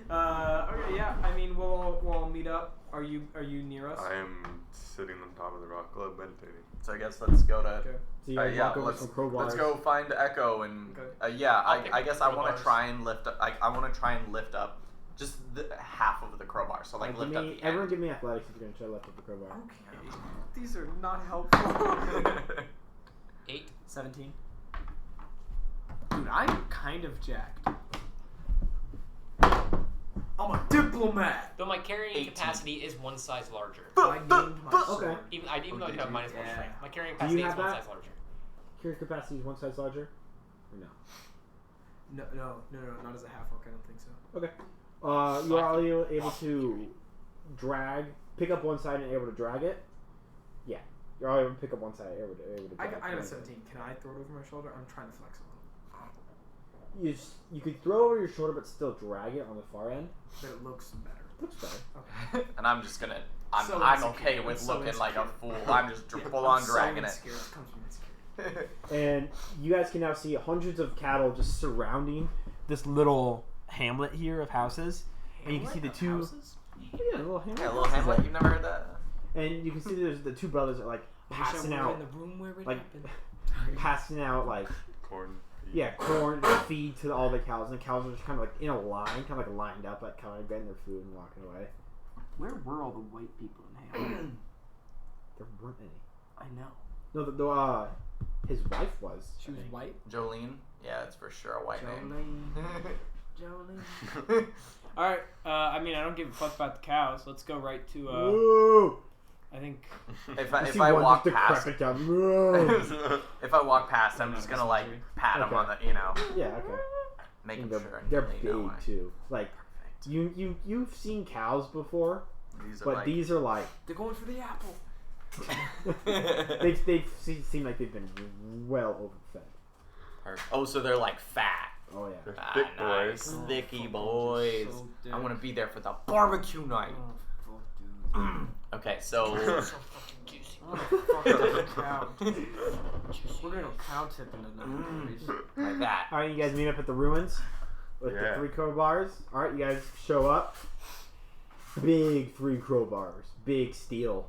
Okay, yeah. I mean, we'll all meet up. Are you near us? I am sitting on top of the rock club meditating. So I guess let's go to. Okay. So you guys yeah, walk over let's some crowbars. let's go find Echo and Okay. yeah. I'll pick I up guess the I want crowbars. to try and lift up. I want to try and lift up just half of the crowbar. So like lift up the Everyone end. give me athletics if you're gonna try to lift up the crowbar. Okay. These are not helpful. 8. 17. Dude, I'm kind of jacked. I'm a diplomat. Though my carrying 18. capacity is one size larger. I named my sword. Okay. Even though I do have minus 1 Yeah. strength. My carrying Do you capacity is have one that? size larger. Carrying capacity is one size larger. Or no? No, not as a half orc. I don't think so. Okay. You're all able to pick up one side and able to drag it. Yeah. You're all able to pick up one side, able to I drag got a it. 17. Can I throw it over my shoulder? I'm trying to flex a little. You could throw over your shoulder, but still drag it on the far end. But it looks better. Looks better. Okay. And I'm just gonna. I'm So I'm insecure. okay with I'm so looking like a insecure. fool. I'm just Yeah, full on I'm so dragging insecure. It comes from insecurity. And you guys can now see hundreds of cattle just surrounding this little hamlet here of houses. And you can see the two. Yeah, a little hamlet. Yeah, a little hamlet. You've never heard that? And you can see there's the two brothers are like passing in out, the room where it like happened. passing out like Corn. corn feed to all the cows, and the cows are just kind of like in a line, kind of like lined up, like kind of getting their food and walking away. Where were all the white people in Hayville? There weren't any. I know. No, his wife was. She I was think. white. Jolene. Yeah, it's for sure a white name. Jolene. Alright, I mean, I don't give a fuck about the cows. Let's go right to, Whoa! I think... If You I see walk one just past, decrepit down. Whoa! if I walk past, I'm just gonna like pat him on the, Yeah, okay. make And him sure. they're they big know too. Like you've seen cows before, These are but like, these are like They're going for the apple. they seem like they've been well overfed. perfect. Oh, so they're like fat. Oh yeah. They're Ah, thick nice, boys. thicky boys. I want to be there for the barbecue night. Okay, so So fucking juicy. We're gonna go cow tipping tonight. like that. All right, you guys meet up at the ruins with the Yeah. 3 crowbars. All right, you guys show up. Big 3 crowbars, big steel,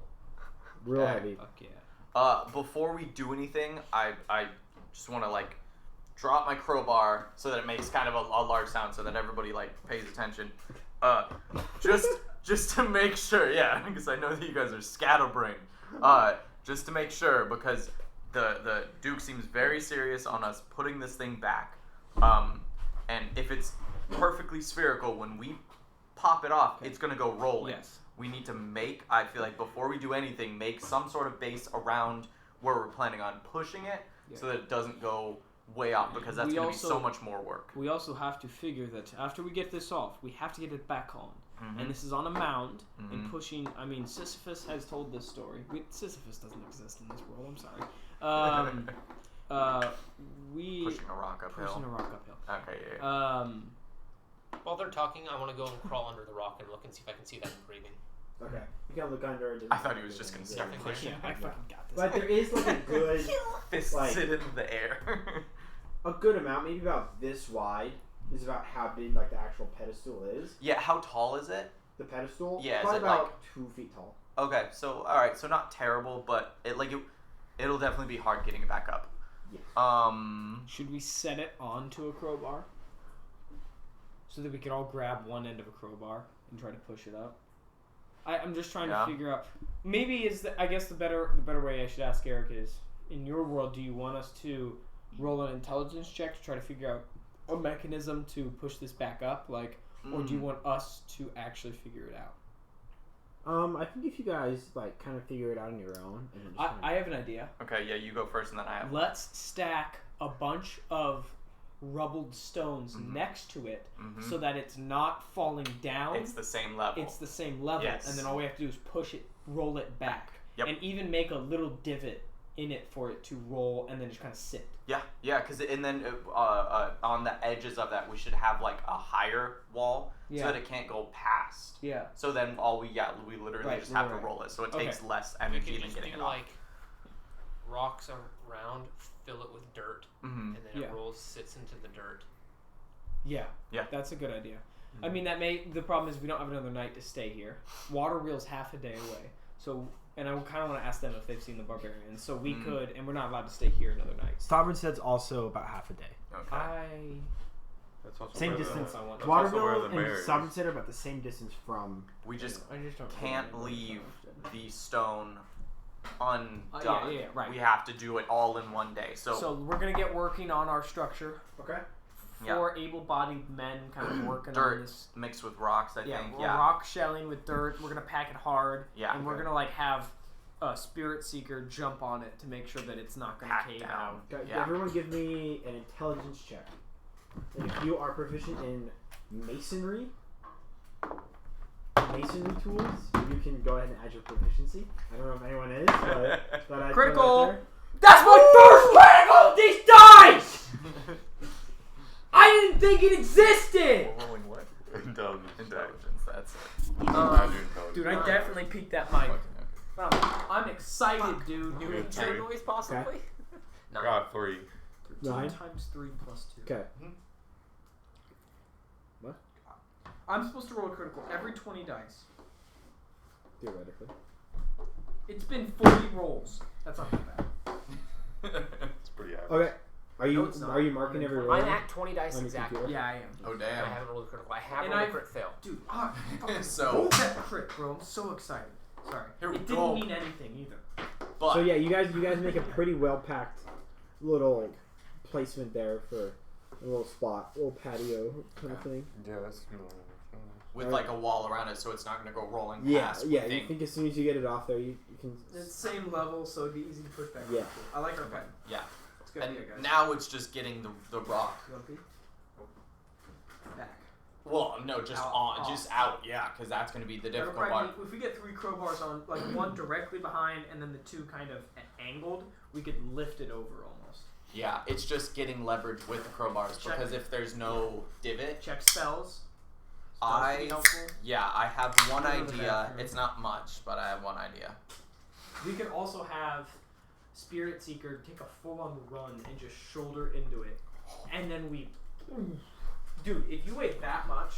real Okay. heavy. Fuck yeah. Before we do anything, I just want to like drop my crowbar so that it makes kind of a large sound so that everybody like pays attention. Just to make sure, yeah, because I know that you guys are scatterbrained. Just to make sure, because the Duke seems very serious on us putting this thing back. And if it's perfectly spherical, when we pop it off, it's gonna go rolling. Yes. We need to make, I feel like before we do anything, make some sort of base around where we're planning on pushing it so that it doesn't go way off, because that's We going to be so also- much more work. We also have to figure that after we get this off, we have to get it back on. Mhm. And this is on a mound, and Mhm. pushing. I mean, Sisyphus has told this story. Sisyphus doesn't exist in this world. I'm sorry. We Pushing a rock uphill. pushing a rock uphill. Okay, yeah. While they're talking, I want to go and crawl under the rock and look and see if I can see that engraving. Okay. You can look under. It. I thought he was just gonna Yeah. start pushing. Yeah, I fucking got this. But there is like a good, Fists like- in the air. a good amount, maybe about this wide, is about how big like the actual pedestal is. Yeah, how tall is it? The pedestal, Yeah, is probably it, about like- 2 feet tall. Okay, so alright, so not terrible, but it'll definitely be hard getting it back up. Yes. Should we set it onto a crowbar so that we could all grab one end of a crowbar and try to push it up? I'm just trying Yeah. to figure out. Maybe I guess the better way I should ask Eric is, in your world, do you want us to roll an intelligence check to try to figure out a mechanism to push this back up, or do you want us to actually figure it out? I think if you guys like kind of figure it out on your own, and then just I have an idea. Okay, yeah, you go first, and then I have. Let's stack a bunch of rubbled stones next to it so that it's not falling down. It's the same level. It's the same level, Yes. and then all we have to do is push it, roll it back, and even make a little divot in it for it to roll, and then just kind of sit. Yeah, because and then on the edges of that we should have like a higher wall so that it can't go past. Yeah. So then we literally just have to roll it, so it takes less You energy can than just getting do it off. like rocks around, fill it with dirt, and then it rolls, sits into the dirt. Yeah. That's a good idea. I mean, the problem is we don't have another night to stay here. Water wheel's half a day away, so. And I kind of want to ask them if they've seen the barbarians. So we could, and we're not allowed to stay here another night. Sovereignstead's also about half a day. Okay. That's also Same where distance. The, that's also Waterville where the and mayor is. Sovereignstead are about the same distance from. We just I just don't can't leave the stone undone. Right. We have to do it all in one day. So we're gonna get working on our structure. Okay. 4 able-bodied men kind of working dirt on this. mixed with rocks, I think. We're rock shelling with dirt. We're gonna pack it hard. Yeah. And we're gonna like have a spirit seeker jump on it to make sure that it's not gonna cave out. Everyone give me an intelligence check. And if you are proficient in masonry tools, you can go ahead and add your proficiency. I don't know if anyone is, but I critical. That's my first critical. These dice. I didn't think it existed. We're rolling what? Intelligence. That's it. Dude, I definitely peaked that mic. I'm excited, dude. New intro noise, possibly? Okay. No. Got 3. 9 times 3 plus 2. Okay. I'm supposed to roll a critical every 20 dice. Theoretically. It's been 40 rolls. That's not that bad. It's pretty average. Okay. Are you it's not. marking every roll? I'm at 20 dice On your exactly. computer? Yeah, I am. Oh And damn. I haven't rolled a critical. I have And rolled a I've- crit fail. Dude, So- roll that crit, bro. I'm so excited. Sorry. Here we it go. didn't mean anything either. But So yeah, you guys make a pretty well packed little like placement there for a little spot, little patio kind of thing. Yeah, that's. with like a wall around it, so it's not going to go rolling Yeah, past. yeah. You think as soon as you get it off there, you can. It's same level, so it'd be easy to push back. Yeah. I like our plan. Yeah. It's good And idea, guys. now it's just getting the rock. You want to pee? Back. Well, no, just out, yeah, because that's going to be the That'll difficult probably part. be- if we get 3 crowbars on, like one directly behind and then the 2 kind of angled, we could lift it over almost. Yeah, it's just getting leverage with the crowbars, Check. because if there's no divot, Check spells. Spells I would be helpful. have one Go to the idea. bathroom. It's not much, but I have one idea. We could also have Spirit Seeker take a full-on run and just shoulder into it, and then we, dude, if you weigh that much,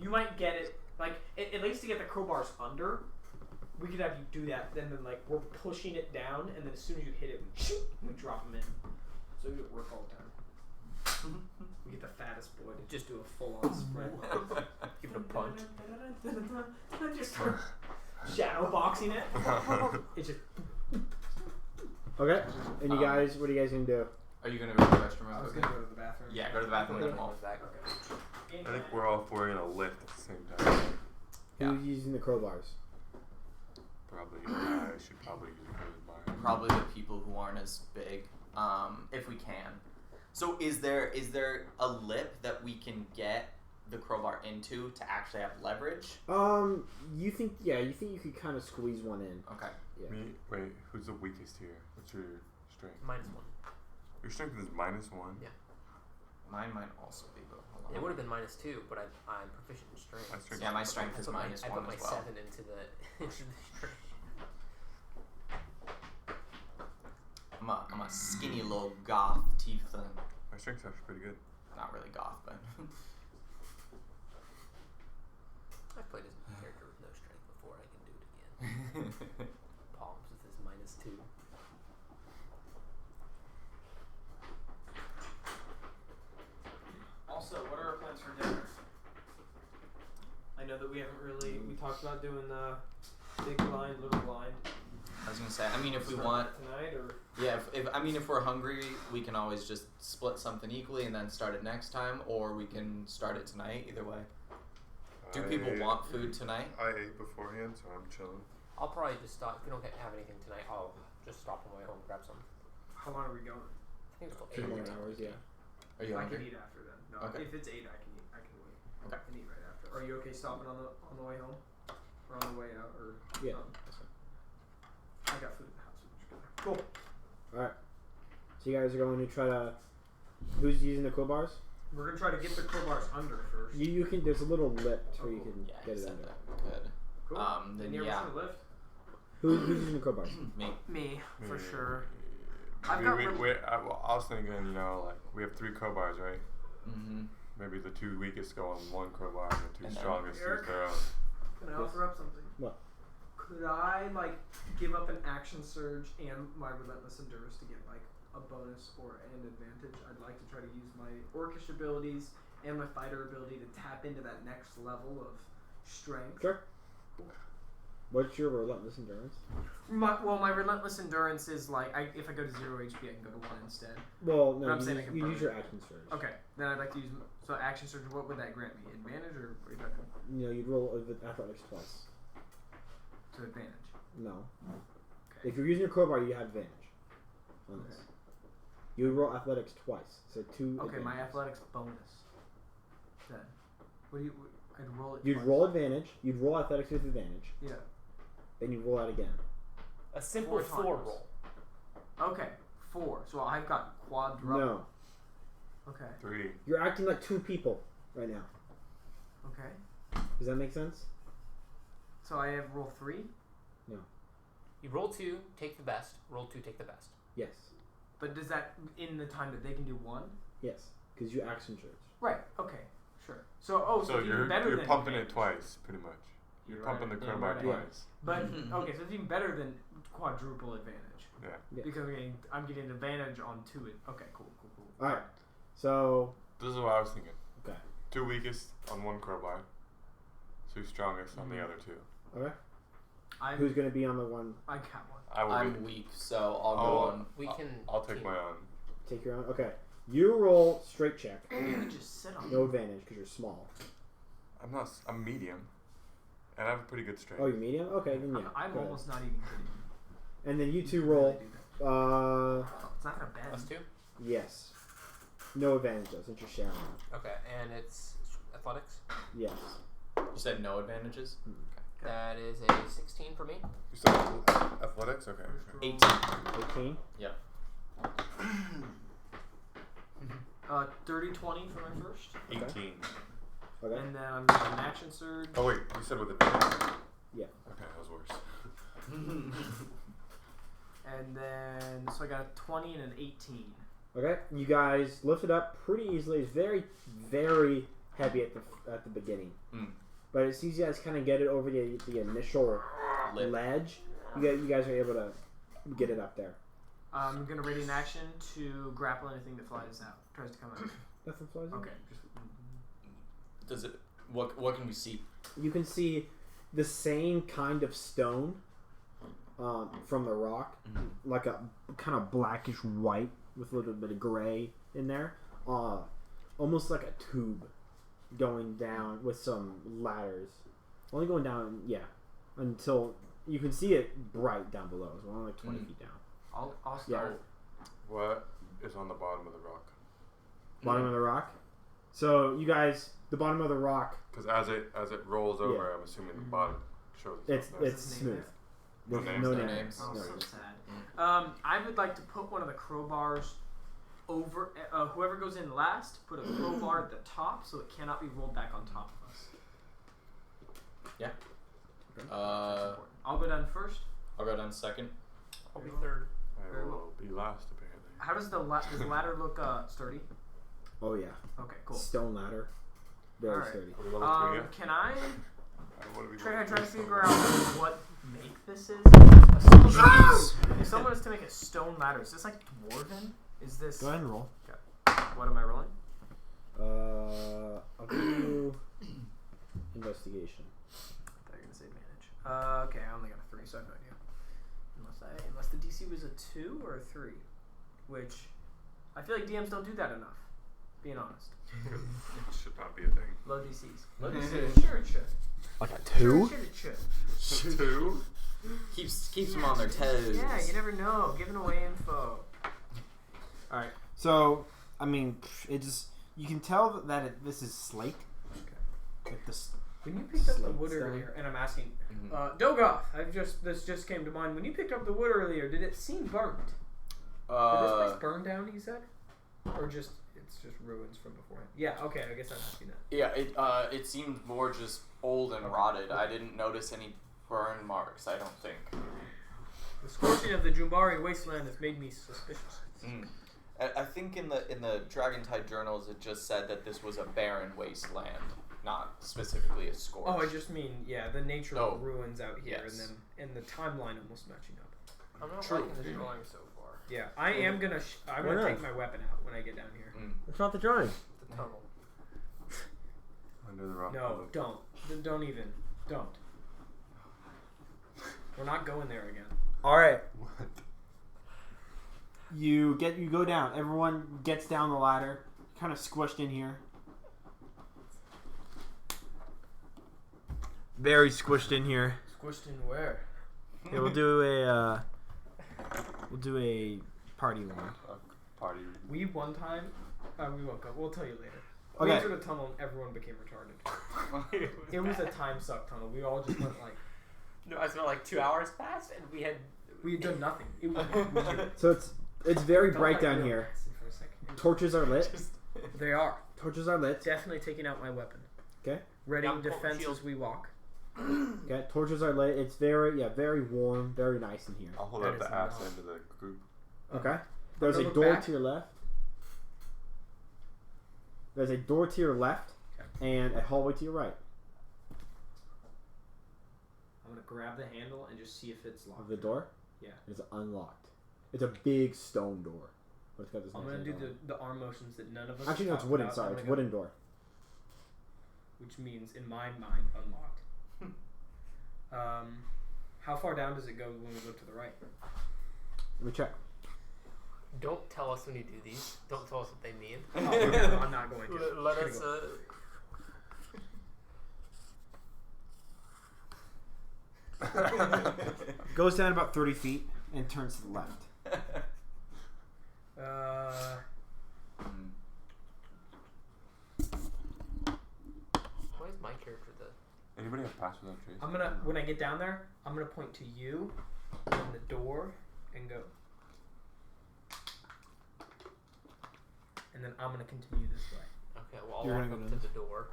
you might get it like at least to get the crowbars under. We could have you do that. Then like we're pushing it down, and then as soon as you hit it, we drop them in. So we work all the time. We get the fattest boy to just do a full-on sprint. Give it a punch. Just start shadow boxing it. It's just. Okay. And you guys, what are you guys gonna do? Are you going to go to the restroom? I was real gonna quick? go to the bathroom. Yeah, go to the bathroom and Okay. come all back. I think we're all 4 in a lift at the same time. Yeah. Who's using the crowbars? Probably. I should probably use mine. Probably the people who aren't as big, if we can. So is there a lip that we can get the crowbar into to actually have leverage? You think you could kind of squeeze one in. Okay. Yeah. Me? Wait, who's the weakest here? What's your strength? -1. Your strength is -1? Yeah. Mine might also be, but hold on. It would have been -2, but I'm proficient in strength. My strength Yeah, my strength is I -1 put my as well. 7 into the into the strength. I'm a skinny little goth tiefling. My strength's actually pretty good. Not really goth, but I've played as a character with no strength before. I can do it again. Palms with his -2. Also, what are our plans for dinner? I know that we haven't really. We talked about doing the big blind, little blind. I was gonna say. I mean, if we Start want, that tonight, or yeah. If we're hungry, we can always just split something equally and then start it next time, or we can start it tonight. Either way. Do people want food tonight? I ate beforehand, so I'm chilling. I'll probably just stop. If we don't have anything tonight, I'll just stop on my way home and grab some. How long are we going? I think it's still 2 8 more hours, yeah. Are you I can hungry? eat after then. No, Okay. if it's 8, I can eat. I can wait. Okay. I can eat right after. Are you okay stopping on the way home, or on the way out, or? Yeah. I got food in the house. So we're just gonna- Cool. Alright. So you guys are going to try to. Who's using the crowbars? We're gonna try to get the crowbars under first. You can. There's a little lip where you cool. can Yeah, get he it said under. that. Good. Cool. Then you ever yeah. seen a lift? Who's using the crowbars? Me. Me, for Mm. sure. I was thinking, like, we have 3 crowbars, right? Mm-hmm. Maybe the 2 weakest go on 1 crowbar and the 2 And then strongest use Eric? their own. Can I offer up something? What? Could I give up an action surge and my relentless endurance to get a bonus or an advantage? I'd like to try to use my orcish abilities and my fighter ability to tap into that next level of strength. Sure. What's your relentless endurance? My relentless endurance is if I go to 0 HP, I can go to 1 instead. Well, But no, I'm saying I you, can you burn use it. your action surge. Okay, then I'd like to use action surge. What would that grant me? Advantage or reduction? You'd roll with athletics twice. To advantage. No. Okay. If you're using your crowbar, you have advantage on this. Okay. You would roll athletics twice, so 2. Okay, my advantages. athletics bonus. Then, what do you? I'd roll it. You'd twice. roll advantage. You'd roll athletics with advantage. Yeah. Then you'd roll out again. A simple 4 4 times. roll. Okay, 4. So I've got quadruple. No, Okay. 3. you're acting like 2 people right now. Okay. Does that make sense? So I have roll 3. You roll 2, take the best. Roll 2, take the best. Yes. But does that in the time that they can do 1? Yes. Because you action surge. Right. Okay. Sure. So So it's even better you're than pumping it advantage. twice, pretty much. You're pumping the crowbar right. twice. But okay, so it's even better than quadruple advantage. Yeah. Yeah. Because I'm getting advantage on 2. Okay. Cool. All right. So This is what I was thinking. Okay. 2 weakest on 1 crowbar. 2 strongest on the other 2. okay. Who's gonna be on the one? I got one. I will I'm be. weak, so I'll go Oh. on. We can. I'll take team my up. own. Take your own. Okay. You roll straight check. You just sit on No advantage because you're small. I'm medium. And I have a pretty good strength. Oh, you're medium. Okay, then yeah. I'm go ahead. almost not even kidding. And then you 2 Really roll. do that. It's not gonna bend. Plus 2? Yes. No advantage though, since you're sharing. Okay, and it's athletics. Yes. You said no advantages? That is a 16 for me. You said athletics? Okay. 18. 18. Yep. Dirty 20 for my first. 18. Okay. And then I'm getting an action surge. Oh wait, you said with advantage? Yeah. Okay, that was worse. And then, so I got a 20 and an 18. Okay. You guys lift it up pretty easily. It's very, very heavy at the beginning. Mm. But as soon as you guys kind of get it over the initial Lip. ledge, you guys are able to get it up there. I'm going to ready an action to grapple anything that flies out, tries to come out. Nothing flies in? Okay. Does it? What can we see? You can see the same kind of stone from the rock, like a kind of blackish white with a little bit of gray in there, almost like a tube going down with some ladders, only going down, until you can see it bright down below. It's only like 20 feet down. I'll start. What is on the bottom of the rock? Bottom of the rock. So you guys, the bottom of the rock, Because as it rolls over, I'm assuming the bottom shows it's itself. What's his name smooth. No There's names. no No names. names. Oh, No so names. sad. I would like to put one of the crowbars over. Whoever goes in last, put a crowbar at the top so it cannot be rolled back on top of us. Yeah. That's important. I'll go down first. I'll go down second. I'll be third. I Very will be last, apparently. How does does the ladder look sturdy? Oh yeah. Okay, cool. Stone ladder. Very Alright. sturdy. Are we level 3 yet? Can I What do we try level to 3 figure so? out what make this is? If someone is to make a stone ladder, is this like dwarven? Is this? Go ahead and roll. What am I rolling? I'll give you investigation. I thought you were gonna say advantage. Okay, I only got a 3, so I have no idea. Unless the DC was a 2 or a 3, which I feel like DMs don't do that enough Being honest. It should not be a thing. Low DCs. Low DCs. Sure it should. Like a 2? Sure it should. 2? Keeps them on their toes. Yeah, you never know. Giving away info. Alright, so, I mean, it just, you can tell that this is slate. Okay. Like this. When you picked up the Slate wood stone. earlier, and I'm asking, Mhm. Dogoth, this just came to mind. When you picked up the wood earlier, did it seem burnt? Did this place burn down, he said? Or just, it's just ruins from beforehand? Yeah, okay, I guess I'm asking that. Yeah, it seemed more just old and rotted. I didn't notice any burn marks, I don't think. The scorching of the Jumbari wasteland has made me suspicious. Mm. I think in the Dragontide journals it just said that this was a barren wasteland, not specifically a scorch. Oh, I just mean, yeah, the nature Oh, of the ruins out here, yes. and the timeline almost matching up. I'm not True. liking this drawing so far. Yeah, I am gonna. I'm Why gonna not? take my weapon out when I get down here. Mm. It's not the drawing. The tunnel. Under the rock. No, don't. Don't even. Don't. We're not going there again. Alright. What? You go down. Everyone gets down the ladder. Kind of squished in here. Very squished in here. Squished in where? Yeah, we'll do a party one. Party. We one time. We won't go. We'll tell you later. Okay. We entered a tunnel and everyone became retarded. It was a time suck tunnel. We all just went like. No, I spent like 2 hours passed, and we had done nothing. It was weird. So it's very Don't bright let down me here. relax for a second. Torches are lit. They are Torches are lit. definitely taking out my weapon. Okay. Ready Yeah, in defense shield. as we walk. Okay. Torches are lit. It's very warm, very nice in here. I'll hold That up is the ass not- end of the group. Okay. There's a look door back. to your left. There's a door to your left, and a hallway to your right I'm gonna grab the handle and just see if it's of locked. the door. Yeah. It's unlocked. It's a big stone door. But it's got this I'm nice gonna do handle on it. the arm motions that none of us. Actually, no, have it's talked wooden. about. Sorry, I'm it's gonna wooden door. Which means, in my mind, unlocked. How far down does it go when we look to the right? Let me check. Don't tell us when you do these. Don't tell us what they mean. Oh, no, I'm not going to. Let Just us. gonna go. Goes down about 30 feet and turns to the left. Mm. Why is my character the? Anybody have pass without trace? I'm gonna when I get down there, I'm gonna point to you and the door and go. And then I'm gonna continue this way. Okay, well I'll You're walk gonna up go to the door.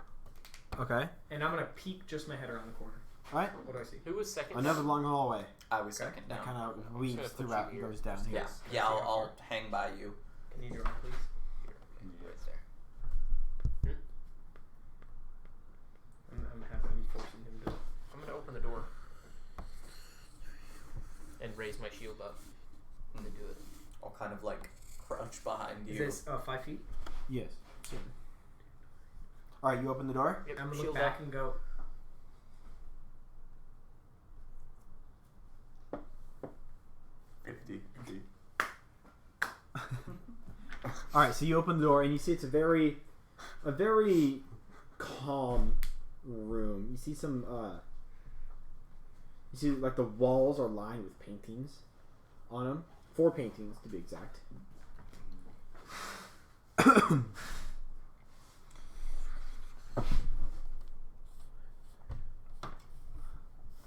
Okay. And I'm gonna peek just my head around the corner. Alright. What do I see? Who was second? Another long hallway I was second that down. kind of I'm weaves just gonna put throughout you and here. goes down here. Yeah, I'll hang by you. Can you draw, please? Right there. I'm happy forcing him to. I'm gonna open the door and raise my shield up to do it. I'll kind of like crouch behind Is you. this 5 feet? Yes. Alright, you open the door? Yep, I'm gonna look shield back up. and go. Alright, so you open the door and you see it's a very calm room. You see some you see like the walls are lined with paintings on them. 4 paintings to be exact.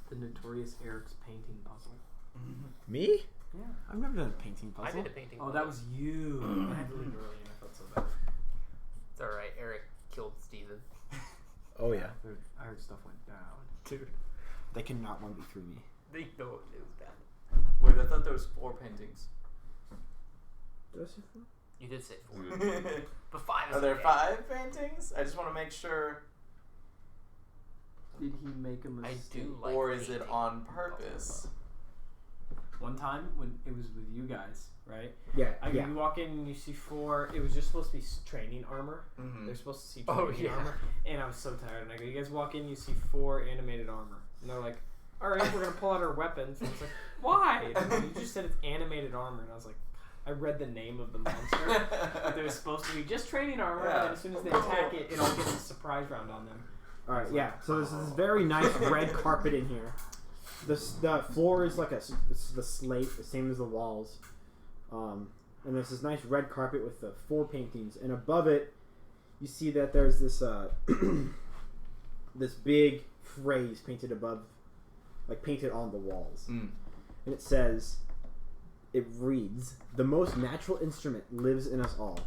The notorious Eric's painting puzzle. Me? Yeah. I've never done a painting I puzzle. did a painting. Oh, that was you. I had to leave early and I felt so bad. It's alright. Eric killed Steven. Oh yeah. I heard stuff went down. Dude, They cannot 1v through me. they know it was bad. Wait, I thought there was 4 paintings. Did I say 4? You did say 4. Mm. But 5 is Are there okay. 5 paintings? I just want to make sure. Did he make a I mistake? do like Or is it painting. on purpose? One time when it was with you guys, right? Yeah, You walk in and you see 4. It was just supposed to be training armor. Mm-hmm. They're supposed to see Oh, training yeah. armor. And I was so tired. And I go, you guys walk in, you see 4 animated armor. And they're like, alright, we're going to pull out our weapons. And it's like, why? And you just said it's animated armor. And I was like, I read the name of the monster. But there was supposed to be just training armor, and then as soon as they attack it, it all gets a surprise round on them. Alright, yeah. So there's this very nice red carpet in here. The floor is like it's the slate, the same as the walls. And there's this nice red carpet with the 4 paintings, and above it, you see that there's this this big phrase painted above, like painted on the walls, and it says, it reads, "The most natural instrument lives in us all,"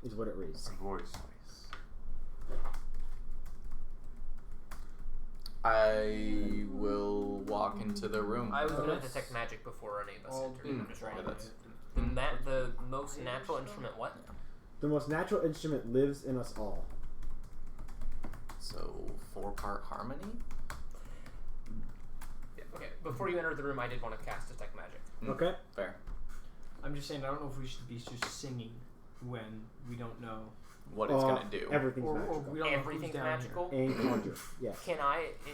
is what it reads. A voice. I will walk into the room. I was going to detect magic before any of us entered. I'm just yeah, writing that's- it. The most natural instrument, what? The most natural instrument lives in us all. So 4-part harmony. Yeah, okay, before you entered the room, I did want to cast Detect Magic. Okay. Fair. I'm just saying, I don't know if we should be just singing when we don't know. What it's gonna do. Everything's Or magical. we don't know who's Everything's down magical? And conjure. Yes. Can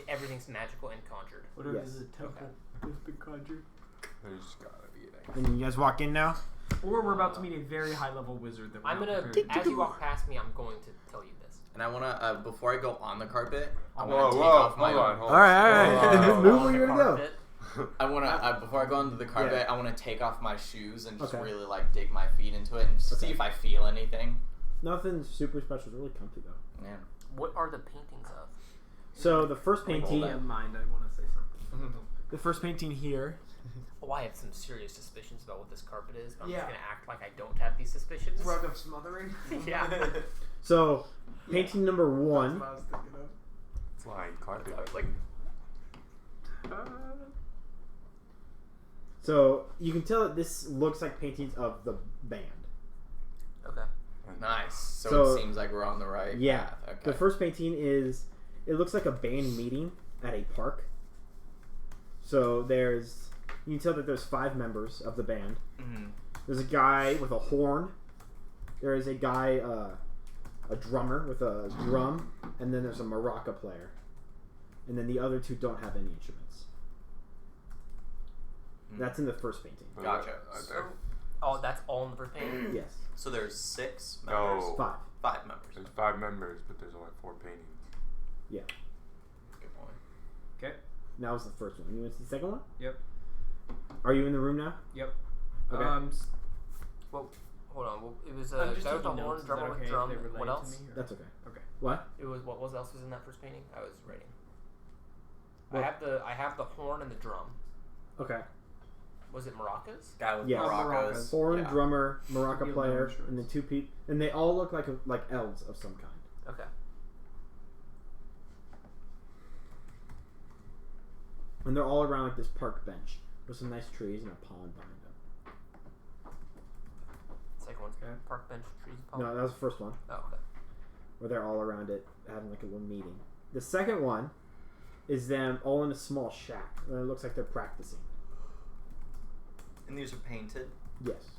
everything's magical and conjured. Whatever Yes. is a temple has been conjured. There's gotta be an And you guys walk in now? Or we're about to meet a very high level wizard that we're I'm not gonna, prepared as you walk past me, I'm going to tell you this. And I wanna, before I go on the carpet, I Whoa, wanna take whoa, off my. hold on, hold on. Alright. Hold on. Move where you're gonna go. Carpet. I wanna before I go onto the carpet, Yeah. I wanna take off my shoes and just Okay. really like dig my feet into it and see Okay. if I feel anything. Nothing super special. It's really comfy though. Man. What are the paintings of? So the first Hold painting, on. mind, I want to say something. the first painting here. Oh, I have some serious suspicions about what this carpet is, but I'm Yeah. just gonna act like I don't have these suspicions. Rug of smothering? Yeah. So painting number 1. That's what I was thinking of. Flying carpet. Like- So you can tell that this looks like paintings of the band. Okay. Nice. So, So- it seems like we're on the right Yeah. path. Okay. The first painting is, it looks like a band meeting at a park. So you can tell that there's 5 members of the band. Mhm. There's a guy with a horn. There is a guy, a drummer with a drum, and then there's a maraca player. And then the other 2 don't have any instruments. That's in the first painting. Gotcha. Oh, that's all in the first painting? Yes. So there's 6 No. members. 5. 5 members. There's 5 members, but there's only 4 paintings. Good point. Okay. That was the first one. You want to see the second one? Yep. Are you in the room now? Yep. Okay. Well, hold on. Well, it was I'm a just guy with a taking horn, notes. Is drummer that with okay if drum. they relate What to else? me, or- That's okay. Okay. What? It was what else was in that first painting? I was writing. What? I have the horn and the drum. Okay. Was it maracas? Guy with Yes. maracas. Horn, Yeah. drummer, maraca Could be player, instruments. and then 2 people, and they all look like elves of some kind. Okay. And they're all around like this park bench with some nice trees and a pond behind them. Second one's Okay. park bench, trees, pond. No, that was the first one, Oh, okay. where they're all around it having like a little meeting. The second one is them all in a small shack, and it looks like they're practicing. And these are painted. Yes.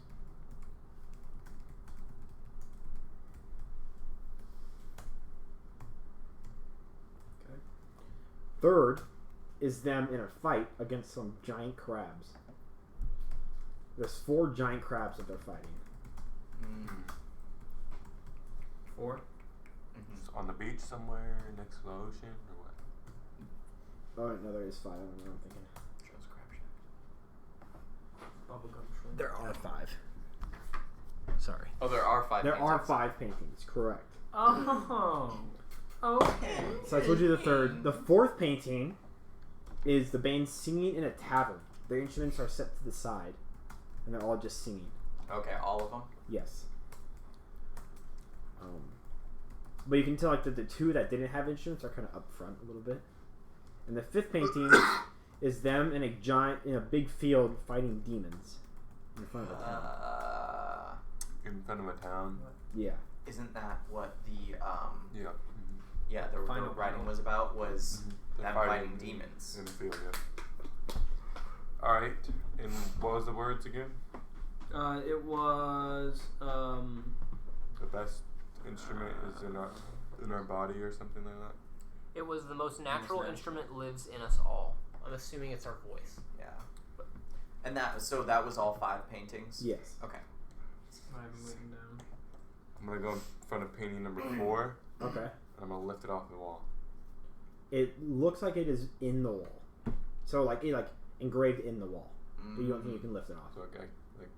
Okay. Third is them in a fight against some giant crabs. There's 4 giant crabs that they're fighting. Mm. 4. It's on the beach somewhere next to the ocean, or what? Oh no, there is 5. I don't know what I'm thinking. Joe's Crab Shack. Bubblegum shrimp. There are 5. Sorry. Oh, there are 5 There paintings. are 5 paintings, correct. Oh. Okay. So I told you the third. The fourth painting is the band singing in a tavern. Their instruments are set to the side, and they're all just singing. Okay, all of them? Yes. But you can tell like the 2 that didn't have instruments are kind of up front a little bit. And the 5th painting is them in a big field fighting demons in front of a town. In front of a town. Yeah. Isn't that what the Yeah. the Final writing battle. was about? Was They're them fighting demons? in the field. Yeah. All right. And what was the words again? It was The best instrument is in our body, or something like that. It was the most natural instrument lives in us all. I'm assuming it's our voice. Yeah. And that was all 5 paintings? Yes. Okay. I have them written down. I'm gonna go in front of painting number 4. Okay. And I'm gonna lift it off the wall. It looks like it is in the wall. So like it engraved in the wall. But you don't think you can lift it off. So I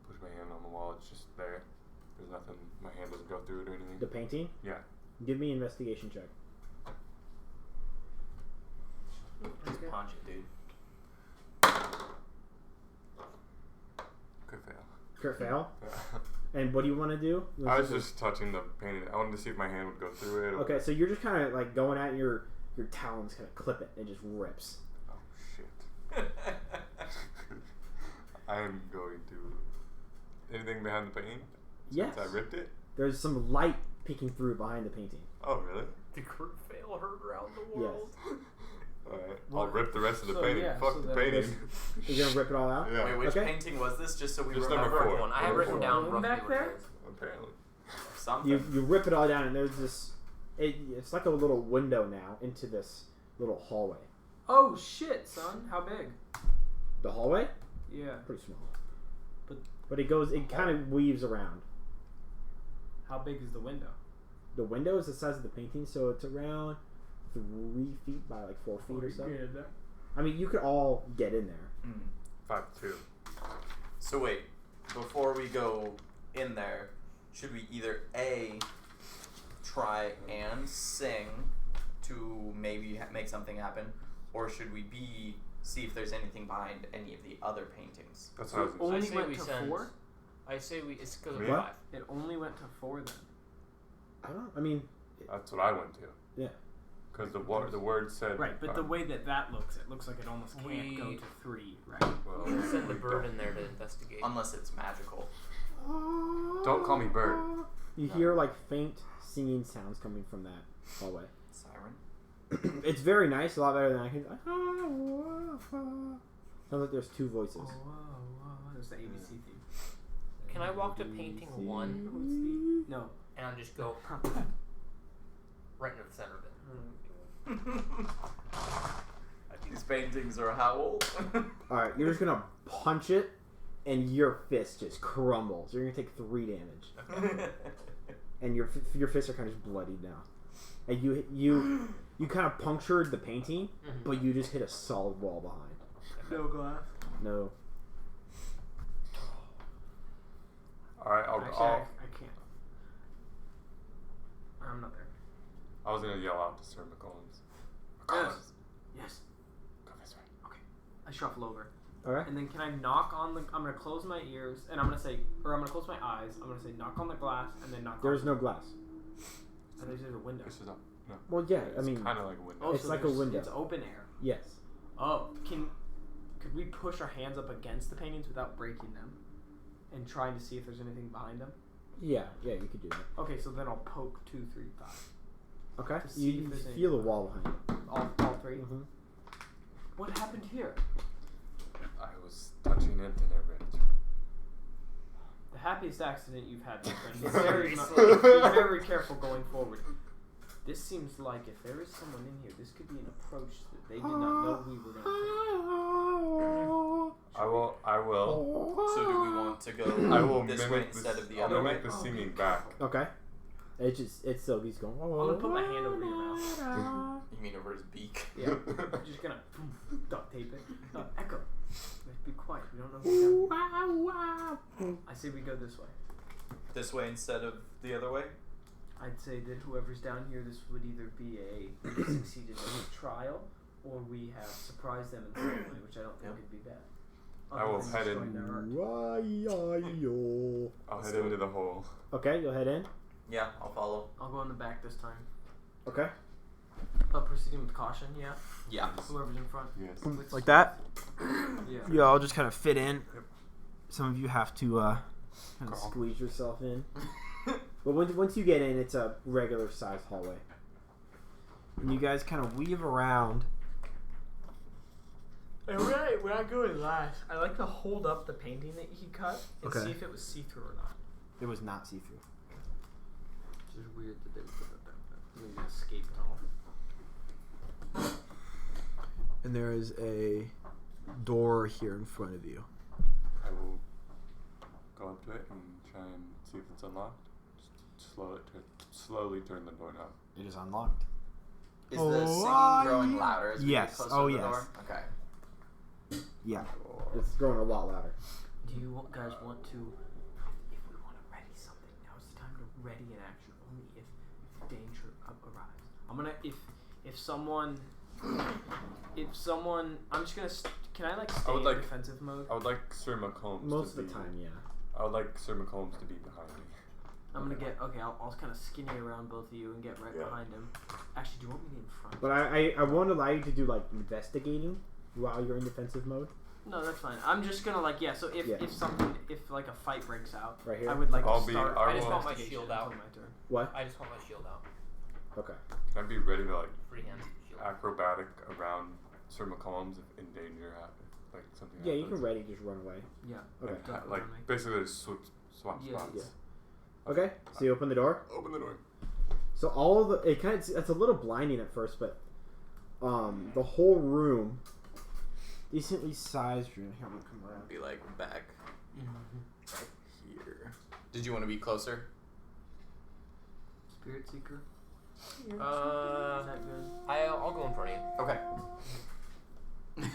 push my hand on the wall. It's just there. There's nothing. My hand doesn't go through it or anything. The painting? Yeah. Give me an investigation check. Just punch it, dude. Could fail. Crit fail. Yeah. And what do you want to do? I was just touching the painting. I wanted to see if my hand would go through it. Or... Okay, so you're just kind of like going at your talons, kind of clip it, and it just rips. Oh shit! I am going to. Anything behind the painting? Yes. Since I ripped it. There's some light peeking through behind the painting. Oh really? The crit fail heard around the world. Yes. Alright. I'll rip the rest of the So, painting. yeah, Fuck so the then painting. You're gonna rip it all out? Yeah. Wait, which Okay. painting was this? Just so we Just remember. number 4. One. I have written down One roughly back what there? it is. Apparently. Something. You rip it all down, and there's this. It's like a little window now into this little hallway. Oh shit, son! How big? The hallway? Yeah. Pretty small. But it goes. It kind of weaves around. how big is the window? The window is the size of the painting, so it's around 3 feet by like 4 feet or so. I mean, you could all get in there. 5'2". So wait, before we go in there, should we either A, try and sing to maybe make something happen, or should we B, see if there's anything behind any of the other paintings? That's what I was It gonna only I say went we to send- 4? I say it's because of Me? 5. It only went to 4 then. I don't. I mean, That's what I went to. Yeah. Because the word said. Right, but the way that looks, it looks like it almost can't go We- to 3, right? Well, We'll send the we bird don't- in there to investigate. Unless it's magical. Don't call me bird. You hear like faint singing sounds coming from that hallway. Siren? It's very nice, a lot better than I can. Sounds like there's 2 voices. There's the ABC theme. Can I walk to painting 1 What's the... No. and just go right into the center of it? These paintings are how old? Alright, you're just gonna punch it, and your fist just crumbles. You're gonna take 3 damage. And your fists are kind of just bloodied now. And you kind of punctured the painting, but you just hit a solid wall behind. No glass. No. Alright, Actually, I'll I can't. I'm not there. I was gonna yell out to Sir McCollins. Yes. Yes. Go this way. I shuffle over. Alright. And then can I knock on the... I'm going to close my ears, and I'm going to say... Or I'm going to close my eyes. I'm going to say knock on the glass, and then knock There's on... no glass. And there's a window. This is up. No. Well, yeah, I It's mean, kind of like a window. Oh, It's so like a there's- window. It's open air. yes. Oh, could we push our hands up against the paintings without breaking them? And trying to see if there's anything behind them? Yeah, you could do that. Okay, so then I'll poke 2, 3, 5. Okay. To see You if there's feel the wall behind you. All 3? Mm-hmm. What happened here? I was touching it and it ripped. The happiest accident you've had, my friend. Be Seriously. very careful going forward. This seems like if there is someone in here, this could be an approach that they did not know we were going to take. I will. So do we want to go I will this way mimic instead of the I'll other way? mimic the singing back. Okay. It still keeps going. I'm going to put my hand over your mouth. You mean over his beak? Yeah. I'm just going to duct tape it. Echo. Let's be quiet. We don't know who's down. I say we go this way. This way instead of the other way? I'd say that whoever's down here, this would either be we succeeded in a trial, or we have surprised them in some way, which I don't think would be bad. I will Other than head in. destroying their art. I'll head into the hole. Okay, you'll head in. Yeah, I'll follow. I'll go in the back this time. Okay. Proceeding with caution, yeah. Yeah. Whoever's in front. Yes. Like that. Yeah. You all just kind of fit in. Some of you have to kind of Girl. squeeze yourself in. But once you get in, it's a regular sized hallway. And you guys kind of weave around. And when I go in last, I like to hold up the painting that he cut and Okay. see if it was see-through or not. It was not see through. Which is weird that they would put it there. Maybe an escape tunnel. And there is a door here in front of you. I will go up to it and try and see if it's unlocked. Just slowly turn the door knob. It is unlocked. Is the singing growing louder as we Yes. get closer Oh, to the yes. door? Okay. Yeah. It's growing a lot louder. Do you guys want to? If we want to ready something, now is the time to ready an action. Only if danger arrives. I'm gonna if someone, I'm just gonna. Can I like stay in defensive mode? I would like Sir McCombs. Most to of the be, time, yeah. I would like Sir McCombs to be behind me. I'm gonna get I'll kind of skinny around both of you and get right behind him. Actually, do you want me to be in front? But I won't allow you to do like investigating while you're in defensive mode. No, that's fine. I'm just gonna So if like a fight breaks out, right here, I would like I'll to be- start. I I just will- want my shield out. Until my turn. What? I just want my shield out. Okay. Can I be ready to like Freehand shield. acrobatic around Sir McCombs if in danger happens? Like something Yeah, you happens? can ready, just run away. Yeah. Okay. Like basically just swap Yeah. spots. Yeah. Okay, so you open the door. Open the door. So all of the it's a little blinding at first, but the whole room, decently sized room. Here, I'm gonna come around. Be like back here. Did you want to be closer? Spirit Seeker. Is Uh, that good? I'll go in front of you. Okay.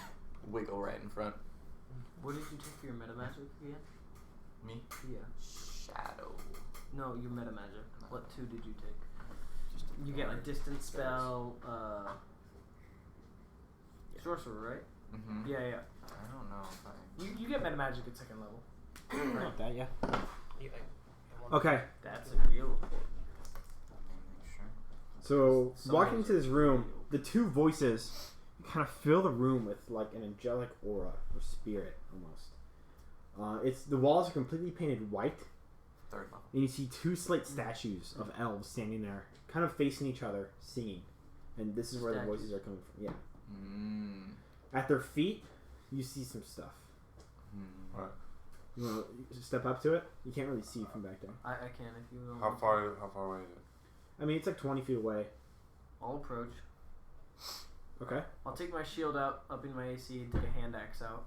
Wiggle right in front. What did you take for your meta magic again? Me? Yeah. Shadow. No, your meta magic. What 2 did you take? You get like distance spell, sorcerer, right? Mm-hmm. Yeah. I don't know if I... You get meta magic at 2nd level. Like that, yeah. You, like, Okay, That's a real. Sure. so Some walking things into are this room, real. the two voices kind of fill the room with like an angelic aura or spirit almost. It's the walls are completely painted white, 3rd level. and you see 2 slate statues of elves standing there, kind of facing each other, singing. And this is where the voices are coming from. Yeah. Mm. At their feet, you see some stuff. Mm. What? You want to step up to it? You can't really see from back there. I can if you don't. How far away is it? I mean, it's like 20 feet away. I'll approach. Okay. I'll take my shield out, up in my AC, and take a hand axe out,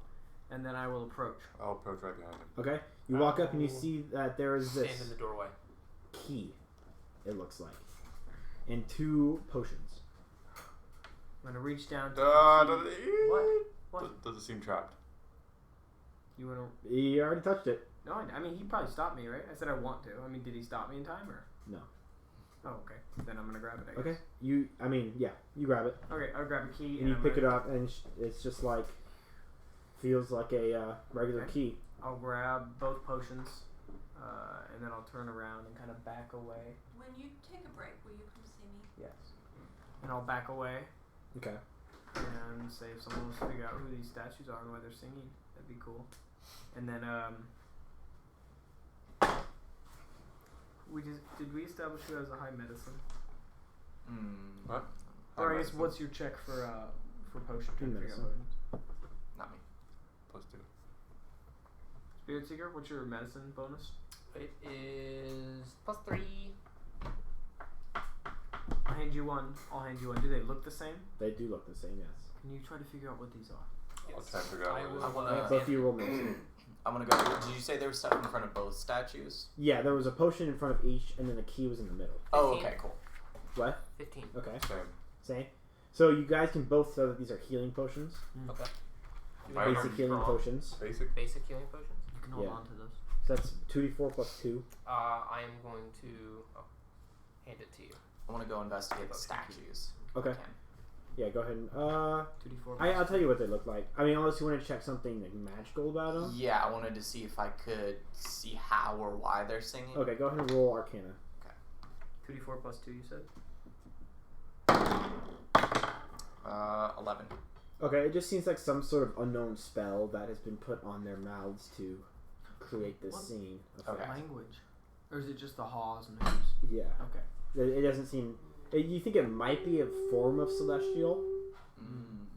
and then I will approach. I'll approach right behind him. Okay. You walk up and you see that there is stand this in the doorway. key, it looks like, and 2 potions. I'm gonna reach down to Does What? it seem trapped? You wanna? You already touched it. No, I mean he probably stopped me, right? I said I want to. I mean, did he stop me in time or? No. Oh, okay. Then I'm gonna grab it. I Okay. guess. You grab it Okay, I'll grab a key and you I'm pick it gonna- up, and it's just like feels like a regular Okay. key. I'll grab both potions, and then I'll turn around and kind of back away. When you take a break, will you come see me? Yes. And I'll back away Okay. and say if someone wants to figure out who these statues are and why they're singing, that'd be cool. And then did we establish who has a high medicine? What? Or I guess Medicine. what's your check for potion? Trying to figure out Medicine. potions. Not me. +2. Spirit Seeker, what's your medicine bonus? It is +3. I'll hand you one. Do they look the same? They do look the same, yes. Can you try to figure out what these are? I'll try to figure out I what it will, is. wanna- Both of you roll medicine. I'm gonna go. Did you say there was stuff in front of both statues? Yeah, there was a potion in front of each, and then a key was in the middle. Oh, 15. okay, cool. What? 15. Okay. Same. Same. So you guys can both know that these are healing potions. Okay. Mine are Basic healing strong. potions. Basic. Basic healing potions. You can hold Yeah. on to those. So that's 2d4 plus 2. I am going to hand it to you. I want to go investigate the statues. Okay. Okay. Yeah, go ahead and 2d4. I'll tell you what they look like. I mean, unless you want to check something like magical about them. Yeah, I wanted to see if I could see how or why they're singing. Okay, go ahead and roll Arcana. 2d4 plus 2, you said? 11. Okay, it just seems like some sort of unknown spell that has been put on their mouths to create this What? singing effect. Okay. Language. Or is it just the haws and whoos? Yeah. Okay. It doesn't seem. You think it might be a form of celestial,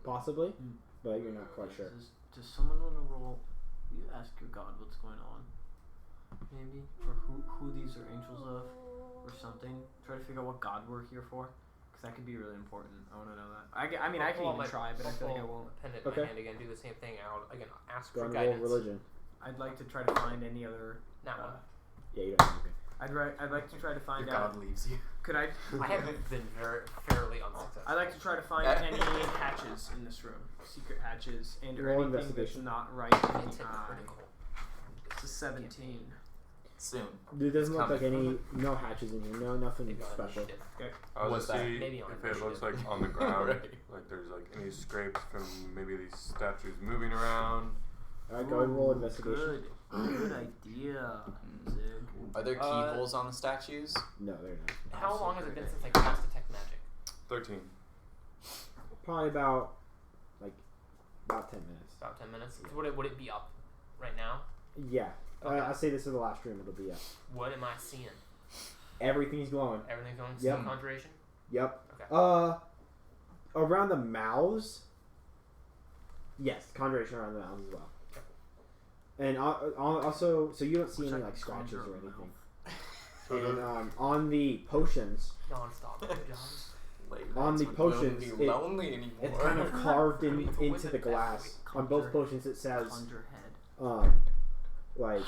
possibly, but you're not quite sure. Does someone want to roll? You ask your god what's going on. Maybe? Or who these are angels of? Or something. Try to figure out what god we're here for. Because that could be really important. I want to know that. I can I'll even pull try, but I I'll feel like I pull won't. a pen in Okay. my hand again. Do the same thing. I'll again ask Go for ahead and roll guidance. religion. I'd like to try to find any other. Not one. Yeah, you don't. Okay. I'd like to try to find Your out. god leaves you. Could I? I have been fairly unsuccessful. I'd like to try to find any hatches in this room, secret hatches, and or Roll anything that's investigation. not right in It's the a eye. critical. It's a 17. Soon. There doesn't It's look like coming. no hatches in here. No, nothing Maybe on special. initiative. I was What's to that? see Maybe on if it looks like initiative. on the ground, Right. like there's like any scrapes from maybe these statues moving around. Alright, go and roll investigation. Good idea, Zig. Are there keyholes on the statues? No, they're not. How Also long has it great been since I cast detect magic? 13. Probably about 10 minutes. About 10 minutes. So would it be up right now? Yeah. Okay. I'll say this is the last room. It'll be up. What am I seeing? Everything's glowing. Everything's going Yep. still conjuration? Yep. Okay. Around the mouths. Yes, conjuration around the mouths as well. And also, so you don't see Wish any I like could scratches conjure or a anything. So And on the potions, Non-stop jobs. Like, On the that's what potions, won't be it- lonely anymore. it's kind of carved I mean, it's a into wizard, the that's glass. what On both conjure- potions, it says Conjure head. like Works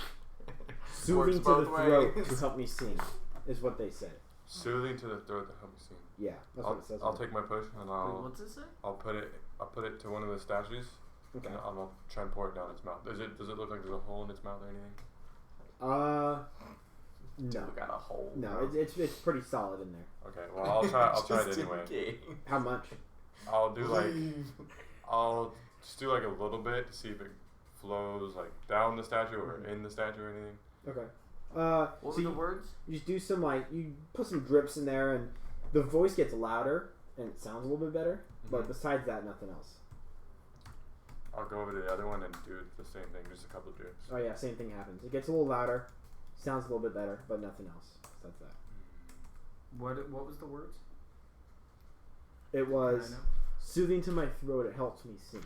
soothing to the both throat ways. to help me sing, is what they say. soothing to the throat to help me see. Yeah, that's what it says. I'll take my potion and Wait, I'll what's it say? put it to one of the statues Okay. and I'll try and pour it down its mouth. Does it look like there's a hole in its mouth or anything? No, We got a hole. no, it's pretty solid in there. Okay, well I'll try it Just in anyway. case. How much? I'll just do like a little bit to see if it flows like down the statue or in the statue or anything. Okay. What so were the you, words? you just do some you put some drips in there, and the voice gets louder and it sounds a little bit better. But besides that, nothing else. I'll go over to the other one and do the same thing, just a couple of drips. Oh yeah, same thing happens. It gets a little louder, sounds a little bit better, but nothing else besides that. What was the words? It Can was I know? soothing to my throat. It helps me sing.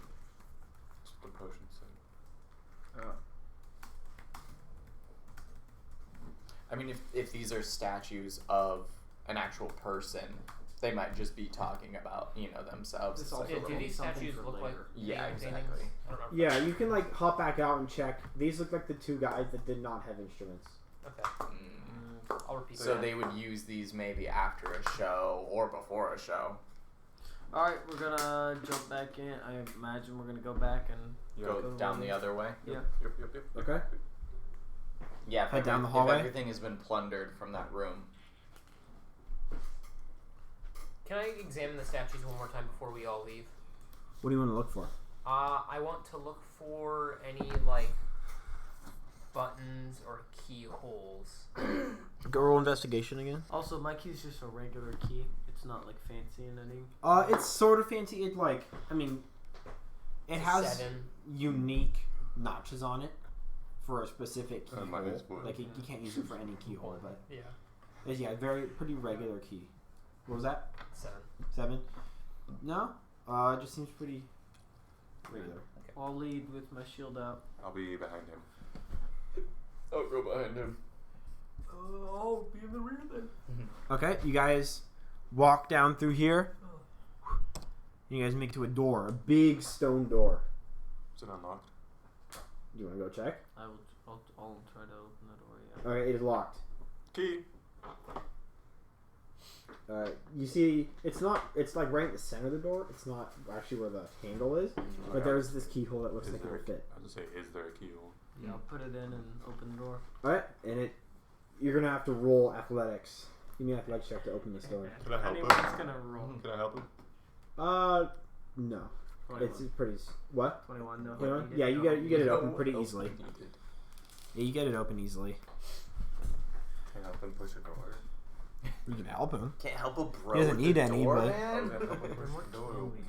Just the potion thing. I mean, if these are statues of an actual person, they might just be talking about themselves. This It's also like a Do little- these something statues for look like later. Yeah, paintings? exactly. I don't remember. Yeah, you can hop back out and check. These look like the two guys that did not have instruments. Okay. I'll repeat So that. they would use these maybe after a show or before a show. Alright, we're gonna jump back in. I imagine we're gonna go back and Go down the other way. Yeah. Yep. Okay. Yeah, Head down the if hallway? everything has been plundered from that room. Can I examine the statues one more time before we all leave? What do you want to look for? I want to look for any buttons or keyholes. Go roll investigation again. Also, my key is just a regular key. It's not fancy in any. It's sort of fancy. It it has 7. unique notches on it for a specific keyhole. Mine is wood. You can't use it for any keyhole, but Yeah. it's pretty regular key. What was that? 7. 7? No. It just seems pretty regular. I'll lead with my shield out. I'll be behind him. Oh, go behind him. I'll be in the rear then. Okay, you guys walk down through here. You guys make it to a door, a big stone door. Is it unlocked? Do you want to go check? I'll try to open the door. Yeah. Okay, it is locked. Key. You see, it's right in the center of the door. It's not actually where the handle is, but there's this keyhole that looks Is like there? it'll fit. I was gonna say, is there a keyhole? Yeah, I'll put it in and open the door. All right, and you're gonna have to roll athletics. Give me an athletics check to open this door. Can I help Anyone's him? gonna roll. Can I help him? No. 21. It's pretty. What? 21. No. 21? needed. Yeah, you get it No open pretty help easily. needed. Yeah, you get it open easily. Can I help him push a door? You can help him. Can't help a bro. He doesn't with need the any, door, but- I was man. gonna help him push the door open,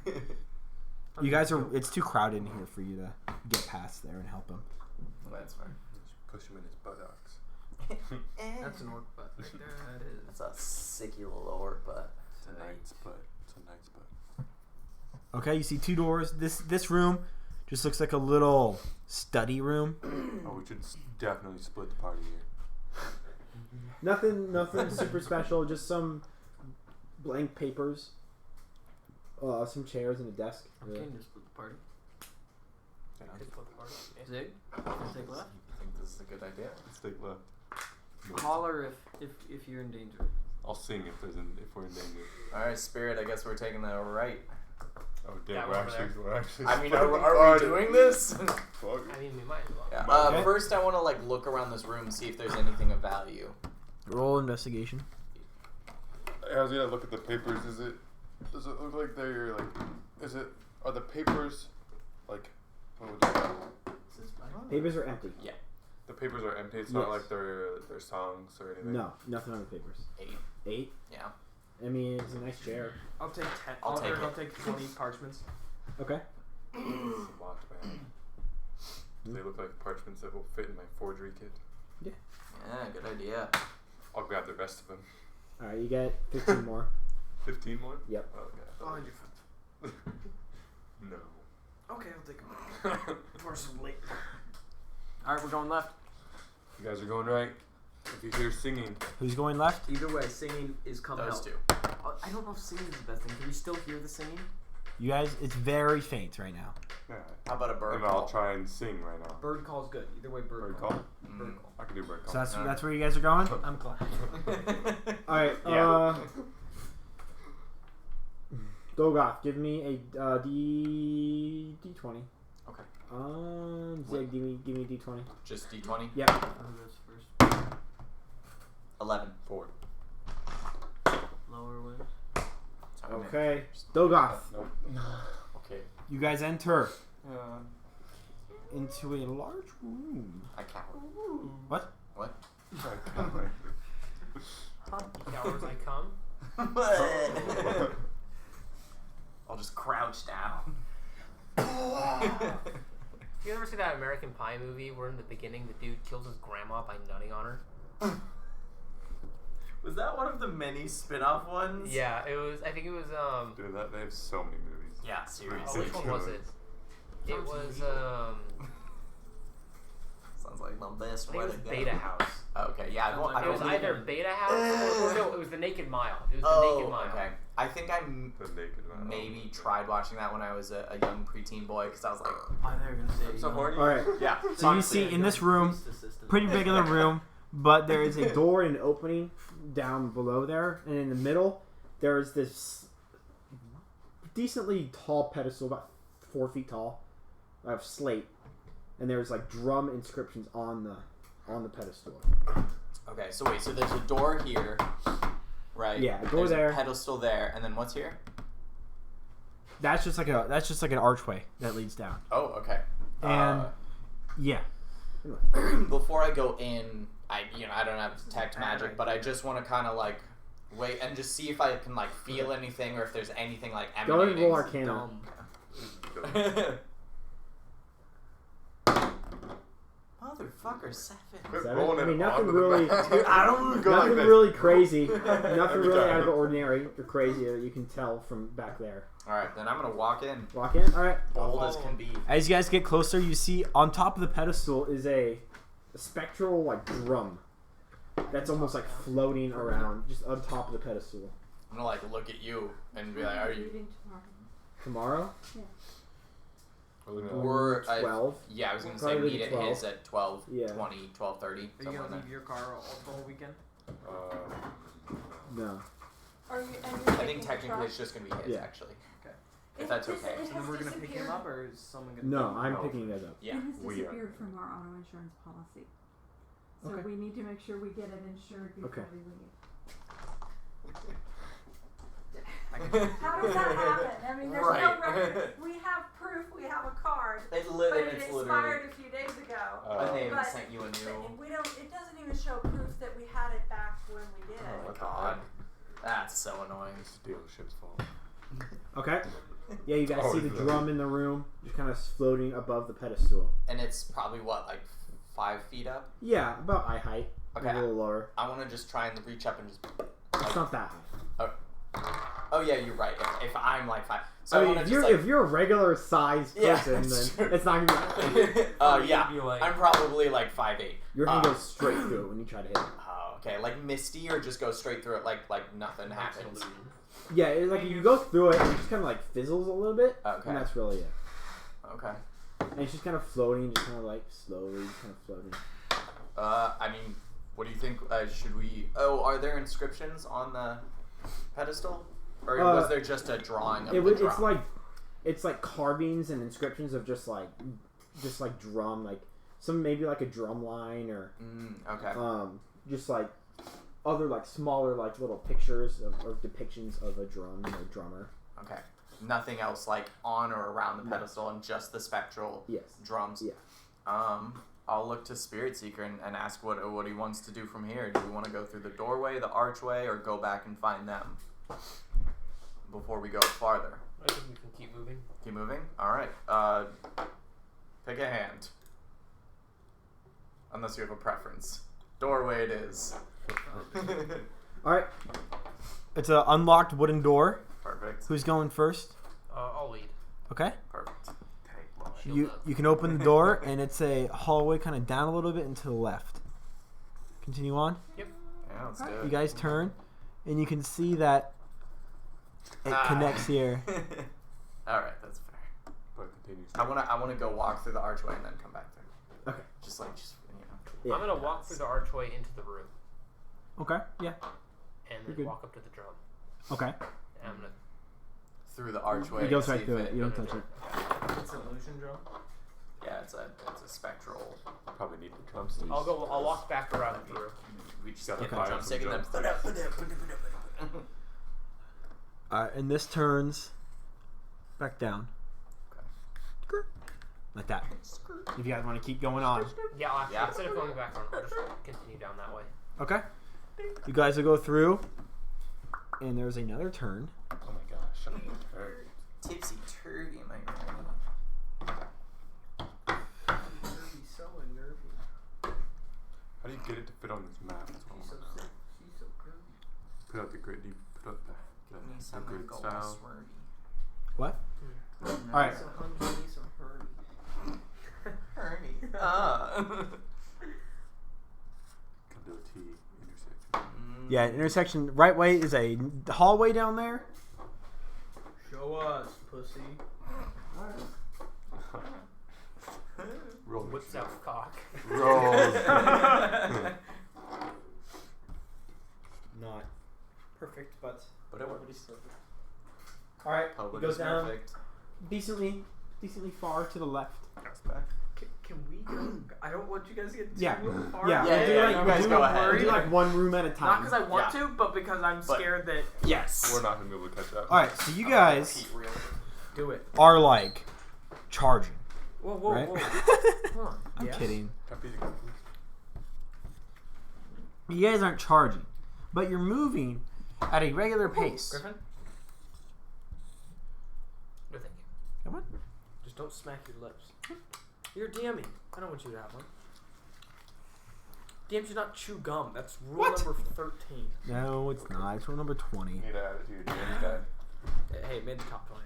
bro. You guys are. It's too crowded in here for you to get past there and help him. That's fine. Just push him in his buttocks. That's an orc butt right there. That is. That's a sicky little orc butt. It's a nice butt. It's a nice butt. Okay, you see two doors. This room just looks like a little study room. Oh, we should definitely split the party here. Nothing super special. Just some blank papers, some chairs and a desk. Okay, just split the party. down. Just both parties. Yeah. Zig, you take left. I think this is a good idea. Let's take left. Holler if you're in danger. I'll sing if we're in danger. All right, Spirit. I guess we're taking the right. Oh, damn, Yeah, we're actually. I mean, are we doing this? Fuck. I mean, we might as well. Yeah. Okay. First, I want to like look around this room, see if there's anything of value. Roll investigation. I was gonna look at the papers. Does it look like they're like? Are the papers like? What would you call it? Papers are empty. The papers are empty. It's Yes. not like they're songs or anything. No, nothing on the papers. 8. 8. Yeah. I mean, it's a nice chair. I'll take 10. I'll take it. I'll take 20 parchments. Okay. Some locked bag. Do they look like parchments that will fit in my forgery kit? Yeah. Good idea. I'll grab the rest of them. All right, you get 15 more. 15 more? Yep. Okay. 100. No. Okay, I'll take them. Forcibly. All right, we're going left. You guys are going right. If you hear singing, Who's going left? Either way, singing is come Those help. 2. I don't know if singing is the best thing. Can we still hear the singing? You guys, it's very faint right now. yeah. How about a bird And call? I'll try and sing right now. Bird call's good. Either way, bird, Bird call. call? Bird call. I can do bird call. So that's Alright. that's where you guys are going. I'm glad. All right. Yeah. Golgoth, give me a D20. Okay. Zig, give me a D20. Just D20. Yep. Who goes first? 11. 4. Lower wins. Sorry, man. Okay. Golgoth, Nope. Okay. you guys enter into a large room. I cower. What? What? Cowards, I come. I'll just crouch down. You ever see that American Pie movie where in the beginning the dude kills his grandma by nutting on her? Was that one of the many spin-off ones? Yeah, it was. I think it was. Dude, they have so many movies. Yeah, Oh, seriously. which one was it? It was. Sounds like the best I think way it was to go. Beta House. Okay, yeah. I It was don't either Beta House or no, it was the Naked Mile. It was the Naked Mile. okay. I think I The Naked Man. maybe tried watching that when I was a young preteen boy because I was like, I thought you were gonna say. I'm so horny. All right. yeah. So you see in this room, pretty regular room, but there is a door and an opening down below there, and in the middle there is this decently tall pedestal, about 4 feet tall, of slate, and there's like drum inscriptions on the pedestal. Okay, so wait, so there's a door here, right? Yeah, a door there's there. a pedestal there, and then what's here? That's just like an archway that leads down. Oh, okay. And yeah, Before I go in, I don't have detect magic, but I just want to kind of like wait and just see if I can like feel anything or if there's anything like go emanating. and roll Arcana. Motherfucker, 7. Quit Seven? rolling I mean, it nothing onto the really. back. Dude, I don't Go like Nothing this. really crazy. Nothing Every really time. out of the ordinary or crazy that you can tell from back there. All right, then I'm gonna walk in, Walk in. All right. bold as can be. As you guys get closer, you see on top of the pedestal is a spectral like drum that's almost like floating around just on top of the pedestal. I'm gonna like look at you and be like, "Are you?" Reading tomorrow. Tomorrow, We're 12. Yeah, I was gonna say Probably meet at 12. his at 12, Yeah. 20, 12:30. Are you somewhere gonna in there. leave your car all the whole weekend? No. Are you? And you're I taking think the technically truck? it's just gonna be his Yeah. actually. It that's dis- okay. It And has then we're gonna pick him disappeared. up, or is someone gonna? No, pick I'm No. picking you guys up. Yeah. It has we are. disappeared from our auto insurance policy. So Okay. we need to make sure we get it insured before Okay. we leave. I can- How does that happen? I mean, there's Right. no record. We have proof. We have a card, but It's it literally. expired a few days ago. But they haven't But- sent you a new. But we don't. It doesn't even show proof that we had it back when we did. Oh God, that's so annoying. It's the dealership's fault. Okay. Yeah, you guys Oh, see the really? drum in the room, just kind of floating above the pedestal. And it's probably what, like 5 feet up? Yeah, about eye height. Okay. A little lower. I want to just try and reach up and just. It's not that high. Oh yeah, you're right. If I'm like 5, so I I mean, want if to you're just like. if you're a regular sized Yeah, person, that's then true. it's not gonna be. Yeah, You'd be like- I'm probably like 5'8". You're gonna go straight through it when you try to hit it. Oh, okay, like Misty, or just go straight through it like nothing happens. Yeah, it's like you go through it and it just kind of like fizzles a little bit, Okay. and that's really it. Okay. and it's just kind of floating, just kind of like slowly, kind of floating. I mean, what do you think? Should we? Oh, are there inscriptions on the pedestal, or was there just a drawing of the drum? It's like carvings and inscriptions of just like drum, like some maybe like a drum line or just like other like smaller like little pictures or depictions of a drum or drummer. Okay. Nothing else like on or around the pedestal, and just the spectral drums. Yeah. I'll look to Spirit Seeker and ask what he wants to do from here. Do we want to go through the doorway, the archway, or go back and find them before we go farther? I think we can keep moving. Keep moving? Alright. Pick a hand. Unless you have a preference. Doorway it is. Alright. It's an unlocked wooden door. Perfect. Who's going first? I'll lead. Okay. Perfect. You can open the door, and it's a hallway kind of down a little bit and to the left. Continue on. Yep. Yeah, let's do it. You guys turn, and you can see that it connects here. Alright, that's fair. But continues. I wanna go walk through the archway and then come back through. Okay. Just you know. Yeah. I'm gonna walk through the archway into the room. Okay. Yeah. And You're then good. walk up to the drum. Okay. And I'm gonna. Through the archway. He goes to right see through if it. You don't touch it. It's an illusion drum. Yeah, it's a spectral. Probably need the drumsticks. I'll walk back around the room. We just Got get the the fire drumstick and then. And this turns back down. Okay. Like that. If you guys want to keep going on. Yeah, instead of going back on, I'll just continue down that way. Okay. You guys will go through, and there's another turn. Oh my gosh. Tipsy turvy, am I right? So unnerving. How do you get it to fit on this map? That's what I She's so wanna know. sick. She's so groovy. Put out the grid. You put out the Give me some grid gold style. swervy. What? No, Alright. So hungry, so hurry. Hurry. Come to a T intersection. Yeah, intersection. Right way is a hallway down there. Show us, pussy. Roll. Whips out cock. Rolls. Not perfect, but But it works. All right. Public It goes is down perfect. decently far to the left. can we go? I don't want you guys to get too Yeah. far. Yeah. Yeah, we'll do yeah, like, you we'll guys do go like, ahead. We'll do like one room at a Not time. because I want Yeah. to, but because I'm But- scared that. Yes. We're not gonna be able to catch up. All right. So you guys Do it. are like charging, Whoa, whoa, right? whoa. Come on. I'm Yes. kidding. Copy the grid. You guys aren't charging, but you're moving at a regular pace. Griffin, No, thank you. Come on. just don't smack your lips. You're DMing. I don't want you to have one. DM should not chew gum. That's rule What? number 13. No, it's not. It's rule number 20. Need to add it to your DM's guide. Hey, it made the top 20.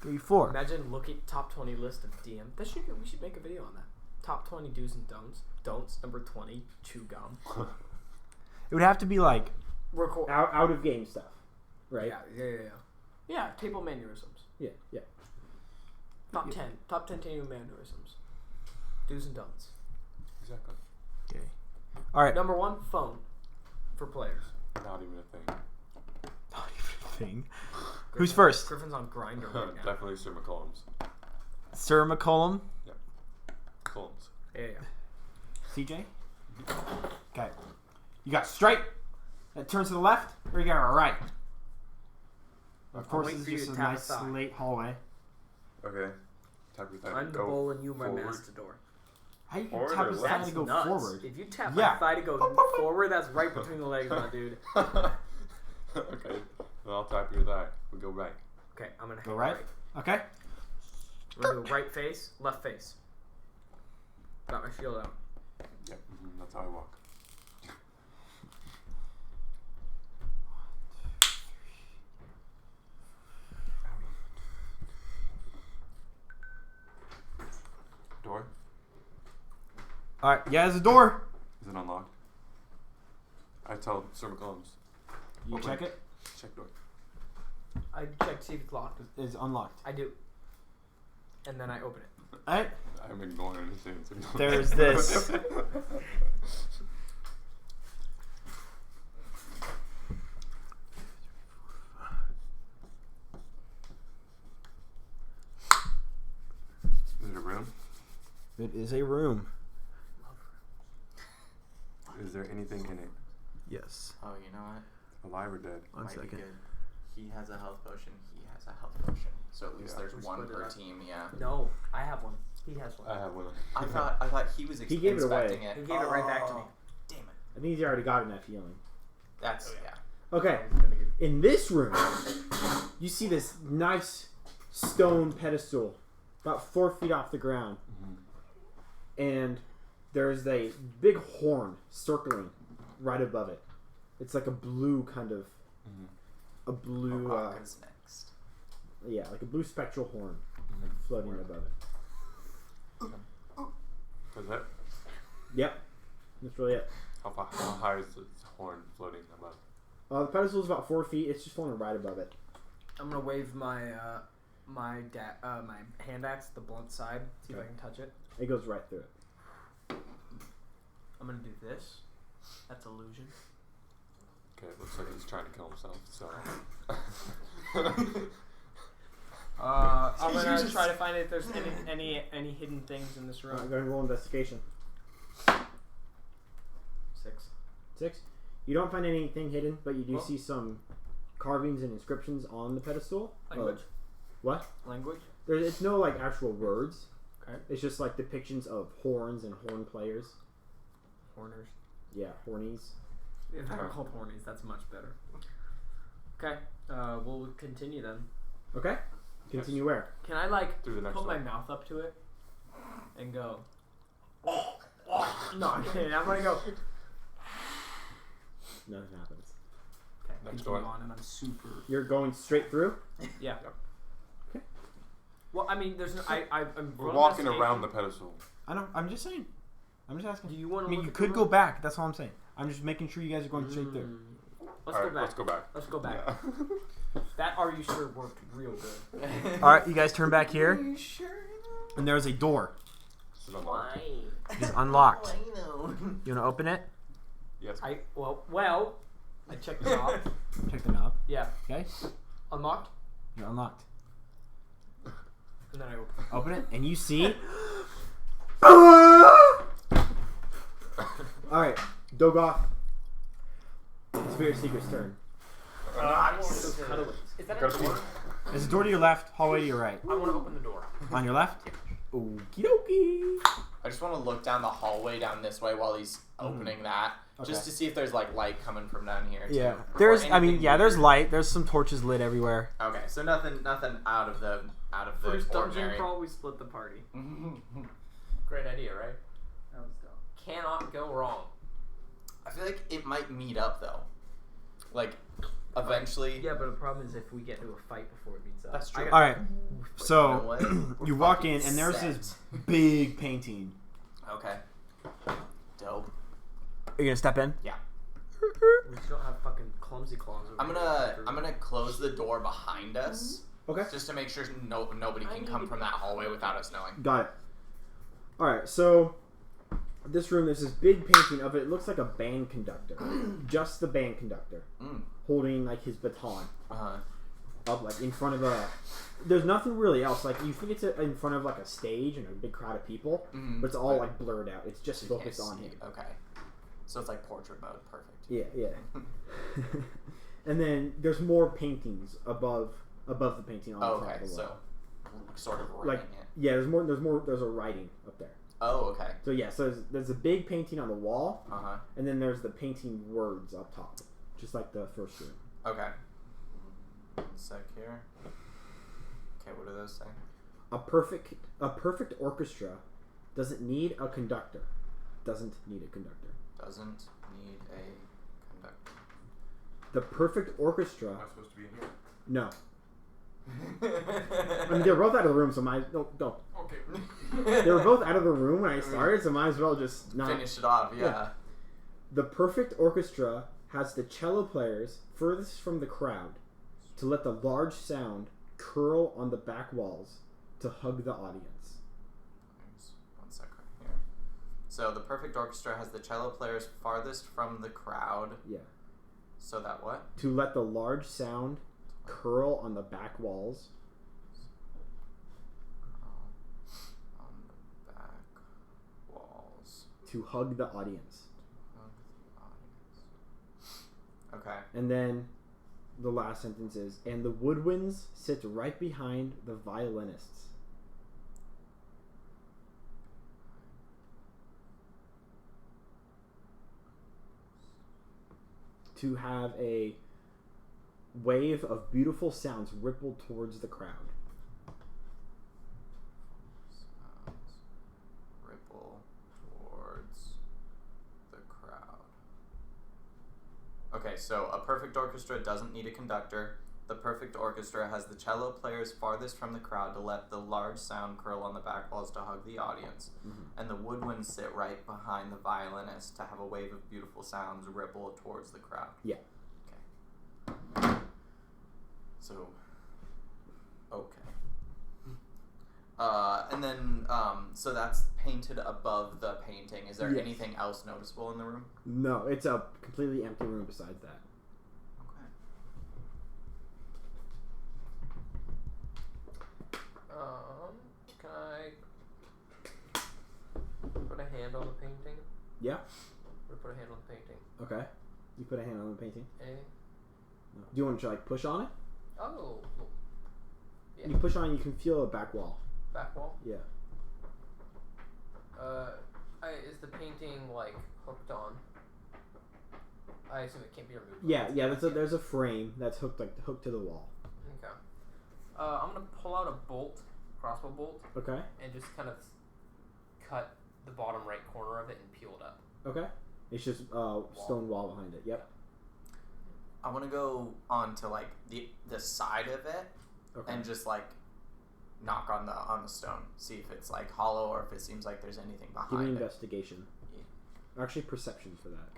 3, 4. Imagine looking top 20 list of DM. We should make a video on that. Top 20 do's and don'ts. Don'ts number 20. Chew gum. It would have to be like Record. out of game stuff, right? Yeah. Yeah, table mannerisms. Yeah. Top 10. Top 10 table mannerisms. Do's and don'ts. Exactly. Okay. All right. Number 1, phone. For players. Not even a thing. Not even a thing. Who's first? Griffin's on Grindr right now. Definitely Sir McCollum's. Sir McCollum. Collum's. Yeah. CJ. Okay. You got straight. That turns to the left, or you got right. Of course, waiting this for is you just to a tap nice a thigh. slate hallway. Okay. Tap your thigh. I'm the Go bull and you my forward. mastador. How you Forward tap or his left? thigh That's to go nuts. forward? If you tap Yeah. my thigh to go forward, that's right between the legs, my dude. Okay. Then I'll tap your thigh. We go right. Okay, I'm gonna Go hang right. Okay. I'm gonna do right face, left face. Got my shield out. Yep. That's how I walk. Door? All right. Yeah, there's a door. Is it unlocked? I tell Sir McCollum's. You Open. check it. Check door. I checked to see if it's locked. It's unlocked. I do. and then I open it. Alright. I'm ignoring anything. There's this. Is it a room? It is a room. Is there anything in it? Yes. Oh, you know what? Alive or dead? One Might be second. good. He has a health potion. He has a health potion. So at least Yeah. there's We one split it per up. team. Yeah. No, I have one. He has one. I have one. I thought he was He gave it away. inspecting it. He gave it right back to me. Damn it. I think he's already gotten that feeling. That's yeah. Okay. In this room, you see this nice stone pedestal about 4 feet off the ground. And there's a big horn circling right above it. It's like a blue kind of... A blue... Baraka's next. yeah, like a blue spectral horn floating above it. Is that? Yep. That's really it. How high is the horn floating above? The pedestal is about 4 feet. It's just floating right above it. I'm gonna wave my my hand axe, the blunt side, see if I can touch it. It goes right through it. I'm gonna do this. That's illusion. Okay, it looks like he's trying to kill himself, so... I'm gonna try to find if there's any hidden things in this room. Go ahead and roll investigation. 6. 6. You don't find anything hidden, but you do Oh. see some carvings and inscriptions on the pedestal. Language. What? Language. It's no like actual words. Okay. It's just like depictions of horns and horn players. Horners. Yeah, hornies. If they're called hornies, that's much better. Okay. We'll continue then. Okay. Continue where? Can I like Through the next put my door. mouth up to it and go? No, I'm kidding. I'm gonna go. Nothing happens. Okay. Next Continue door. on, and I'm super. You're going straight through. Yeah. Yep. Okay. Well, I mean, there's no. I'm. We're walking around the pedestal. I know. I'm just saying. I'm just asking. Do you want I to? mean, look you at could the go room? back. That's all I'm saying. I'm just making sure you guys are going straight through. Let's Alright, go back. let's go back. Let's go back. Yeah. That are you sure worked real good. All right, you guys turn back here, Are you sure? and there's a door. This is unlocked. It's unlocked. I know. You want to open it? Yes. Well. I checked the knob. Check the knob. Yeah. Okay. Unlocked. You're unlocked. And then I open it. Open it, and you see. All right, Dogoth. Spirit Seeker's turn. Is that a door? There's a door to your left, hallway to your right. I want to open the door. On your left? Okie dokie. I just want to look down the hallway down this way while he's opening that, just to see if there's like light coming from down here. Too. Yeah. Or There's, anything there's weird. light. There's some torches lit everywhere. Okay, so nothing out of the First dungeon ordinary. crawl, we split the party. Great idea, right? That was dumb. Cannot go wrong. I feel like it might meet up though. Like, eventually. Yeah, but the problem is if we get into a fight before it meets up. That's true. All right. You know So what? We're you walk fucking in, and there's set. this big painting. Okay. Dope. Are you gonna step in? Yeah. We just don't have fucking clumsy claws over I'm gonna close the door behind us Okay. just to make sure nobody can come from that hallway without us knowing. Got it. All right. So this room, there's this big painting of it. It looks like a band conductor, just the band conductor, holding like his baton up like in front of a. There's nothing really else. Like you think it's in front of like a stage and a big crowd of people, but it's all like blurred out. It's just focused on him. Okay. So it's like portrait mode. Perfect. Yeah, yeah. And then there's more paintings above the painting on the top Okay, of the so wall. sort of Like writing it. yeah, there's a writing up there. Oh, okay. So yeah, so there's a big painting on the wall, Uh-huh. and then there's the painting words up top, just like the first room. Okay. 1 sec here. Okay, what do those say? A perfect orchestra doesn't need a conductor. Doesn't need a conductor. Doesn't need a conductor. The perfect orchestra. Am I supposed to be in here? No. I mean, they're both out of the room, so don't. Okay. They were both out of the room when I started, so might as well just not. Finish it off, yeah. The perfect orchestra has the cello players furthest from the crowd to let the large sound curl on the back walls to hug the audience. One sec right here. So the perfect orchestra has the cello players farthest from the crowd. Yeah. So that what? To let the large sound curl on the back walls. On the back walls. To hug the audience. Okay. And then the last sentence is, and the woodwinds sit right behind the violinists. To have a wave of beautiful sounds ripple towards the crowd. Sounds ripple towards the crowd. Okay, so a perfect orchestra doesn't need a conductor. The perfect orchestra has the cello players farthest from the crowd to let the large sound curl on the back walls to hug the audience. Mm-hmm. And the woodwinds sit right behind the violinist to have a wave of beautiful sounds ripple towards the crowd. Yeah. Okay. So, okay. And then, so that's painted above the painting. Is there Yes. anything else noticeable in the room? No, it's a completely empty room besides that. Okay. Can I put a hand on the painting? Yeah. Or put a hand on the painting? Okay. You put a hand on the painting. Anything? No. Do you want to like push on it? Oh. Yeah. You push on it, you can feel a back wall. Back wall? Yeah. Is the painting like hooked on? I assume it can't be removed. Yeah. There's a frame that's hooked to the wall. Okay. I'm gonna pull out a bolt, crossbow bolt, Okay. and just kind of cut the bottom right corner of it and peel it up. Okay. It's just stone wall behind it. Yep. I want to go on to like the side of it Okay. and just like knock on the stone, see if it's like hollow or if it seems like there's anything Give me behind it. investigation. Yeah. Actually, perception for that.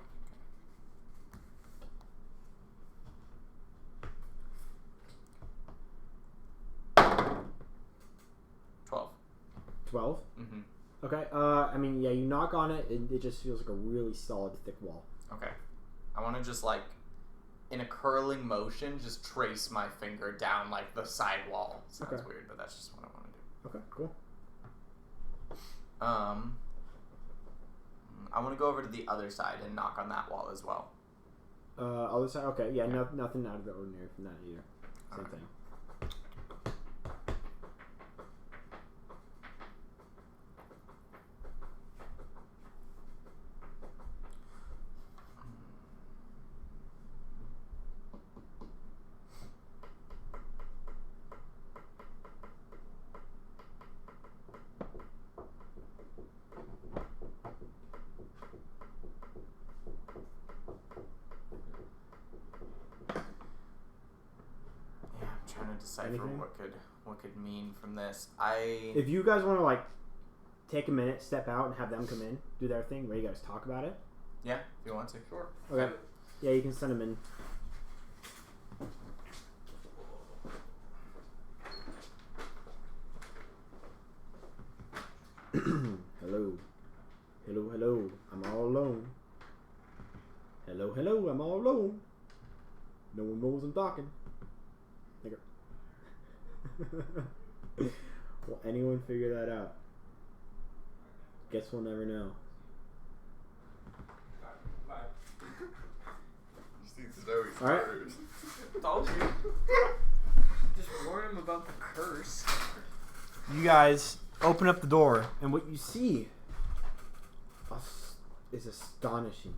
12? Mm-hmm. Okay, I mean, yeah, you knock on it, and it just feels like a really solid, thick wall. Okay. I want to just like, in a curling motion, just trace my finger down like the side wall. Sounds Okay. weird, but that's just what I want to do. Okay, cool. I want to go over to the other side and knock on that wall as well. Other side, okay, yeah, no, nothing out of the ordinary from that either. Same Alright. thing. Yeah, I'm trying to decipher Anything? what could mean from this. If you guys want to, like, take a minute, step out, and have them come in, do their thing, where you guys talk about it. Yeah, if you want to. Sure. Okay. Yeah, you can send them in. Hello. Hello, hello. I'm all alone. Hello, hello. I'm all alone. No one knows I'm talking. Nigger. Will anyone figure that out? Guess we'll never know. All right. Told you. Just warn him about the curse. You guys open up the door, and what you see is astonishing.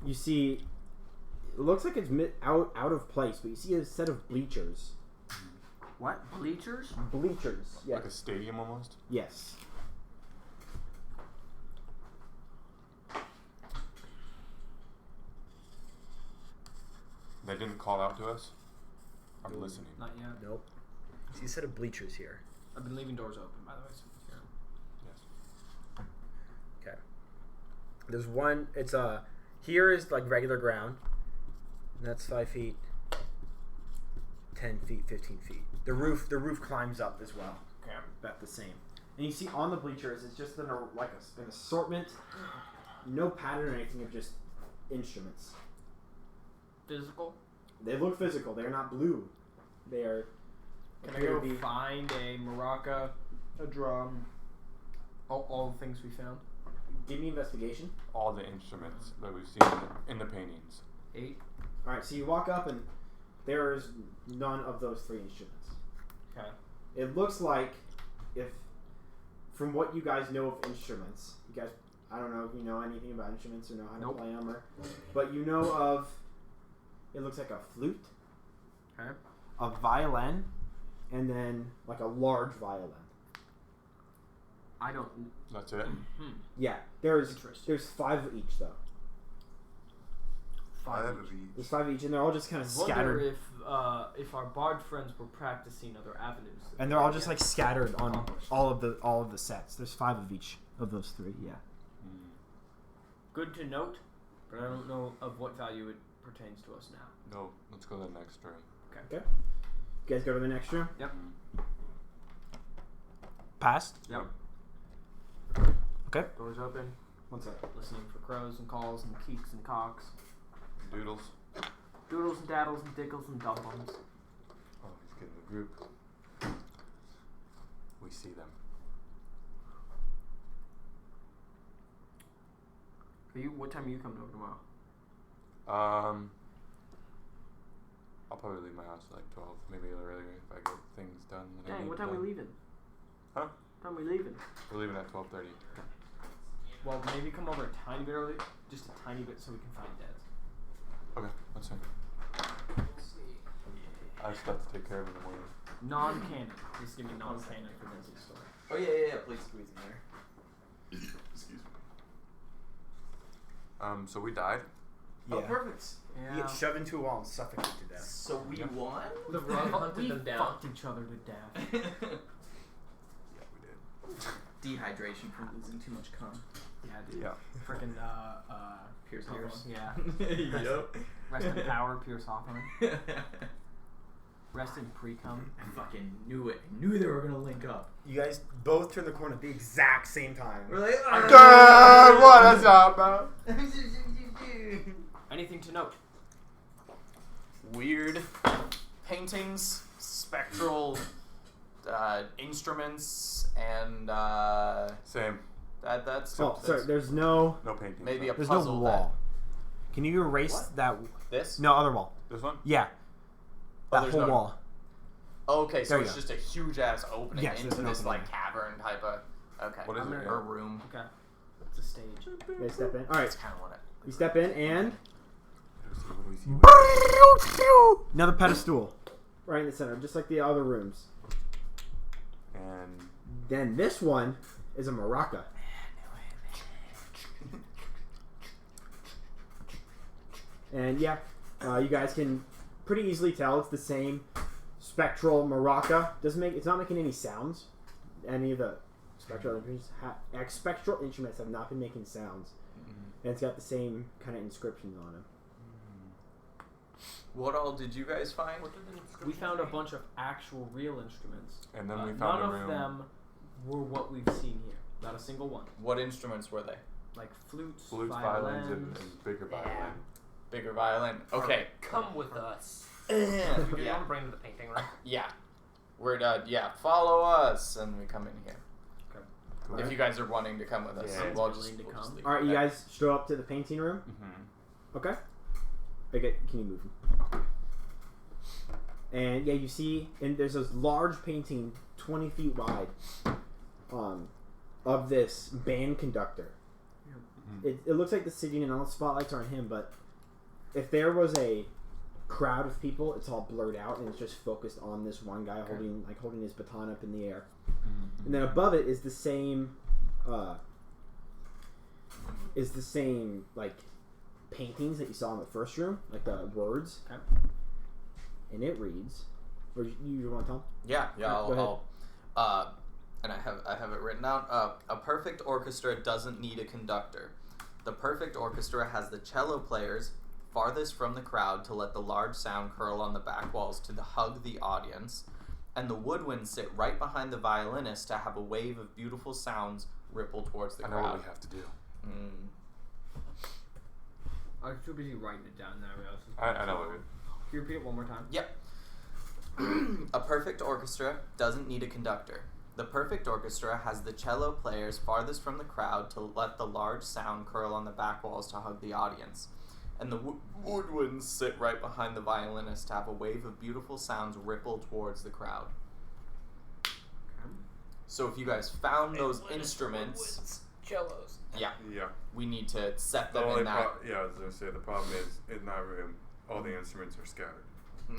You see, it looks like it's out of place, but you see a set of bleachers. What? Bleachers? Bleachers, yes. Like a stadium almost? Yes. They didn't call out to us? I'm listening. Not yet. Nope. See a set of bleachers here. I've been leaving doors open, by the way. So Yes. Okay. There's one. It's here is like regular ground. And that's 5 feet. 10 feet, 15 feet. The roof climbs up as well. Okay. About the same. And you see on the bleachers, it's just an assortment, no pattern or anything of just instruments. Physical? They look physical. They're not blue. They are. Can I go find a maraca, a drum, all the things we found? Give me investigation. All the instruments that we've seen in the paintings. 8. All right. So you walk up and there's none of those 3 instruments. Okay. It looks like if, from what you guys know of instruments, you guys, I don't know if you know anything about instruments or know how to play them, but you know of. It looks like a flute, a violin, and then like a large violin. I don't. That's it. Yeah, there's Interesting. 5 of each though. 5 of There's each. 5 each, and they're all just kind of I wonder scattered. if our bard friends were practicing other avenues. And they're all just like scattered on all of the sets. There's 5 of each of those 3. Yeah. Good to note, but I don't know of what value it pertains to us now. No, let's go to the next room. Okay. You guys go to the next room. Yep. Passed. Yep. Okay. Doors open. One sec. Listening for crows and calls and keeks and cocks. Doodles. Doodles and daddles and dickles and dumplings. Oh, he's getting the group. We see them. What time are you coming over tomorrow? I'll probably leave my house at like 12, maybe a little earlier if I get things done. that I Dang, need what time done. we leaving? Huh? What time we leaving? We're leaving at 12:30. Well, maybe come over a tiny bit early. Just a tiny bit so we can find Dad's. Okay, that's fine. I just have to take care of it in the morning. Non-canon. Just give me non-canon for Denz's story. Oh yeah. Please squeeze in there. Excuse me. So we died. Oh, perfect. You Yeah. get shoved into a wall and suffocated to death. So we won. The rug hunted We them down. fucked each other to death. Yeah, we did. Dehydration from losing too much cum. Yeah, dude. Yeah. Freaking Pierce. Yeah. Yep. Rest in power, Pierce Hawthorne. Rest in pre-cum. I fucking knew it. I knew they were gonna link up. You guys both turn the corner at the exact same time. We're like, God, what is up, man? Anything to note? Weird paintings, spectral instruments, and Same. that's Oh, sorry. There's no. No painting. maybe a There's puzzle. no wall. Can you erase that? This? No, other wall. This one? Yeah. Oh, That there's whole no- wall. Okay, so There you it's go. just a huge ass opening Yes, into there's an this opening like cavern type of. Okay. What is I'm it? gonna- Or room. Okay. It's a stage. You guys step in. All right. That's kind of what it. You step in and What do we see? What do we see? Another pedestal. right in the center, just like the other rooms. And Then this one is a maraca. And yeah, you guys can pretty easily tell it's the same spectral maraca. It's not making any sounds. Any of the spectral instruments have not been making sounds, and it's got the same kind of inscriptions on it. What all did you guys find? We found a bunch of actual real instruments. and then we None found a of room. them were what we've seen here. Not a single one. What instruments were they? Like flutes, Flutes, violins. violins, and bigger violin. Bigger violin. Okay. Come with us. Yeah. You want to bring to the painting, right? Yeah. We're follow us, and we come in here. Cool. If you guys are wanting to come with us, Yeah. we'll Willing to we'll come. leave All right, it you there. guys show up to the painting room. Mm-hmm. Okay. Can you move him? And yeah, you see, and there's this large painting, 20 feet wide, of this band conductor. It looks like the sitting and all the spotlights are on him, but if there was a crowd of people, it's all blurred out and it's just focused on this one guy holding his baton up in the air. And then above it is the same like paintings that you saw in the first room, like the words. Okay. And it reads, or you want to tell? Yeah, Go I'll and I have it written down. A perfect orchestra doesn't need a conductor. The perfect orchestra has the cello players, farthest from the crowd to let the large sound curl on the back walls to hug the audience, and the woodwinds sit right behind the violinist to have a wave of beautiful sounds ripple towards the I know crowd. what we have to do. I'm too busy writing it down now. I know what it is. Can you repeat it one more time? Yep. A perfect orchestra doesn't need a conductor. The perfect orchestra has the cello players farthest from the crowd to let the large sound curl on the back walls to hug the audience. And the woodwinds sit right behind the violinist to have a wave of beautiful sounds ripple towards the crowd. So if you guys found those instruments, cellos. yeah, Yeah. we need to set The them only in that. yeah, I was gonna say the problem is in that room, all the instruments are scattered.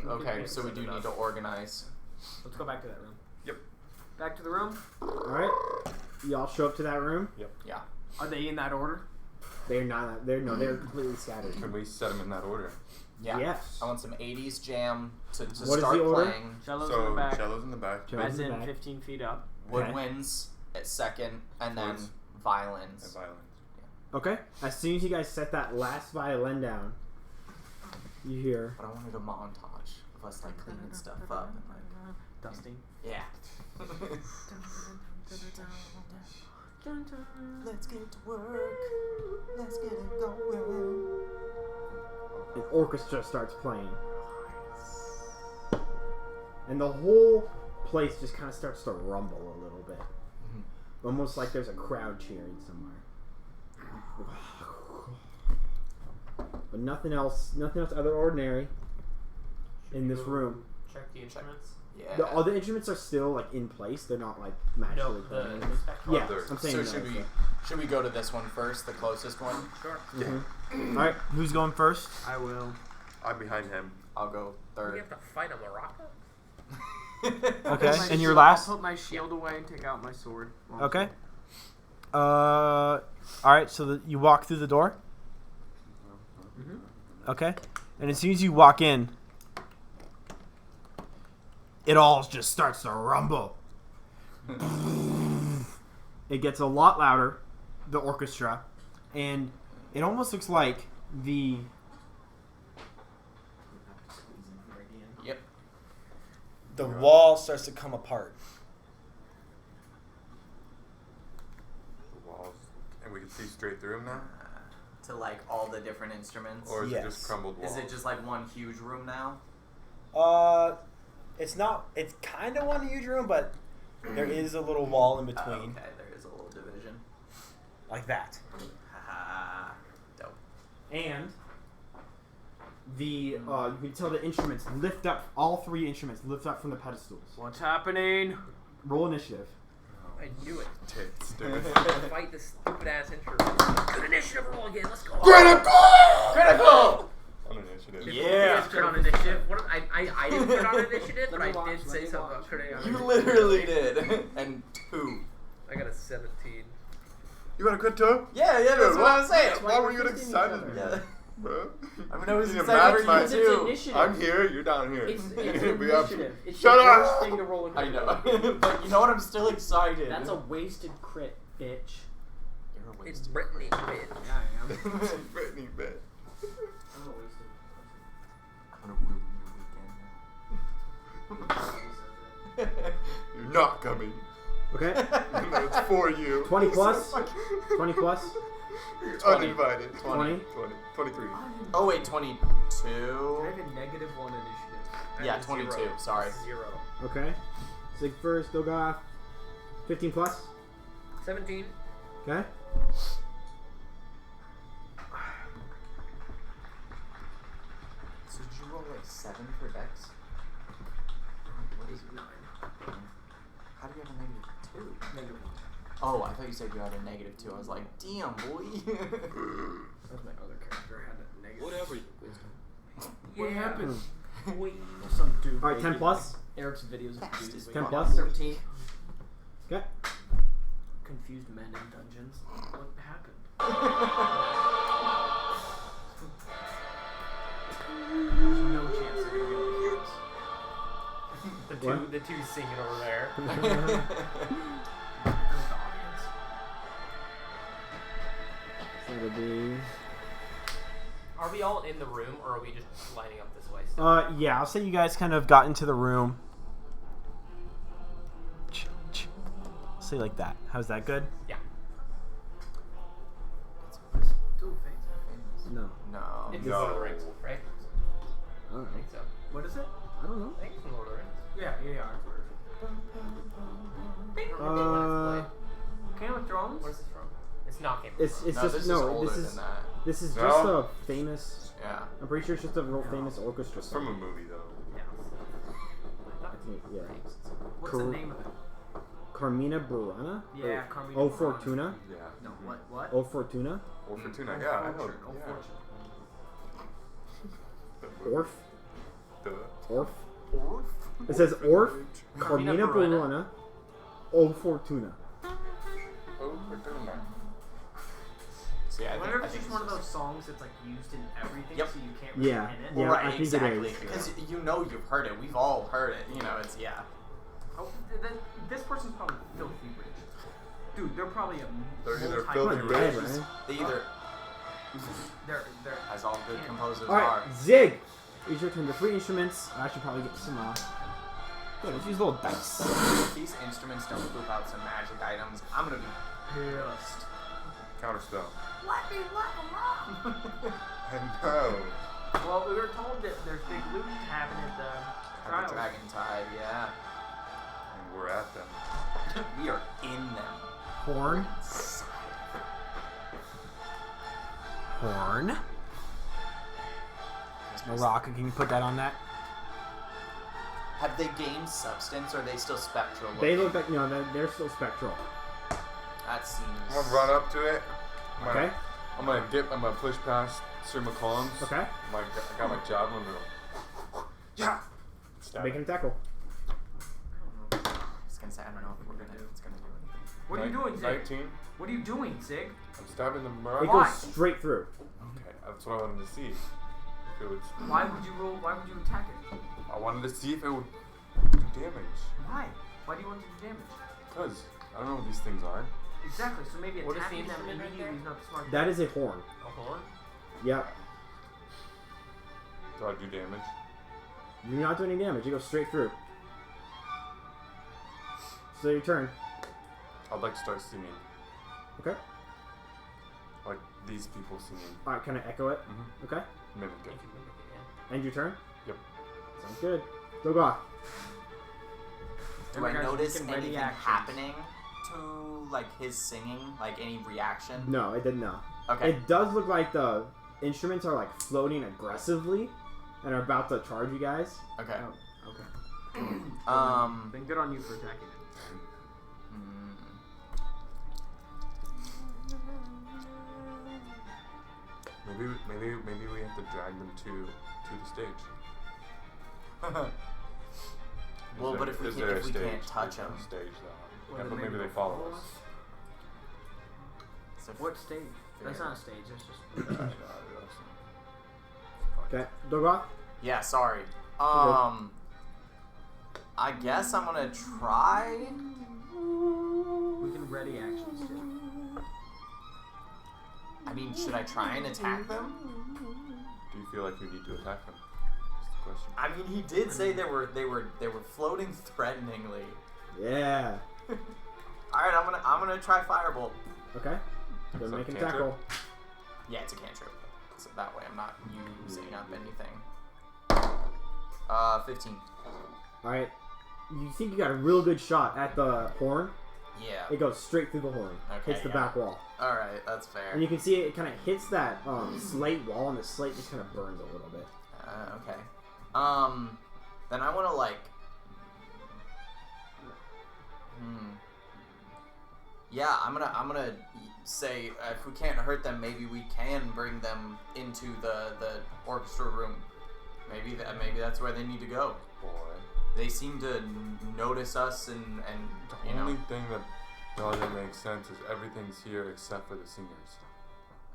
Okay, so we do need to organize. Let's go back to that room. Yep. Back to the room. Alright. Y'all show up to that room. Yeah. Are they in that order? They're not. They're completely scattered. Can we set them in that order? Yeah. Yes. I want some 80s jam to What is start the order? playing. Cellos in So the back. cellos in the back, Cellos As in the in back. 15 feet up. Woodwinds at second, and then Flutes. violins. and violins. Okay. As soon as you guys set that last violin down, you hear. But I wanted a montage of us like cleaning stuff up and like Dusting. yeah. Let's get to work. Let's get it going. An orchestra starts playing, and the whole place just kind of starts to rumble a little bit, almost like there's a crowd cheering somewhere. But nothing else other ordinary in this room. Check the instruments. Yeah. All the instruments are still like in place. They're not like magically No, playing. the spectrum. Yeah, Other. I'm saying So no, should we go to this one first, the closest one? Sure. All right, who's going first? I will. I'm behind him. I'll go We third. have to fight a maraca? Okay, Put my and your shield- last? I'll put my shield away and take out my sword. Okay. All right. So you walk through the door. Okay. And as soon as you walk in, it all just starts to rumble. It gets a lot louder, the orchestra, and it almost looks like the. Yep. The wall starts to come apart. The walls, and we can see straight through them now. To like all the different instruments. Or is it Yes. just crumbled walls? Is it just like one huge room now? It's not. It's kind of one huge room, but there is a little wall in between, Okay, there is a little division. like that. Haha. Dope. And the you can tell the instruments lift up. All three instruments lift up from the pedestals. What's happening? Roll initiative. I knew it. Tits, dude. Fight this stupid ass instrument. Good initiative roll again. Let's go. Critical! On initiative. Did Yeah. both of you guys put on initiative? What, I didn't put on initiative, but Let I me watch, did let say me something watch. about putting on You initiative. literally did. And 2. I got a 17. You got a crit too? Yeah, that's what I was saying. Why were you We're fisting each excited, other. Yeah. bro? I mean, I was You excited match for my- you too. initiative. I'm here, you're down here. It's We have- initiative. It's Shut the up! worst thing to roll a I crit. know. But you know what? I'm still excited. That's a wasted crit, bitch. You're a It's wasted Brittany, crit. bitch. Yeah, I am. Brittany, bet. I'm a wasted I'm gonna ruin your weekend. You're not coming. Okay. No, it's for you. 20 plus. 20 plus. You're 20. uninvited. 20. 23. Oh wait, 22. I have a negative 1 initiative. I Yeah, have a 22. 0. Sorry. 0. Okay. Sig first. Dogoth. 15 plus. 17. Okay. So did you roll like 7 for Dex? What is it? 9. How do you have a negative 2? Negative 1. Oh, I thought you said you had a negative 2. I was like, damn, boy. That's my other character had a negative. Whatever. What Yeah. happened? Boy. Some dude. All right. 10 making plus. Eric's videos of dudes. 10 making plus. 13. Okay. confused men in dungeons. What happened? There's no chance they're gonna be able to hear us. The two singing over there. There's the audience. So it'll be Are we all in the room, or are we just lining up this way still? Yeah, I'll say you guys kind of got into the room. I'll say like that. How's that good? Yeah. No. No. It's No. Lord of the Rings, right? I don't I know. think so. What is it? I don't know. I think it's from Lord of the Rings. Yeah. Game of Thrones? What is this from? It's not Game of It's Thrones. No, just this is no. older This is than that. this is No? just a famous. Yeah. I'm pretty sure it's just a real famous orchestra. It's from a movie though. Yeah. I think, yeah. What's Cor- the name of it? Carmina Burana? Yeah, Carmina Oh, Burana. Fortuna? Yeah. No, what? Oh, Fortuna? Or Fortuna. Oh, Yeah, I know. Fortune. Oh, Yeah. Fortune. Orf? Duh. Orf? It says Orf, Carmina Carmina Burana. Burana, O Fortuna. Oh, Fortuna. So yeah, I wonder if I it's think just one of those songs that's like used in everything, Yep. so you can't really Yeah. pin it. Yeah, I right, think it exactly. is. Because you know you've heard it. We've all heard it. You know, it's yeah. Oh, this person's probably filthy rich. Dude, they're probably a They're either multi- filthy Not rich. dead, right? They either, They're as all good composers Alright, are. Zig! It's your turn to 3 instruments. I should probably get some, yeah, let's use little dice. If these instruments don't poop out some magic items, I'm gonna be pissed. Counterspell. Let me let them off! I know. Well, we were told that there's big loot happening at the At trials. the Dragon Tide, yeah. And we're at them. We are in them. Horn. Horn. Morocco, can you put that on that? Have they gained substance, or are they still spectral? They looking? look like, no, they're still spectral. That seems. I'm gonna run up to it. Okay? I'm gonna push past Sir McCollum's. Okay. I got my javelin. Yeah. Stab Make it. him tackle. I was gonna say, I don't know if it's gonna do anything. What are you doing, Zig? 19. What are you doing, Zig? I'm stabbing the It marauder. goes Why? straight through. Okay, that's what I wanted to see. If it would, Why would you attack it? I wanted to see if it would do damage. Why? Why do you want to do damage? Cause I don't know what these things are. Exactly, so maybe What is the attacking them instrument right immediately there? is not the smart That is a horn. A horn? Yep. Do I do damage? You're not doing any damage. You go straight through. So your turn. I'd like to start singing. Okay. Like these people singing. Alright, kind of echo it. Mm-hmm. Okay. Mimic it. If you mimic it, yeah. End your turn. Yep. Sounds good. Dogoth. Do I Guys, notice making ready anything actions. happening to like his singing? Like any reaction? No, it didn't know. Okay. It does look like the instruments are like floating aggressively and are about to charge you guys. Okay. Oh, okay. Then good on you for attacking it. Maybe we have to drag them to the stage. Well, but if we is can't- there if a we stage? can't touch There's no them. stage though. Well, Yeah, then but maybe they they'll follow us. So What stage? That's not a stage. That's just. Okay. Dogoth. yeah, sorry. I guess I'm gonna try. We can ready actions too. I mean, should I try and attack them? Do you feel like you need to attack them? That's the question. I mean, he did say they were floating threateningly. Yeah. All right, I'm gonna try firebolt. Okay. Go So make him cantrip? tackle. Yeah, it's a cantrip, so that way I'm not using up anything. 15. Alright. You think you got a real good shot at the horn. Yeah. It goes straight through the horn. Okay, Hits the yeah. back wall. All right, that's fair. And you can see it kind of hits that slate wall, and the slate just kind of burns a little bit. Okay. Then I want to like. Yeah, I'm gonna say if we can't hurt them, maybe we can bring them into the orchestra room. Maybe that's where they need to go. Boy. They seem to notice us and The you know. only thing that doesn't make sense is everything's here except for the singers.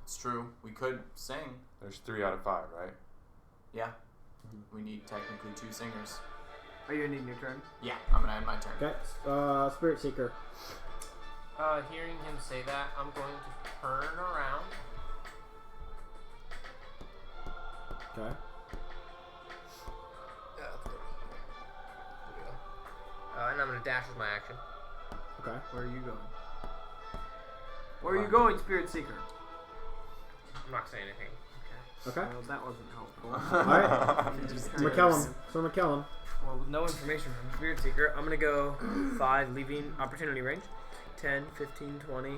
It's true. We could sing. There's 3 out of 5, right? Yeah. We need technically 2 singers. Are you ending your turn? Yeah, I'm gonna end my turn. Okay. Spirit Seeker. Hearing him say that, I'm going to turn around Okay. And I'm gonna dash as my action. Okay. Where are you going? Where are you going, Spirit Seeker? I'm not saying anything. Okay. Well, that wasn't helpful. Alright. McKellum. So McKellum. Well, with no information from Spirit Seeker, I'm going to go 5, leaving opportunity range. 10, 15, 20,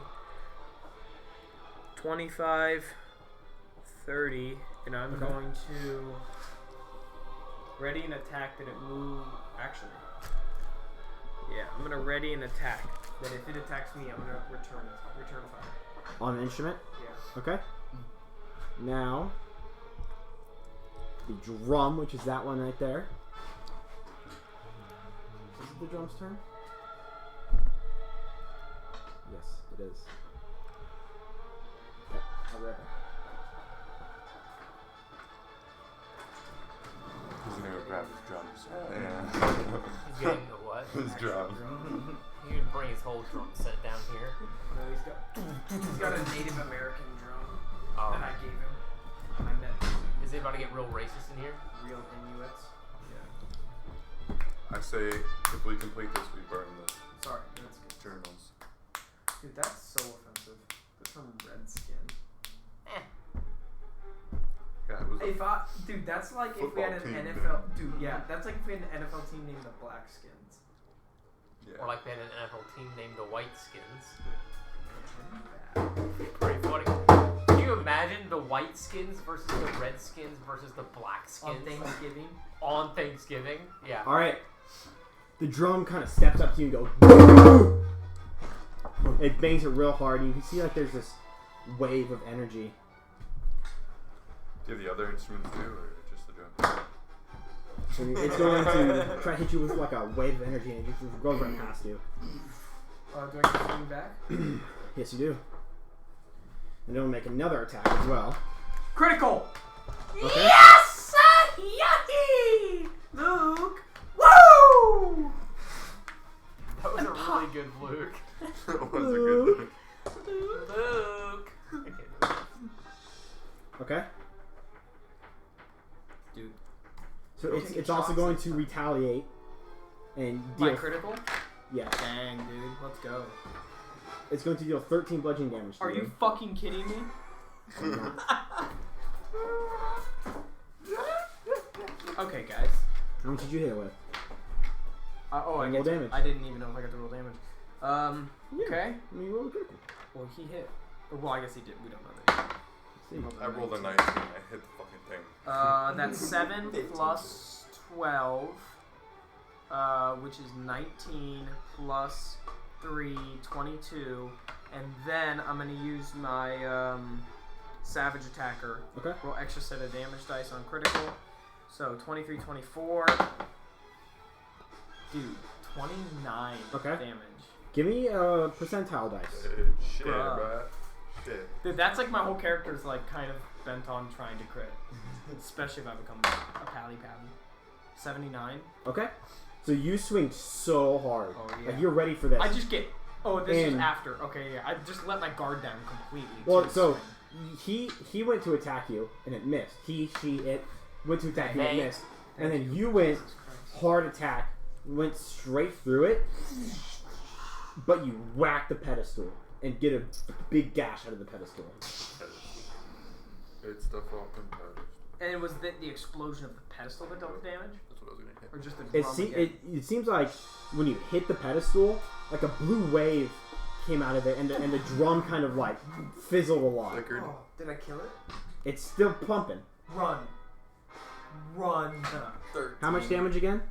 25, 30, and I'm going to ready an attack that it move. Actually, yeah, I'm going to ready an attack that if it attacks me, I'm going to return fire. On an instrument? Yeah. Okay. Now, the drum, which is that one right there. Is it the drum's turn? Yes, it is. Okay, I'll be right back. He's gonna go grab his drums. Yeah. He's getting the what? His drums. He would bring his whole drum set down here. No, he's got a Native American drum Oh. that I gave him. I met Is it about to get real racist in here? real Inuits. I say if we complete this, we burn the Sorry, that's good. journals. Dude, that's so offensive. Put some red skin. Yeah, it was If dude, that's like if we had an football team, NFL. Dude, yeah, that's like if we had an NFL team named the Blackskins. yeah. Or like they had an NFL team named the White Skins. Pretty funny. Can you imagine the White Skins versus the Red Skins versus the Black Skins? On Thanksgiving. On Thanksgiving? Yeah. Alright. The drum kind of steps up to you and goes. It bangs it real hard, and you can see like there's this wave of energy. Do you have the other instruments too, or just the drum? So it's going to try to hit you with like a wave of energy, and it just goes right past you. Do I get to swing back? Yes, you do. And it'll make another attack as well. Critical! Okay. Yes! Yucky! Luke! Woo! That was a really good Luke. That was a good look. Luke! I can't do it. Okay. Dude. So You're it's taking also shots going this to time. retaliate and My deal. critical? Yes. Dang, dude. Let's go. It's going to deal 13 bludgeoning damage. To Are you fucking kidding me? I'm not. Okay, guys. How much did you hit it with? Oh, I Roll get to, damage. I didn't even know if I got to roll damage. Yeah. Okay. I mean, you rolled a critical. Well, he hit. Or, well, I guess he did. We don't know that. Let's see. I rolled a 19 and I hit the fucking thing. That's 7 plus 12, which is 19 plus 3, 22. And then I'm going to use my Savage Attacker. Okay. Roll extra set of damage dice on critical. So 23, 24. Dude, 29 Okay. damage. Give me a percentile dice. Shit, Bruh. bruh. Shit. Dude, that's like my whole character's like kind of bent on trying to crit. Especially if I become a pally. 79. Okay. So you swing so hard. Oh, yeah. Like you're ready for this. I just get. Oh, this is And- after. Okay, yeah. I just let my guard down completely. Well, to so swing. he went to attack you and it missed. He, she, it went to attack you and Hey. it missed. And Thank then you went Jesus Christ. hard attack, went straight through it, but you whack the pedestal and get a big gash out of the pedestal. It's the fucking pedestal. And it was the explosion of the pedestal that dealt the damage? That's what I was gonna hit. Or just the It, drum se- again? it seems like when you hit the pedestal, like a blue wave came out of it, and the drum kind of like fizzled a lot. Flickered. Oh, did I kill it? It's still pumping. Run. Run. 13. How much damage again?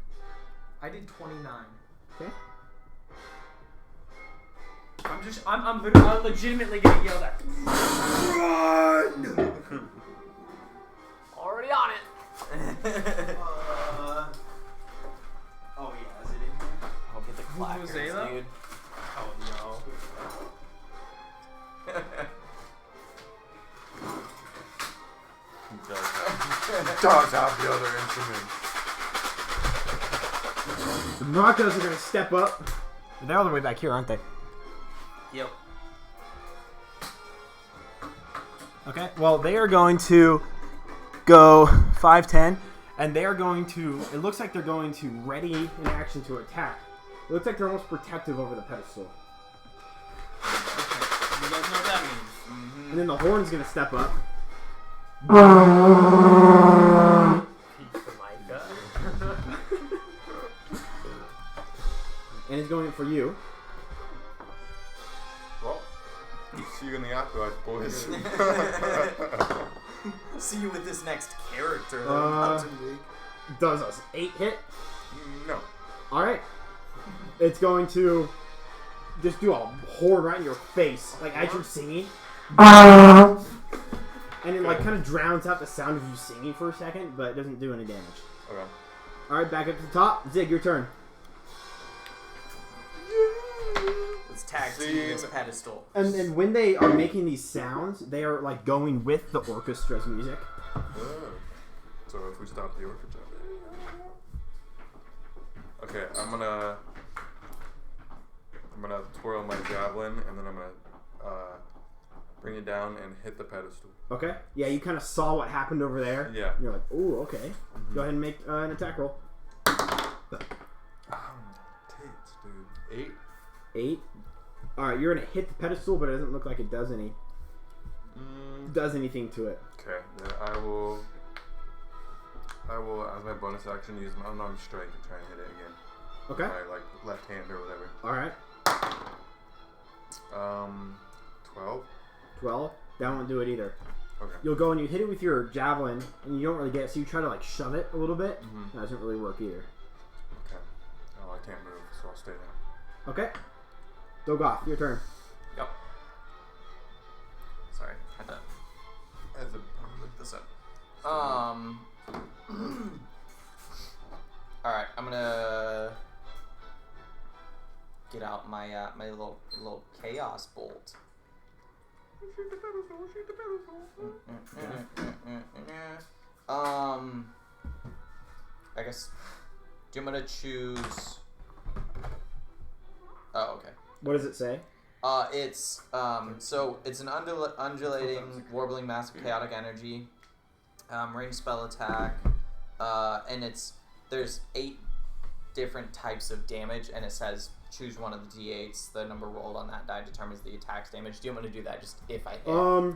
I did 29. Okay. I'm legitimately getting yelled at. Run! Already on it. Oh yeah, is it in here? I'll get the Who was clackers, Ayla? dude. Oh Dogs have the other instruments. The Broncos are going to step up. They're all the way back here, aren't they? Yep. Okay. Well, they are going to go 5'10", and they are going to. It looks like they're going to ready in action to attack. It looks like they're almost protective over the pedestal. You guys know what that means. Mm-hmm. And then the horn's gonna step up. And he's going for you. Well, see you in the afterlife, boys. See you with this next character. Does us 8 hit? No. Alright. It's going to just do a horn right in your face, like as you're singing. And it like kind of drowns out the sound of you singing for a second, but it doesn't do any damage. Okay. Alright, back up to the top. Zig, your turn. Let's tag team this pedestal. And when they are making these sounds, they are like going with the orchestra's music. So if we stop the orchestra. Okay, I'm gonna twirl my javelin and then I'm gonna bring it down and hit the pedestal. Okay. Yeah, you kind of saw what happened over there. Yeah. And you're like, ooh, okay. Mm-hmm. Go ahead and make an attack roll. Tits, dude. 8. Alright, you're gonna hit the pedestal, but it doesn't look like it does anything to it. Okay, then I will as my bonus action use my unarmed strike and try and hit it again. Okay. My like left hand or whatever. Alright. 12. 12. That won't do it either. Okay. You'll go and you hit it with your javelin, and you don't really get it, so you try to like shove it a little bit. Mm-hmm. That doesn't really work either. Okay. Oh, I can't move, so I'll stay there. Okay. Dogoth, your turn. Yep. Sorry, had to As a look this up. Alright, I'm gonna get out my my little chaos bolt. I guess. Do you want me to choose? Oh, okay. What does it say? It's so it's an undulating, warbling mass of chaotic energy, range spell attack, and there's 8 different types of damage, and it says choose one of the d8s. The number rolled on that die determines the attack's damage. Do you want me to do that just if I hit? Or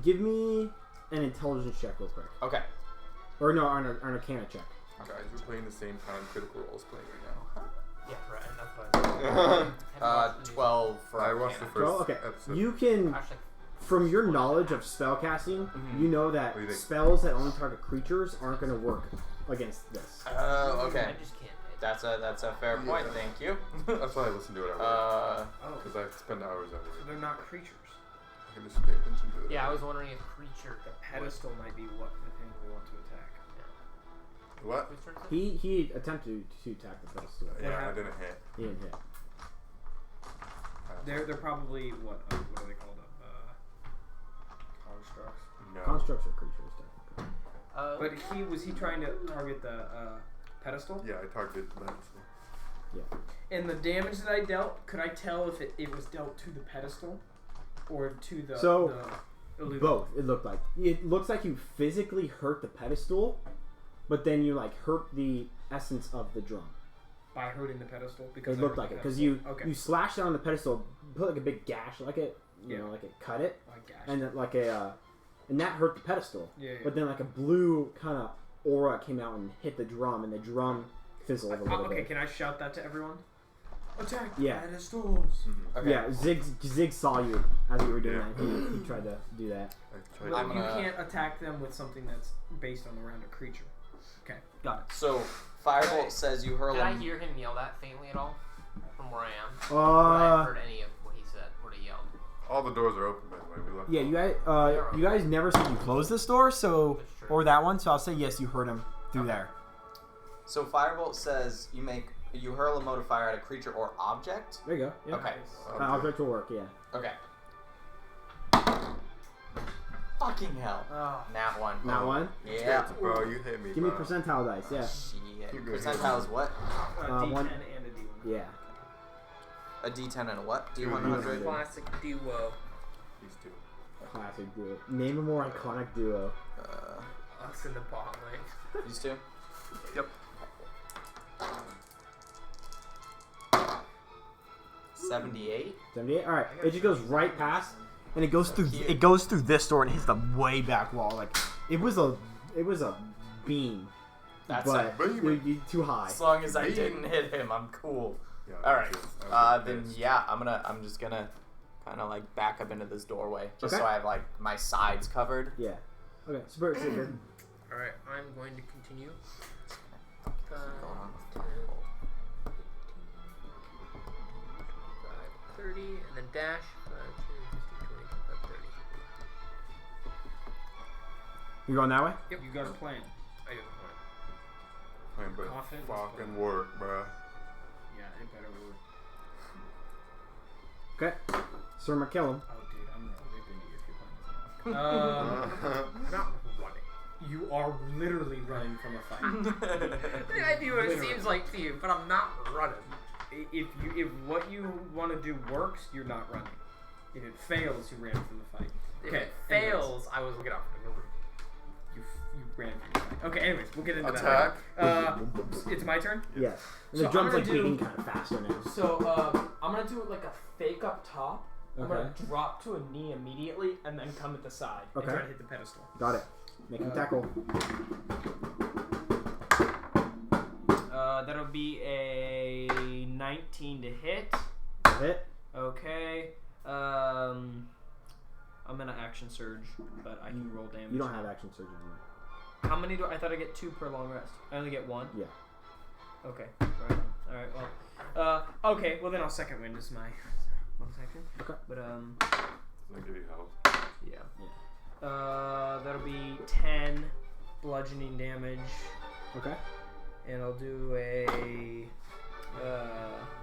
give me an intelligence check real quick. Okay. Or no, on an arcana check. Guys, we're playing the same time Critical Role's playing right now. Yeah, right. That's fine. 12 for I watched the arcana. first Okay. episode. You can, from your knowledge of spellcasting, you know that What do you think? spells that only target creatures aren't going to work against this. Okay. I just can't hit. That's a fair point. Thank you. That's why I listen to it every day. Because I spend hours at So work. they're not creatures. I can just pay attention to it. Yeah, I was wondering if creature. The pedestal might be what the thing we want to attack. What? Whose turn is it? He attempted to attack the pedestal. Yeah, I didn't hit. He didn't hit. They're probably what are they called? Constructs. No. Constructs are creatures, technically. But was he trying to target the pedestal? Yeah, I targeted the pedestal. Yeah. And the damage that I dealt, could I tell if it was dealt to the pedestal or to the illusion? Both. It looked like you physically hurt the pedestal, but then you like hurt the essence of the drum. By hurting the pedestal, because It looked like it because you slashed it on the pedestal, put like a big gash, like it, you know, like it cut it, and then like and that hurt the pedestal. Yeah. But then like a blue kind of aura came out and hit the drum, and the drum fizzled a little Okay, bit. can I shout that to everyone? Attack Yeah. pedestals. Mm-hmm. Okay. Yeah, Zig saw you as you were doing that. He tried to do that. But you can't attack them with something that's based on around a creature. Okay, got it. So Firebolt says you hurl Did I him. hear him yell that faintly at all from where I am? Or I heard any of what he said, what he yelled. All the doors are open, by the way. We left. Yeah, you guys never said you closed this door, so or that one. So I'll say yes, you heard him through there. So Firebolt says you hurl a mode of fire at a creature or object. There you go. Yeah. Okay. Object will work. Yeah. Okay. Fucking hell. Nat one. Nat one? Yeah. Bro, you hit me. Give me bro. percentile dice. Yeah. Shit. You're good. Percentile is what? A D10 one- and a D1. Yeah. A D10 and a what? Two D100. Classic duo. These two. Classic duo. Name a more iconic duo. Us in the bot lane. These two? Yep. 78? 78. All right. It just goes right past, and it goes through. It goes through this door and hits the way back wall. Like it was a beam. That's but a you're too high. As long as I didn't hit him, I'm cool. Yeah, Alright. Then yeah, I'm just gonna kind of like back up into this doorway. Just so I have like my sides covered. Yeah. Okay. Spirit Seeker. Alright, I'm going to continue. Going on with time hold. 30, and then dash. 5, 2, 15, 20, 25, 30. You going that way? Yep. You got a plan. I do a plan. Man, but Confident fucking work, bruh. Yeah, it better work. Okay. Sir McKillum. Oh, dude, I'm gonna rip into you if you're playing. Not running. You are literally running from a fight. I do what it seems like to you, but I'm not running. If what you want to do works, you're not running. If it fails, you ran from the fight. If Okay. it fails, I was looking out for the room. You ran from the fight. Okay. Anyways, we'll get into Attack. that. It's my turn. Yes. And So the drum's I'm like gonna beating kind of faster now. So I'm gonna do like a fake up top. I'm Okay. gonna drop to a knee immediately and then come at the side and Okay. try to hit the pedestal. Got it. Make him tackle. That'll be a 19 to hit. Hit. Okay. I'm gonna action surge, but I can roll damage. You don't have action surge anymore. How many do I thought I get 2 per long rest? I only get 1. Yeah. Okay. Right. All right. Well. Okay. Well then I'll second wind as my bonus action. Okay. But Doesn't give you help. yeah. That'll be 10 bludgeoning damage. Okay. And I'll do a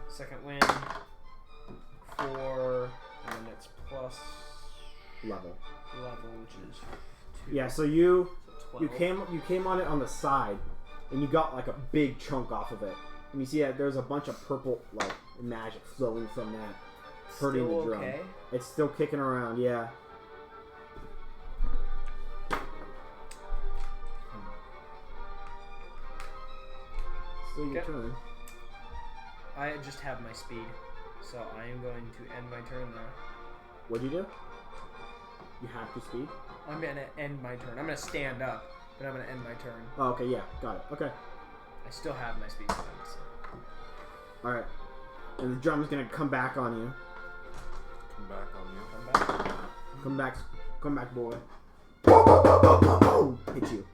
second wind for, and then it's plus Level. which is 2. Yeah. So you 12. came on it on the side, and you got like a big chunk off of it, and you see that there's a bunch of purple like magic flowing from that, hurting Still the drum. okay? It's still kicking around. Yeah. Still your Okay. turn. I just have my speed, so I am going to end my turn there. What'd you do? You have to speed? I'm gonna end my turn. I'm gonna stand up, but I'm gonna end my turn. Oh, okay, yeah, got it. Okay. I still have my speed. So. Alright. And the drum's gonna come back on you. Come back on you. Come back. Come back, boy. Hit you.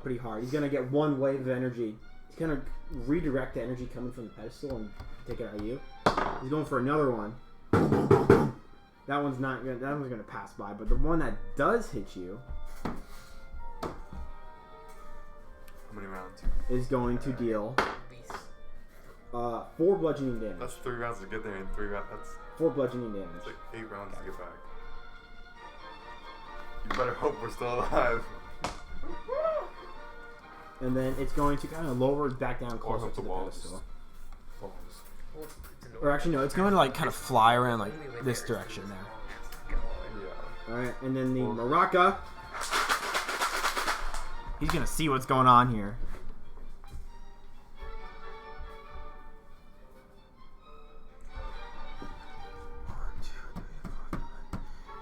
Pretty hard. He's gonna get one wave of energy. He's gonna redirect the energy coming from the pedestal and take it out of you. He's going for another one. That one's gonna pass by, but the one that does hit you How many rounds? is going to deal 4 bludgeoning damage. That's 3 rounds to get there, and 3 rounds. That's 4 bludgeoning damage. it's like 8 rounds to get back. You better hope we're still alive. And then it's going to kind of lower it back down Or closer hope to the the walls. pedestal. Falls. Or actually, no, it's going to like kind of fly around like this direction now. Yeah. Alright, and then the maraca. He's gonna see what's going on here.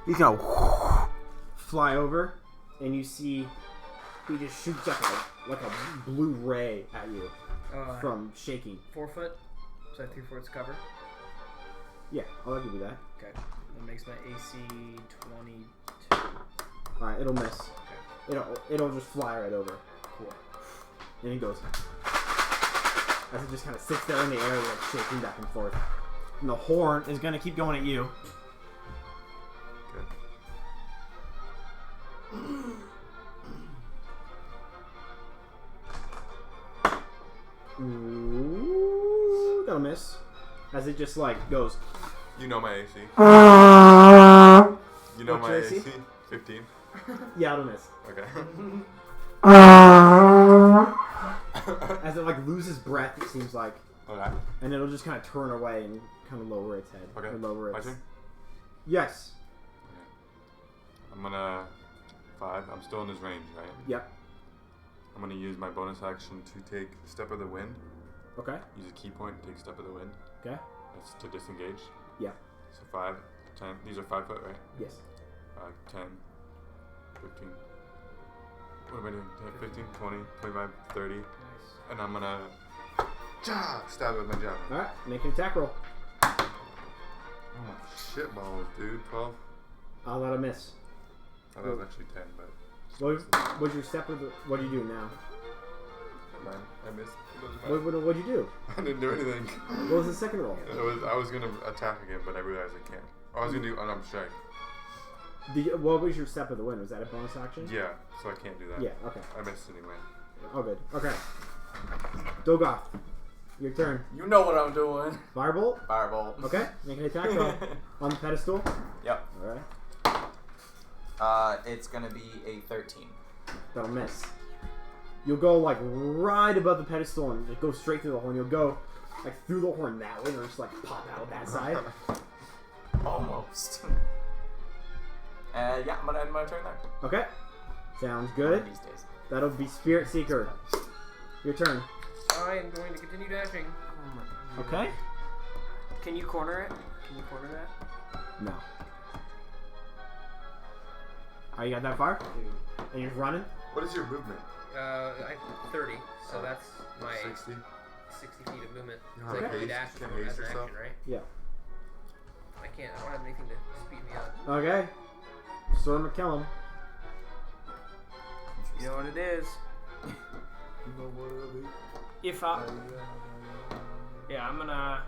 He's gonna fly over, and you see he just shoots up like a blue ray at you from shaking. 4 foot. So I have 3/4 cover. Yeah, I'll give you that. Okay. That makes my AC 22. Alright, it'll miss. Okay. It'll just fly right over. Cool. And he goes. As it just kind of sits there in the air, like shaking back and forth. And the horn is gonna keep going at you. Ooh, that'll miss. As it just like goes. You know my AC. You know What's my your AC? AC? 15. Yeah, it'll miss. Okay. As it like loses breath, it seems like. Okay. And it'll just kind of turn away and kind of lower its head. Okay. Or lower My its. turn? Yes. I'm gonna 5. I'm still in his range, right? Yep. I'm gonna use my bonus action to take Step of the Wind. Okay. Use a key point and take Step of the Wind. Okay. That's to disengage. Yeah. So 5, 10. These are 5 foot, right? Yes. 5, 10, 15. What am I doing? 10, 15, 20, 25, 30. Nice. And I'm gonna stab it with my jab. Alright, make an attack roll. Oh, shit balls, dude. 12. I'll let him miss. Oh, that was actually 10, but What's your step of the, what do you do now? man, I missed. It doesn't matter. What'd you do? I didn't do anything. What was the second roll? I was gonna attack again, but I realized I can't. I was gonna do unarmed strike. What was your step of the wind? Was that a bonus action? Yeah, so I can't do that. Yeah, okay. I missed anyway. Oh, good. Okay. Dogoth, your turn. You know what I'm doing. Firebolt? Firebolt. Okay, make an attack roll. On the pedestal? Yep. Alright. It's gonna be a 13. That'll miss. You'll go like right above the pedestal and just go straight through the horn. You'll go like through the horn that way or just like pop out that side. Almost. Yeah, I'm gonna end my turn there. Okay. Sounds good. These days. That'll be Spirit Seeker. Your turn. I am going to continue dashing. Okay. Can you corner it? Can you corner that? No. Oh, you got that far? And you're running? What is your movement? 30. So that's my 60. 60 feet of movement. You So have I a can haste? dash You can as haste an yourself? action, right? Yeah. I can't. I don't have anything to speed me up. Okay. Sword McKellum. You know what it is. You know what it is? If I... Yeah, I'm gonna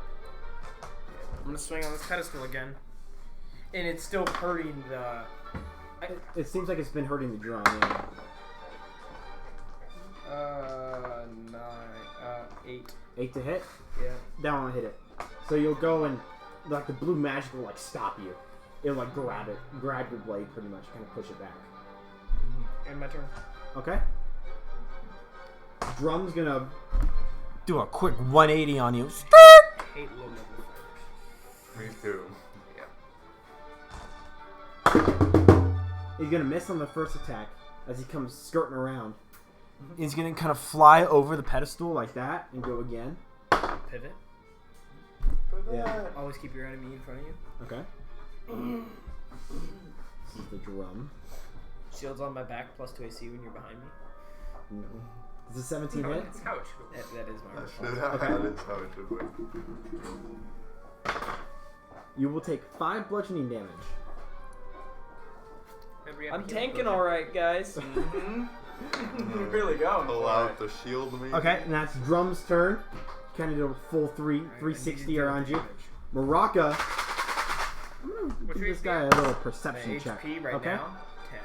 swing on this pedestal again. And it's still hurting the... It seems like it's been hurting the drum, yeah. 8. 8 to hit? Yeah. That one hit it. So you'll go and like the blue magic will like stop you. It'll like grab your blade pretty much, kind of push it back. And my turn. Okay. Drum's gonna do a quick 180 on you. I hate low level fighters. Me too. He's gonna miss on the first attack as he comes skirting around. He's gonna kind of fly over the pedestal like that and go again. Pivot. Yeah. Always keep your enemy in front of you. Okay. This is the drum. Shields on my back, plus 2 AC when you're behind me. No. Is it 17 hit? That's how it should be. That is my That response. is how it should be. You will take 5 bludgeoning damage. I'm tanking alright, guys. You're really going. Pull out the shield, maybe? Okay, and that's Drum's turn. Kind of do a full 360 around you. Maraca, I'm gonna give this guy a little perception check. HP right okay? now, 10.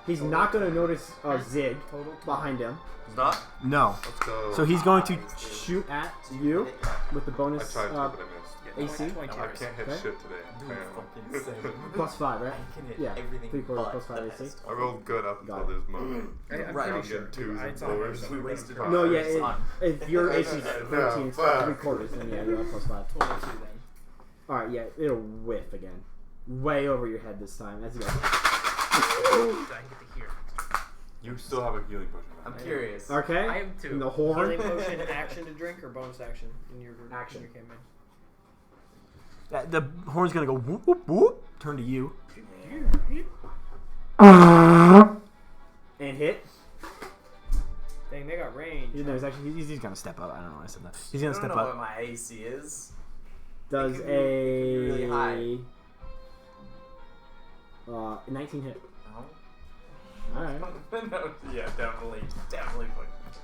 He's not going to notice Zig behind him. He's not? No. Let's go. So he's going to shoot at you with the I bonus tried to, but I missed. AC. I can't hit Okay. shit today. apparently. Plus 5, right? I can hit Yeah. everything 3/4 but plus 5 the AC. best. I rolled good up Got until this moment. I'm Right. pretty sure. Twos and It's on fours. there. We wasted No, yeah, hours on- if your AC is 13, it's fuck. 3/4, then yeah, you're up plus 5. 22 then. Alright, yeah, it'll whiff again. Way over your head this time. As you go. So I can get to here. You still have a healing potion. I'm curious. Okay? I am too. And the horn. Healing potion, action to drink, or bonus action in your Action. In your campaign? The horn's gonna go whoop whoop whoop. Turn to you. And hit. Dang, they got range. You know, he's gonna step up. I don't know why I said that. He's I gonna don't step know what up. my AC is. Does it could be really high. 19 hit. No. Alright. No, yeah, definitely.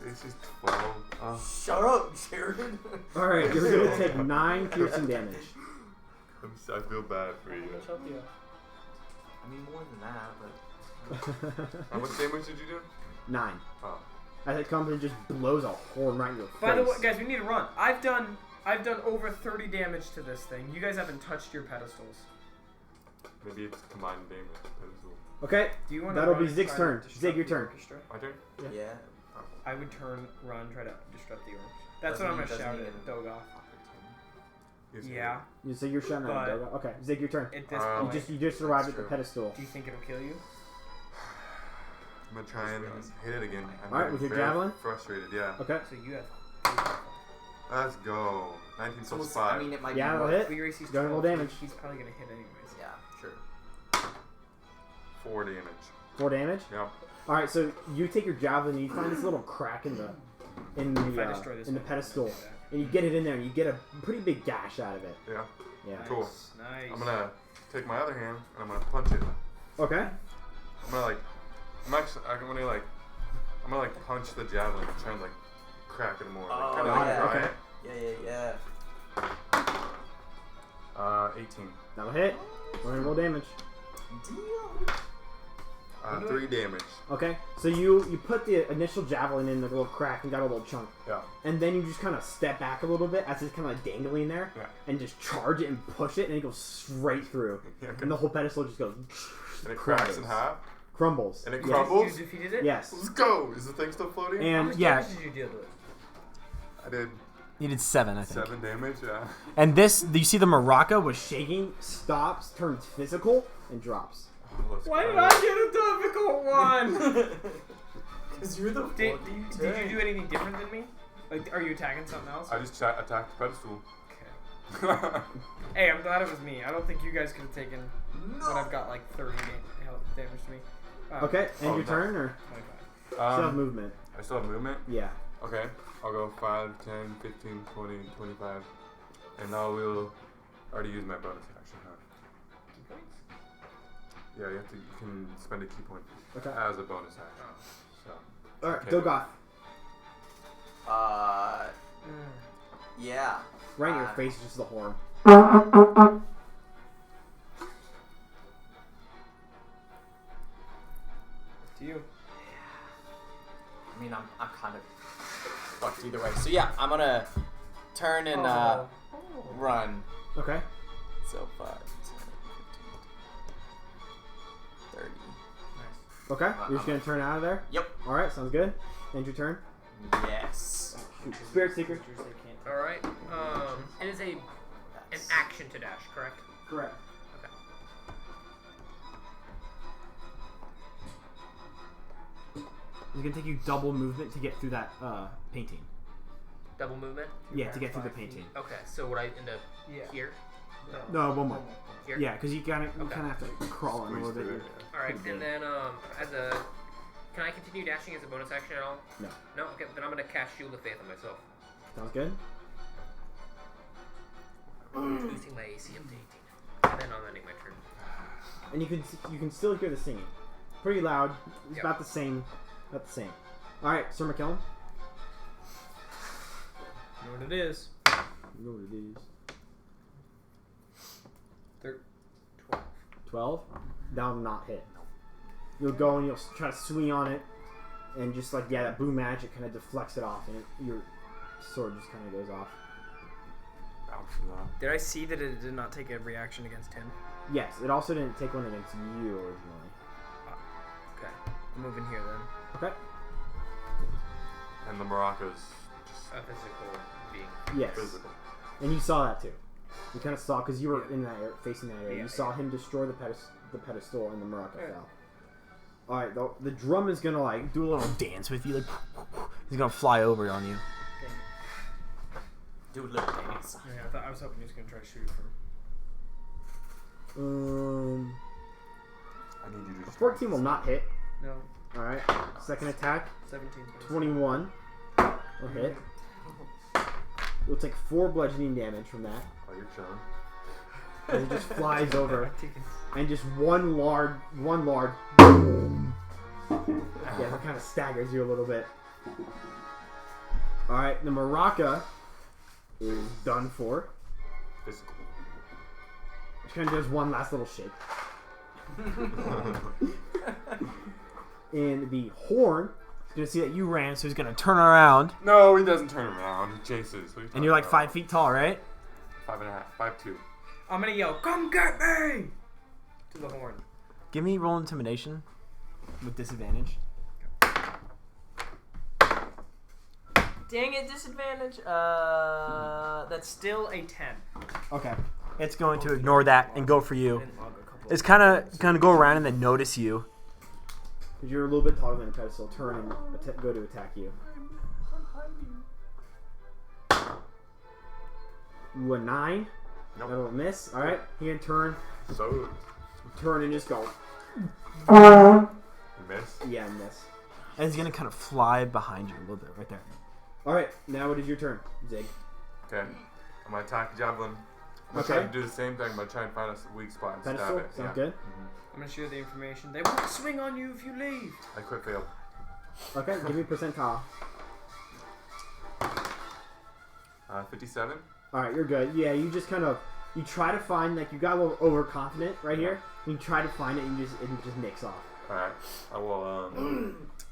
This is 12. Shut up, Jared. Alright, you're gonna take 9 piercing damage. I feel bad for you. I mean, more than that, but... How much damage did you do? 9. Oh. As it comes and just blows a horn right in your face. By the way, guys, we need to run. I've done over 30 damage to this thing. You guys haven't touched your pedestals. Maybe it's combined damage. Okay, Do you want that'll run be and Zig's try to turn. disrupt Zig, your the turn. orchestra? My turn? Yeah. I would run, try to disrupt the orchestra. That's Doesn't what I'm he- gonna shout doesn't at he Dogoth. Yes, Yeah. So you're shouting at But- Doga. Okay, Zig, your turn. At this Um, point, You just arrived at the true. pedestal. do you think it'll kill you? I'm gonna try and hit it again. I'm All right, with your very javelin? Frustrated, yeah. Okay. So you have. Let's go. 19 So plus I 5. mean, it might Yeah, be it'll more. hit. Fleet race, he's Go and roll 12, damage. He's probably gonna hit anyways. Yeah, sure. 4 damage. 4 damage. Yeah. All right, so you take your javelin and you find this little crack in the If I destroy this one, pedestal, I'll do that. and you get it in there and you get a pretty big gash out of it. Yeah. Yeah. Cool. Nice. I'm gonna take my other hand and I'm gonna punch it. Okay. I'm gonna punch the javelin and try and like crack it more. Oh, Kinda yeah. try Okay. it. Yeah. 18. That'll hit. Go ahead and roll damage. 3 damage. Okay. So you put the initial javelin in the little crack and got a little chunk, Yeah. and then you just kind of step back a little bit as it's kind of like dangling there, Yeah. and just charge it and push it, and it goes straight through, Yeah, and the whole pedestal just goes. And it cracks in half. Crumbles. And it Yes. crumbles. You defeated it? Yes. Let's go. Is the thing still floating? How And much yeah, damage did you deal to it? I did You did 7, I think. 7 damage. Yeah. And this, you see the Maraca was shaking, stops, turns physical, and drops. Why did I get a difficult one? Because you're the Did you do anything different than me? Like, are you attacking something else? I just attacked the pedestal. Okay. Hey, I'm glad it was me. I don't think you guys could have taken what I've got like 30 health damage to me. Okay, end your no. turn, or 25. still have movement? I still have movement? Yeah. Okay. I'll go 5, 10, 15, 20, 25. And now we'll already use my bonus action, huh? Yeah, you can spend a key point as a bonus action. So. Alright, Okay. Dogoth. Yeah. Right in your face is just the horn. To you. I mean, I'm kind of fucked either way. So yeah, I'm gonna turn and run. Okay. So 5, 10, 15, 30. Nice. Okay, you're just gonna turn out of there? Yep. Alright, sounds good. End your turn. Yes. Spirit Seeker. Alright. It is an action to dash, correct? Correct. Okay. It's gonna take you double movement to get through that painting. Double movement? Yeah, to get through the painting. Okay, so would I end up here? No, one more. Here? Yeah, because you kind of have to crawl in a little bit. Alright, and then can I continue dashing as a bonus action at all? No. No? Okay, then I'm gonna cast Shield of Faith on myself. Sounds good. Boosting my AC up to 18. And then I'm ending my turn. And you can still hear the singing. Pretty loud. It's Yep. about the same. About the same. Alright, Sir McKellen. You know what it is. You know what it is. 12. 12. That'll not hit. You'll go and you'll try to swing on it, and just like that boom magic kind of deflects it off, and your sword just kind of goes off. Did I see that it did not take a reaction against him? Yes, it also didn't take one against you originally. Okay. I'm moving here then. Okay. And the Maraca's A physical being. Yes. physical. And you saw that too. You kind of saw, because you were in that area, facing that area. Yeah, you saw him destroy the pedestal, and the Maraca fell. All right, the drum is gonna like do a little dance with you, like he's gonna fly over on you. Do a little dance. Yeah, I was hoping he was gonna try to shoot it from. I need you to 14 will not hit. No. All right. Second attack. 17. 21 will hit. You'll take 4 bludgeoning damage from that. Oh, you're chilling. And it just flies over, and just one large boom. Yeah, it kind of staggers you a little bit. All right, the Maraca is done for. Physical. She kind of does one last little shake. And the horn is going to see that you ran, so he's going to turn around. No, he doesn't turn around. He chases. And you're like 5 feet tall, right? 5.5. 5'2". I'm gonna yell, "Come get me!" to the horn. Give me roll intimidation with disadvantage. Dang it, disadvantage. That's still a 10. Okay. It's going to ignore that and go for you. It's kind of go around and then notice you. Because you're a little bit taller than a pedestal. Turn and go to attack you. Ooh, a 9. Nope. That'll miss. Alright, he can turn and just go. Miss? Yeah, miss. And he's gonna kind of fly behind you a little bit, right there. Alright, now it is your turn, Zig. Okay. I'm gonna attack the javelin. I'm gonna try to do the same thing. I'm gonna try and find a weak spot and Pedestal? stab it. Sounds Yeah. good. I'm gonna share the information. They won't swing on you if you leave. I crit failed. Okay, give me percentile. 57. Alright, you're good. Yeah, you just kind of, you try to find, like, you got a little overconfident right here. You try to find it and it just nicks off. Alright.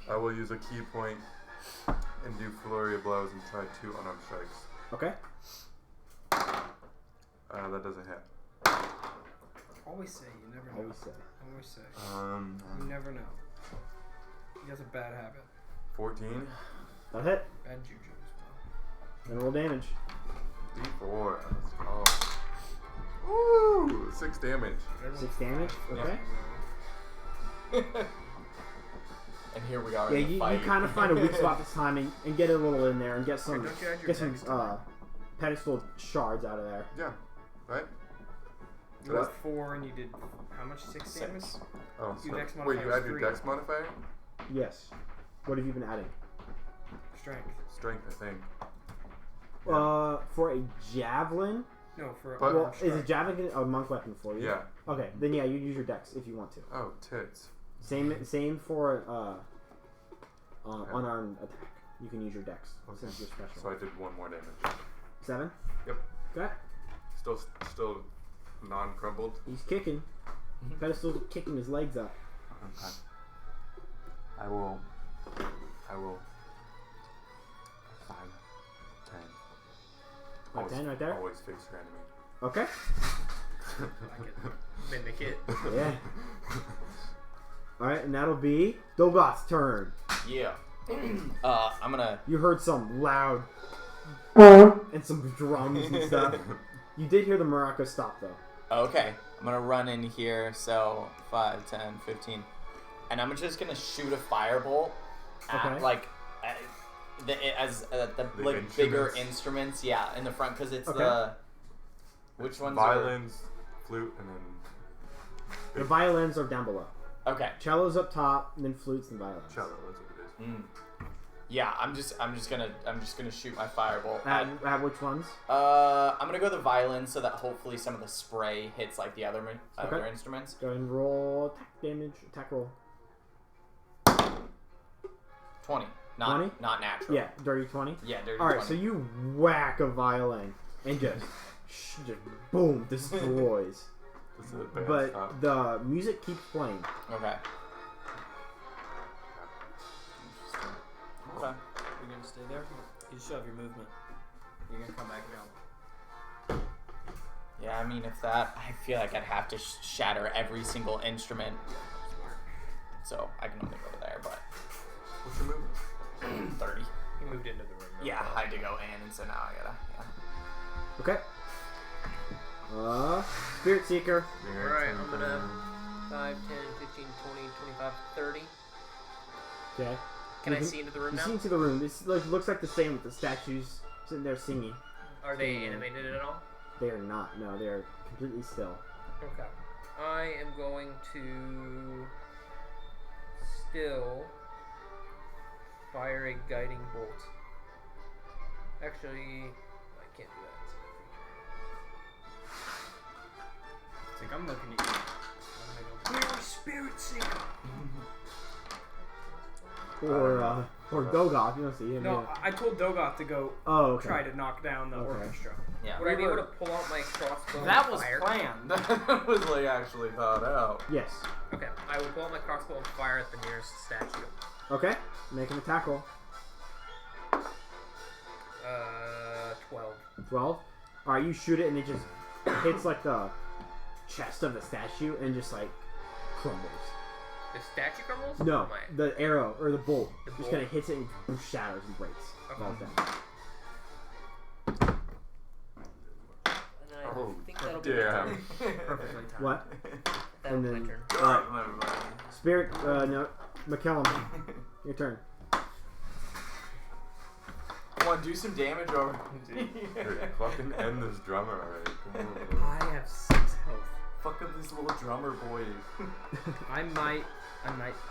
I will use a key point and do flurry of blows and try 2 unarmed strikes. Okay. That doesn't hit. Always say you never know. Always say. Always say. Um, You never know. He has a bad habit. 14. That hit. Bad juju as Then roll damage. D4. Oh. Ooh, 6 damage. well. 6 damage. Okay. And here we are. Yeah, in the you fight. kind of find a weak spot this time and get a little in there and get some Don't you add your dex to that? pedestal shards out of there. Yeah. Right? You got 4 and you did how much? 6 damage? Oh, Your so, dex wait, modifier you is add your 3. dex modifier? Yes. What have you been adding? Strength. Strength, I think. For a javelin. No, for But- Well, is a javelin a monk weapon for you? Yeah. Okay, then yeah, you use your dex if you want to. Oh, tits. Same for unarmed attack. You can use your dex since you're special. So I did 1 more damage. 7. Yep. Okay. Still non-crumbled. He's kicking. Pedestal's kicking his legs up. Okay. I will. 5, 10. 5, 10 right there? Always face your enemy. Okay. Mimic it. Yeah. Alright, and that'll be Dogot's turn. Yeah. I'm gonna. You heard some loud and some drums and stuff. You did hear the maraca stop though. Okay. I'm gonna run in here. So 5, 10, 15, and I'm just gonna shoot a firebolt at Okay. like the like bigger instruments. Yeah, in the front because it's Okay. the. Which ones are? Violins, flute, and then. The violins are down below. Okay. Cello's up top, and then flutes and violins. Cello, that's what it is. Yeah, I'm just gonna shoot my firebolt. At which ones? I'm gonna go the violin so that hopefully some of the spray hits like the other instruments. Go ahead and roll attack damage. Attack roll. 20. 20? Not natural. Yeah, dirty 20. Yeah, dirty 20. Alright, so you whack a violin and just boom, destroys. This is a bad But stop. the music keeps playing. Okay. Okay. You're gonna stay there? You still have your movement. You're gonna come back down. Yeah, I mean, if that, I feel like I'd have to shatter every single instrument. So I can only go there, but. What's your movement? 30. He moved into the room. Yeah, I had to go in, and so now I gotta. Yeah. Okay. Spirit Seeker. Alright, I'm gonna 5, 10, 15, 20, 25, 30. Okay. Can I see into the room you now? see into the room. This looks like the same with the statues sitting there singing. Are they animated at all? They are not. No, they are completely still. Okay. I am going to still fire a guiding bolt. Actually, I can't do that. It's like I'm looking at you. I'm gonna go, we're a spirit seeker. Or Dogoth. You don't see him. No, yeah. I told Dogoth to go try to knock down the orchestra. Yeah. Would I be able to pull out my crossbow That and was fire? planned. That was like actually thought out. Yes. Okay, I will pull out my crossbow and fire at the nearest statue. Okay. Make an attack roll. 12. 12. Alright, you shoot it and it just hits like the chest of the statue and just like crumbles. The statue crumbles? No, Or my- the arrow or the bolt The just bolt? kind of hits it and shatters and breaks. Okay. Falls down. And I think that'll be damn. my turn. Perfectly timed. What? That'll And be then my turn. alright. Spirit. No. McKellum, your turn. Come on, do some damage over. Hey, fucking end this drummer already. Come on. I have 6 health. Fuck up this little drummer boy. I might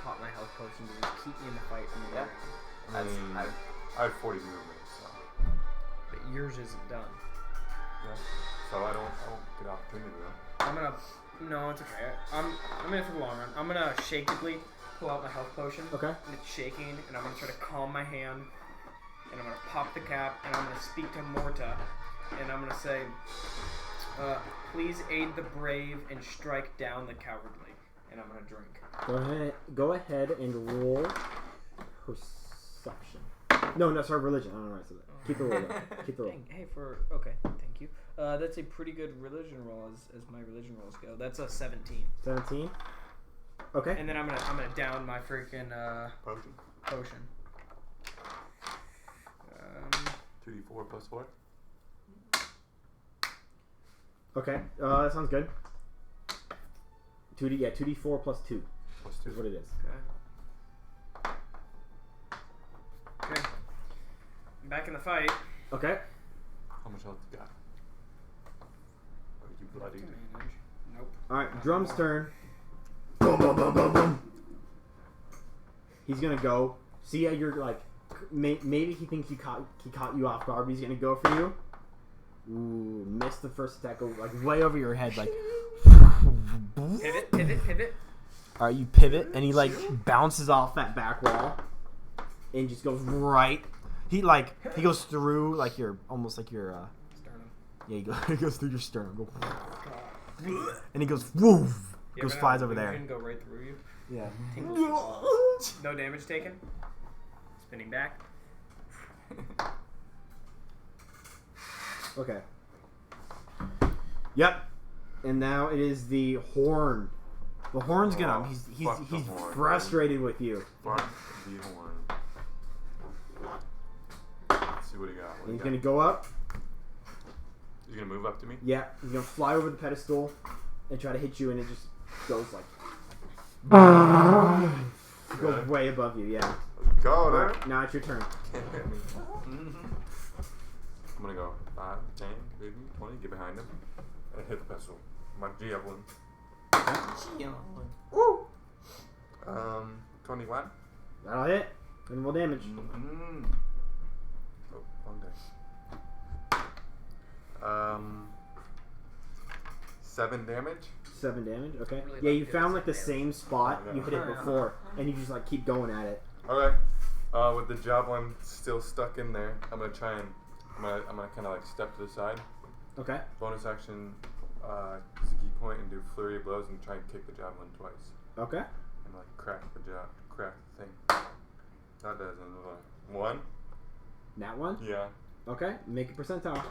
pop my health potion to just keep me in the fight. Yeah. I have 40 movement, so. But yours isn't done. Yeah. So I don't get opportunity though. No, it's okay. I'm in it for the long run. I'm gonna shakily pull out my health potion. Okay. And it's shaking, and I'm gonna try to calm my hand, and I'm gonna pop the cap, and I'm gonna speak to Morta, and I'm gonna say, please aid the brave and strike down the cowardly. And I'm gonna drink. Go ahead and roll perception. No, sorry, religion. I don't know why I said that. Keep the roll though. Keep the roll. Dang, hey, okay, thank you. That's a pretty good religion roll as my religion rolls go. That's a 17. 17. Okay. And then I'm gonna down my freaking potion. 2d4 plus 4. Okay, that sounds good. 2d4 plus 2. Plus 2 is what it is. Okay. I'm back in the fight. Okay. How much health you got? Are you bloody? Nope. Alright, Drum's turn. Boom, boom, boom, boom, boom. He's gonna go. See how you're like, maybe he thinks he caught you off guard, but he's gonna go for you. Ooh, missed the first attack, like way over your head, like. Pivot. All right, you pivot, and he like Bounces off that back wall, and just goes right. He goes through like your almost like your sternum. Yeah, he goes through your sternum. And he goes woof. Flies over there. Can go right through you. Yeah. No damage taken. Spinning back. Okay. Yep. And now it is the horn. The horn's gonna. He's horn, frustrated with you. Fuck the horn. Let's see what he got. He's gonna go up. He's gonna move up to me? Yeah. He's gonna fly over the pedestal and try to hit you, and it just goes like. Goes way above you. Yeah. Go there. Right, now it's your turn. Can't hit me. I'm gonna go 5, 10, 15, 20, get behind him, and hit the pedestal. My javelin. Woo! 21. That'll hit. And more damage. Oh, wrong dice. 7 damage. 7 damage. Okay. Really Yeah, like you it found as like the damage. same spot you hit it before, and you just like keep going at it. Okay. With the javelin still stuck in there, I'm gonna try and I'm gonna kind of like step to the side. Okay. Bonus action, use a key point and do flurry of blows and try and kick the javelin twice. Okay. And like crack the thing. That does another 1. That one? Yeah. Okay. Make a percentile.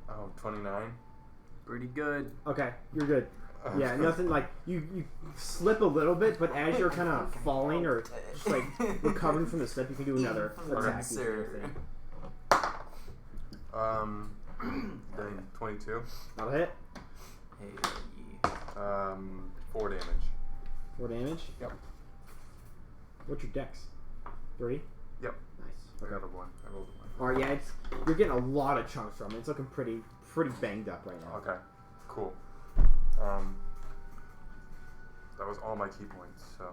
Oh, 29. Pretty good. Okay, you're good. Yeah, nothing like you slip a little bit, but as you're kind of falling or just like recovering from the slip, you can do another attack. Then 22. That'll hit. Hey. 4 damage. 4 damage. Yep. What's your dex? 3. Yep. Nice. I got a 1. I rolled a 1. All right, yeah, you're getting a lot of chunks from it. It's looking pretty banged up right now. Okay. Cool. That was all my key points, so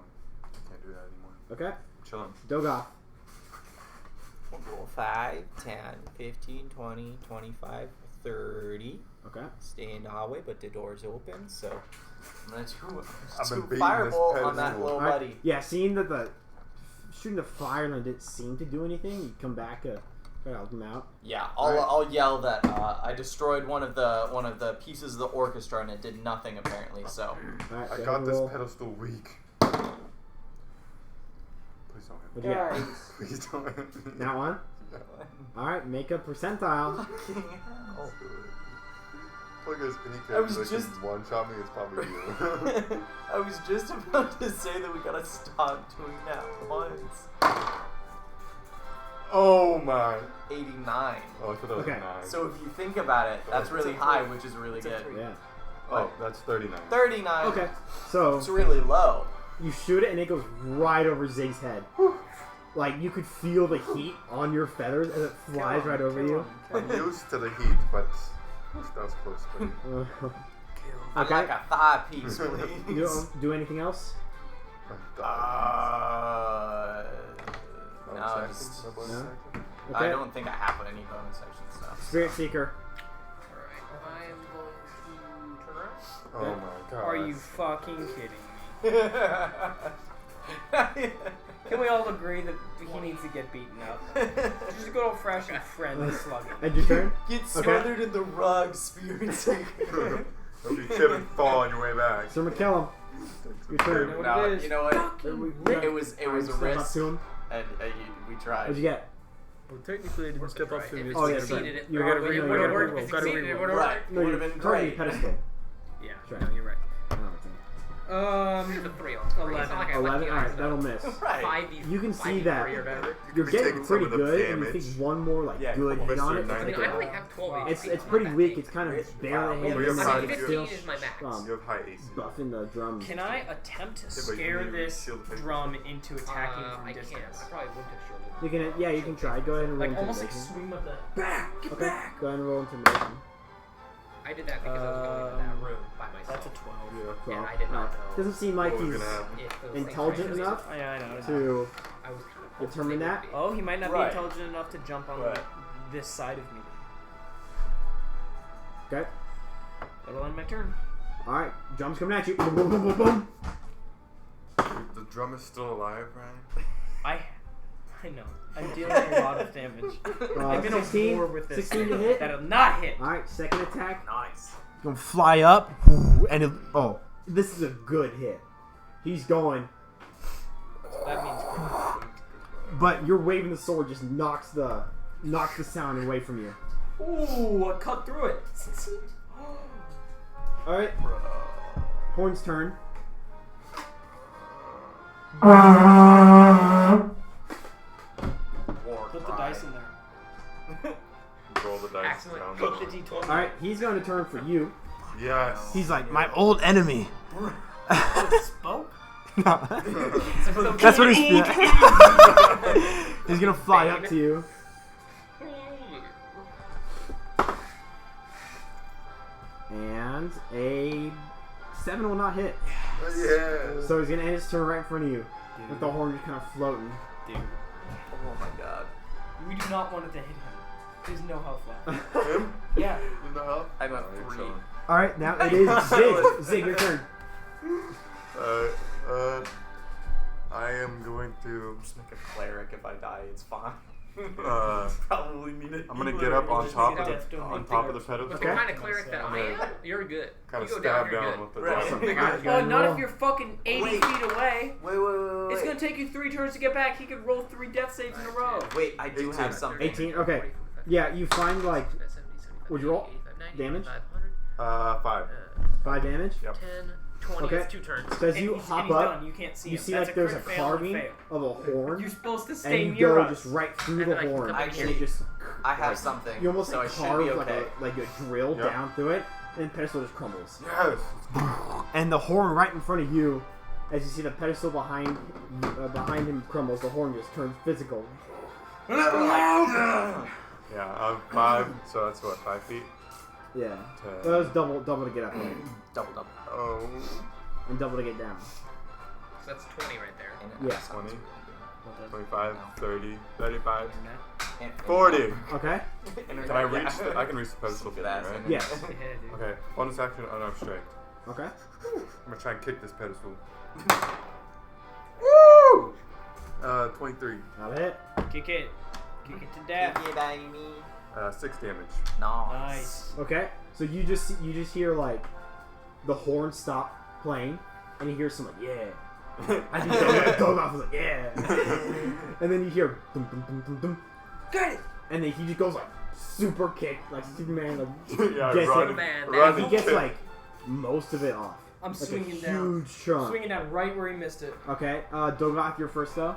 I can't do that anymore. Okay. Chillin'. Dogoth. Roll 5, 10, 15, 20, 25, 30. Okay. Stay in the hallway, but the door's open, so I'm gonna I've been do beating fireball this on that pedestal. little All right, buddy. yeah, seeing that the shooting the fire and it didn't seem to do anything, you come back try to help him out. Yeah, I'll yell that I destroyed one of the pieces of the orchestra and it did nothing apparently. So All right, I go got ahead, this roll. pedestal weak. Please don't hit me. What'd you get? Please don't hit me. That one? All right, make a percentile. Look at this any I was character that just- can one-shot me, it's probably you. I was just about to say that we gotta stop doing that once. Oh my. 89. Oh, I thought that was Okay. 9. So if you think about it, that's really high, which is really good. Yeah. Oh, that's 39. 39. Okay. So It's really low. You shoot it and it goes right over Zig's head. Like you could feel the heat on your feathers as it flies right over you. I'm used to the heat, but that was close. I'd like a thigh piece, please. You don't do anything else? No, just, No? I Okay. don't think I have any bonus action stuff. Spirit Seeker. Alright, I am going to turn around. Oh my god. Are you fucking kidding me? Can we all agree that he needs to get beaten up? Just a good old fashioned friend slugging. End your turn? Get smothered in the rug, Spirit Seeker. Don't be trip and fall on your way back. So McKellum. Your turn. You know what No, it is? you know what? It was a Step up risk, to him. and we tried. What'd you get? Well, technically, I didn't step up to If me. it Oh, yeah, succeeded, right. it You would gotta re- have no, you gotta worked. re-roll. If it Gotta succeeded, it re-roll. would have Right. worked. No, Would you're have been currently great. pedestal. Yeah, Right. no, you're right. Here's a 3 on 3. It's not like I like 11. the Alright, eyes, that'll though. miss. Right. 5v, You can see 5v3 that or better. you're be getting taking pretty some of the good, and you damage. think one more like Yeah, good hit Mr. on it. I mean, It's, I only have 12 it's, HP. it's pretty weak. It's kind of barely Well, hitting. we have and high- it's 15 still is my max. You have high AC. buffing the drum. Can I attempt to but you scare need to this shield the face. drum into attacking I from can't. distance? I probably wouldn't have shielded. You can, yeah, you can try. Go ahead and roll Like almost like intimidation. swing with the Okay, go ahead and roll intimidation. I did that because I was going into that room by myself. That's a 12. Yeah. And I did not Alright. know. Doesn't seem like What was he's gonna happen? if those things intelligent actually- enough Yeah, I know. to I was kind of hoping determine they that. would be. Oh, he might not Right. be intelligent enough to jump on Right. this side of me. Okay. That'll end my turn. All right. Drum's coming at you. Boom, boom, boom, boom, boom. The drum is still alive, Ryan? I know. I'm dealing a lot of damage. I've been 16, on war with this. 16 to hit. That'll not hit. All right. Second attack. Nice. Gonna fly up, and it, oh, This is a good hit. He's going, That means but you're waving the sword just knocks the sound away from you. ooh, I cut through it. All right. Horn's turn. War Put the cry. dice in there. Roll the dice. Excellent. down. Put the d20. All right. He's going to turn for you. Yes. he's like my old enemy. Spoke? No. That's what he's. He's gonna fly up to you. And a 7 will not hit. Yeah. So he's gonna end his turn right in front of you, with the horn just kind of floating. Dude. Oh my god. We do not want it to hit him. There's no health left. Him? Yeah. No. I'm a Oh, you're 3. chilling. All right, now it is Zig. Zig, your turn. I am going to. Just make a cleric. If I die, it's fine. Probably need it. I'm gonna get up on top of Death the don't pedestal. With Okay. the kind of cleric that I am, you're good. Kind You of go stab down, you're down good. with the Right. drum. I got you. Oh, not roll. if you're fucking 80 Wait. feet away. Wait. It's gonna take you 3 turns to get back. He could roll 3 death saves in a row. Wait, I do 18. have something. 18. Okay. Yeah, you find like would you roll damage? 5. 5 damage. Yep. 10, 20, Okay. it's 2 turns. Because you And he's hop done. up, You can't see you him. see That's like there's a crit fail and carving fail. of a horn, You're supposed to and stay you near go us. just right through And the then I can horn, come and back it here. just I have something. you almost so like I should carve be okay. like a drill Yep. down through it, and the pedestal just crumbles. Yes. And the horn right in front of you, as you see the pedestal behind him crumbles, the horn just turns physical. Yeah, I'm 5, so that's what, 5 feet? Yeah. 10. Well, that was double to get up there, Double. Oh. and double to get down. So that's 20 right there. Yeah. 20, 25, 30, 35, And 40. Okay. Can I reach I can reach the pedestal Stupid thing, ass right? enemy. Yes. Yeah, dude. Okay, bonus action, unarmed strike. Okay. I'm gonna try and kick this pedestal. Woo! 23. That'll hit. Kick it. Kick it to death. 6 damage. Nice. Okay. So you just hear like the horn stop playing, and you hear someone yeah. I think Dogoff was like yeah. And then you hear dum dum dum dum dum. Got it. And then he just goes like super kick, like Superman, like Yeah, gets run, it. run He and gets kick. like most of it off. I'm Like swinging a down. huge chunk. Swinging down right where he missed it. Okay. Dogoff, you're first though.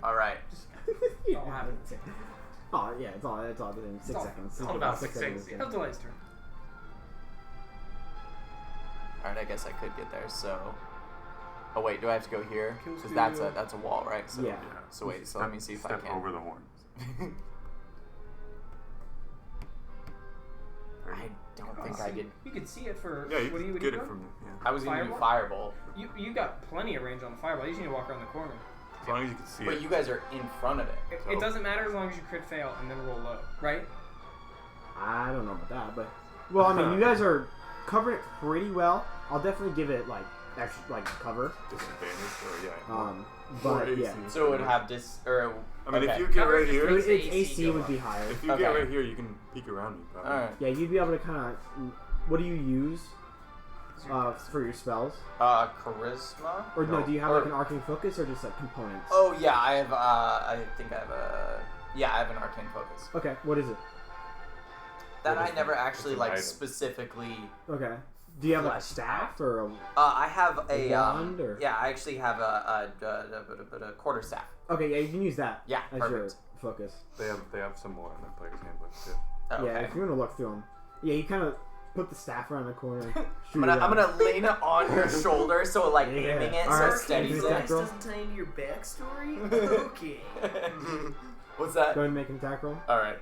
Alright. Yeah. All happened. Oh yeah, it's all within 6 seconds. It's all about 6 seconds. That was the last turn. Alright, I guess I could get there, so. Oh wait, do I have to go here? Kills Because two. that's a wall, right? So, Yeah. So wait, so let me see if I Step can. over the horns. I don't think I did. You can see it for. Yeah, you what do can you get do? it from. Yeah. I was gonna do Firebolt? firebolt. You got plenty of range on the fireball. You just need to walk around the corner. As long as you can see But it. you guys are in front of it. It doesn't matter as long as you crit fail and then roll low, right? I don't know about that, but well, I mean, you guys are covering it pretty well. I'll definitely give it like extra cover. Disadvantage or yeah. But Or yeah. AC. So it would have this, or I mean, if okay. you get Cover right just here, makes Its AC AC go would up. be higher. if you Okay. get right here, you can peek around me. Probably. All right. Yeah, you'd be able to kind of. What do you use for your spells? Charisma. Or no, do you have like an arcane focus or just like components? Oh yeah, I have. I think I have a. Yeah, I have an arcane focus. Okay, what is it? That What I is never it? actually It's an like item. specifically. Okay. Do you have like a Fleshed staff or a? I have a. wand or? Yeah, I actually have a quarterstaff. Okay, yeah, you can use that. Yeah, as perfect. your focus. They have some more in the player's handbook too. Okay. Yeah, if you want to look through them. Yeah, you kind of put the staff around the corner. And shoot I'm it gonna out. lean it on your shoulder, so like Yeah. aiming it, All so right. it steadies Attack it. roll. doesn't tie into your backstory? Okay. What's that? Go ahead and make an attack roll. All right.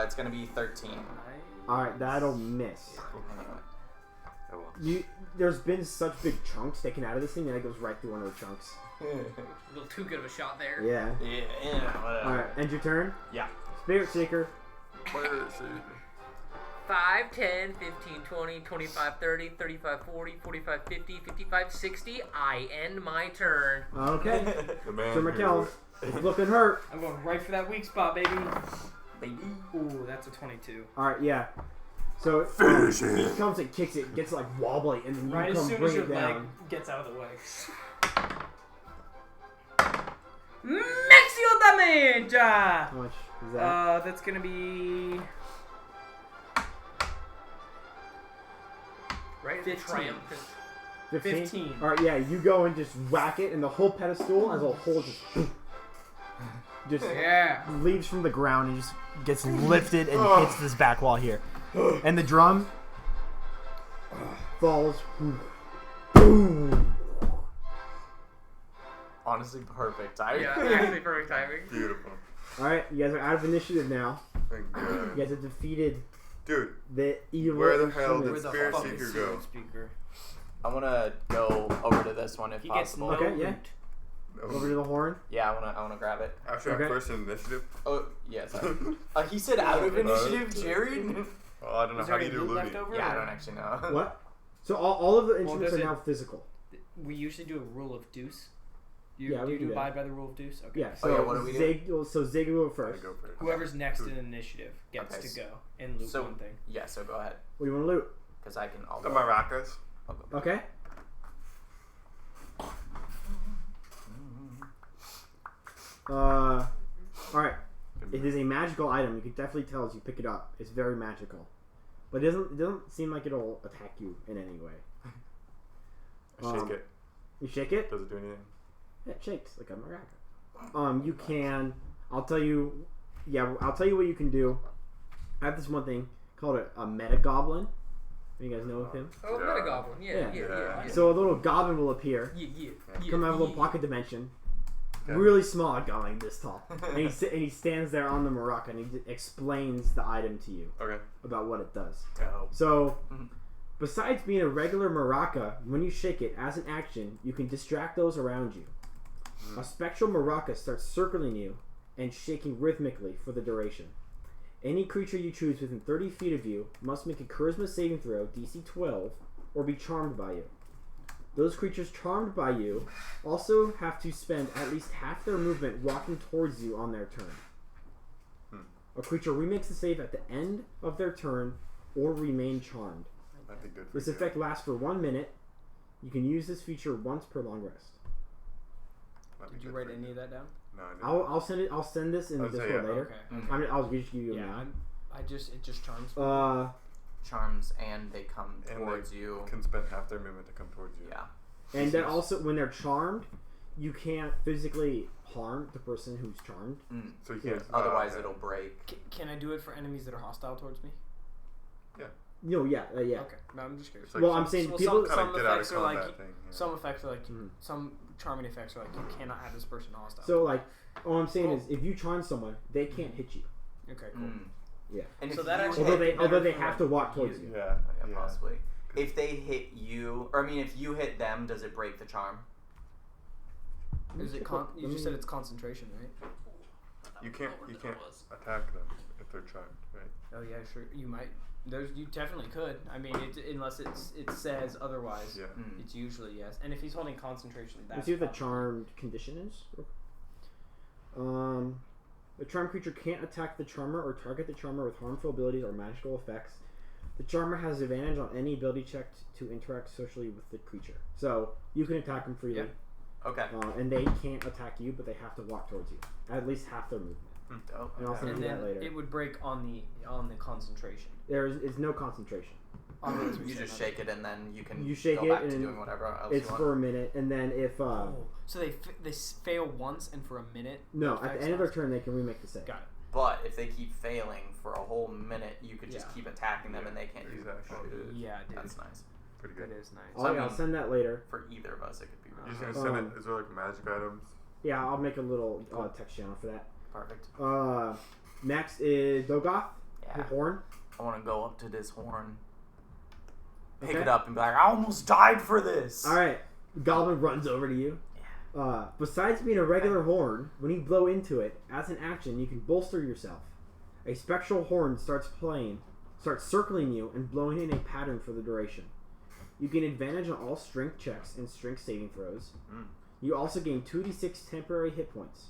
It's gonna be 13. All right, that'll miss. Oh well. There's been such big chunks taken out of this thing that it goes right through one of the chunks. A little too good of a shot there. Yeah. Yeah, whatever. All right, end your turn. Yeah. Spirit Seeker. 5, 10, 15, 20, 25, 30, 35, 40, 45, 50, 55, 60. I end my turn. Okay. The man So Mikkel, it's looking hurt. I'm going right for that weak spot, baby. Baby. Ooh, that's a 22. All right, yeah. So Finish it. he comes and kicks it, gets like wobbly, and then you Right as come soon bring as your it leg down. gets out of the way. Maximum damage! How much is that? That's gonna be Right? 15. Triumphant. 15. All right, yeah. You go and just whack it, and the whole pedestal as a whole just Yeah. leaves from the ground and just gets lifted and hits this back wall here. And the drum falls. Boom. Honestly, perfect timing. Yeah, actually perfect timing. Beautiful. All right, you guys are out of initiative now. Thank You God. guys have defeated Dude, the evil. where the hell instrument. did Spirit Seeker go? Speaker. I wanna go over to this one if He gets possible. no Okay, yeah. loot. Over to the horn. Yeah, I wanna grab it. Actually, Okay. I'm first in initiative. Oh, yeah, sorry. He said out of initiative, Jared? Oh, I don't know. Is How there do any you do loot left looting? over? Yeah, I or- don't actually know. What? So all of the instruments does are it- now physical. We usually do a rule of deuce. Yeah, Do we you do that. abide by the rule of deuce? Okay. Yeah. So Oh, yeah, what do we do? Zig will go I first. go first. Whoever's next in initiative gets Okay, to go and loot so- one thing. Yeah, so go ahead. What do you want to loot? Because I can all The go. maracas. I'll go. Okay. All right. It is a magical item. You can definitely tell as you pick it up. It's very magical, but it doesn't seem like it'll attack you in any way. I shake it. You shake it. Does it do anything? Yeah, it shakes like a maraca. You can. I'll tell you. Yeah, I'll tell you what you can do. I have this one thing called a meta goblin. You guys know of him? Oh, Yeah. Metagoblin. Yeah. So a little goblin will appear. Yeah. Come out of a little pocket dimension. Okay. Really small, goblin this tall, and he stands there on the maraca and he explains the item to you Okay. about what it does. Go. So, Mhm. besides being a regular maraca, when you shake it as an action, you can distract those around you. A spectral maraca starts circling you and shaking rhythmically for the duration. Any creature you choose within 30 feet of you must make a charisma saving throw, DC 12, or be charmed by you. Those creatures charmed by you also have to spend at least half their movement walking towards you on their turn. A creature remakes the save at the end of their turn or remain charmed. That'd be good for This you. effect lasts for 1 minute. You can use this feature once per long rest. That'd be Did you good write for any of that down? No, I didn't. I'll send it. I'll send this in I'll the say, Discord yeah. later. Okay. I'll just give you a Yeah, name. it just charms me. Charms and they come And towards they you. can spend half their movement to come towards you. Yeah. And then also, when they're charmed, you can't physically harm the person who's charmed. So you can't. Otherwise, okay. it'll break. Can I do it for enemies that are hostile towards me? Yeah. No, yeah. Okay, no, I'm just curious. It's like Well, I'm saying people. some get out of effects are like combat thing, yeah. some effects are like some charming effects are like you cannot have this person hostile. So like, all I'm saying is, if you charm someone, they can't hit you. okay, cool. Yeah. And So if that you actually- hit- Although they for, have like, to walk towards you. Yeah. yeah, possibly. If they hit you, or I mean, if you hit them, does it break the charm? Is it you just said it's concentration, right? You can't attack them if they're charmed, right? Oh yeah, sure. You might. You definitely could. I mean, unless it says otherwise. Yeah. It's usually yes. And if he's holding concentration, that's Let's see what the possible. charmed condition is. The charmed creature can't attack the charmer or target the charmer with harmful abilities or magical effects. The charmer has advantage on any ability check to interact socially with the creature. So you can attack them freely. Yep. Okay. And they can't attack you, but they have to walk towards you. At least half their movement. Dope. And I'll send And you that then later. it would break on the concentration. There is no concentration. You just shake it and then you can You shake go it back to and doing whatever else it's you want. for a minute, and then if So they fail once and for a minute. no, it at the affects end of their us. turn they can remake the save. Got it. But if they keep failing for a whole minute, you could just Yeah. keep attacking them and they can't do Exactly. shit. Yeah, dude. That's nice. Pretty That good. is nice. Oh, yeah, I'll send that later. For either of us, it could be You're really just nice. gonna send it. Is there like magic items? Yeah, I'll make a little text channel for that. Perfect. Next is Dogoth, the Yeah. horn. I want to go up to this horn, pick Okay. it up, and be like, I almost died for this. All right, Goblin runs over to you. Besides being a regular horn, when you blow into it, as an action, you can bolster yourself. A spectral horn starts circling you and blowing in a pattern for the duration. You gain advantage on all strength checks and strength saving throws. You also gain 2d6 temporary hit points.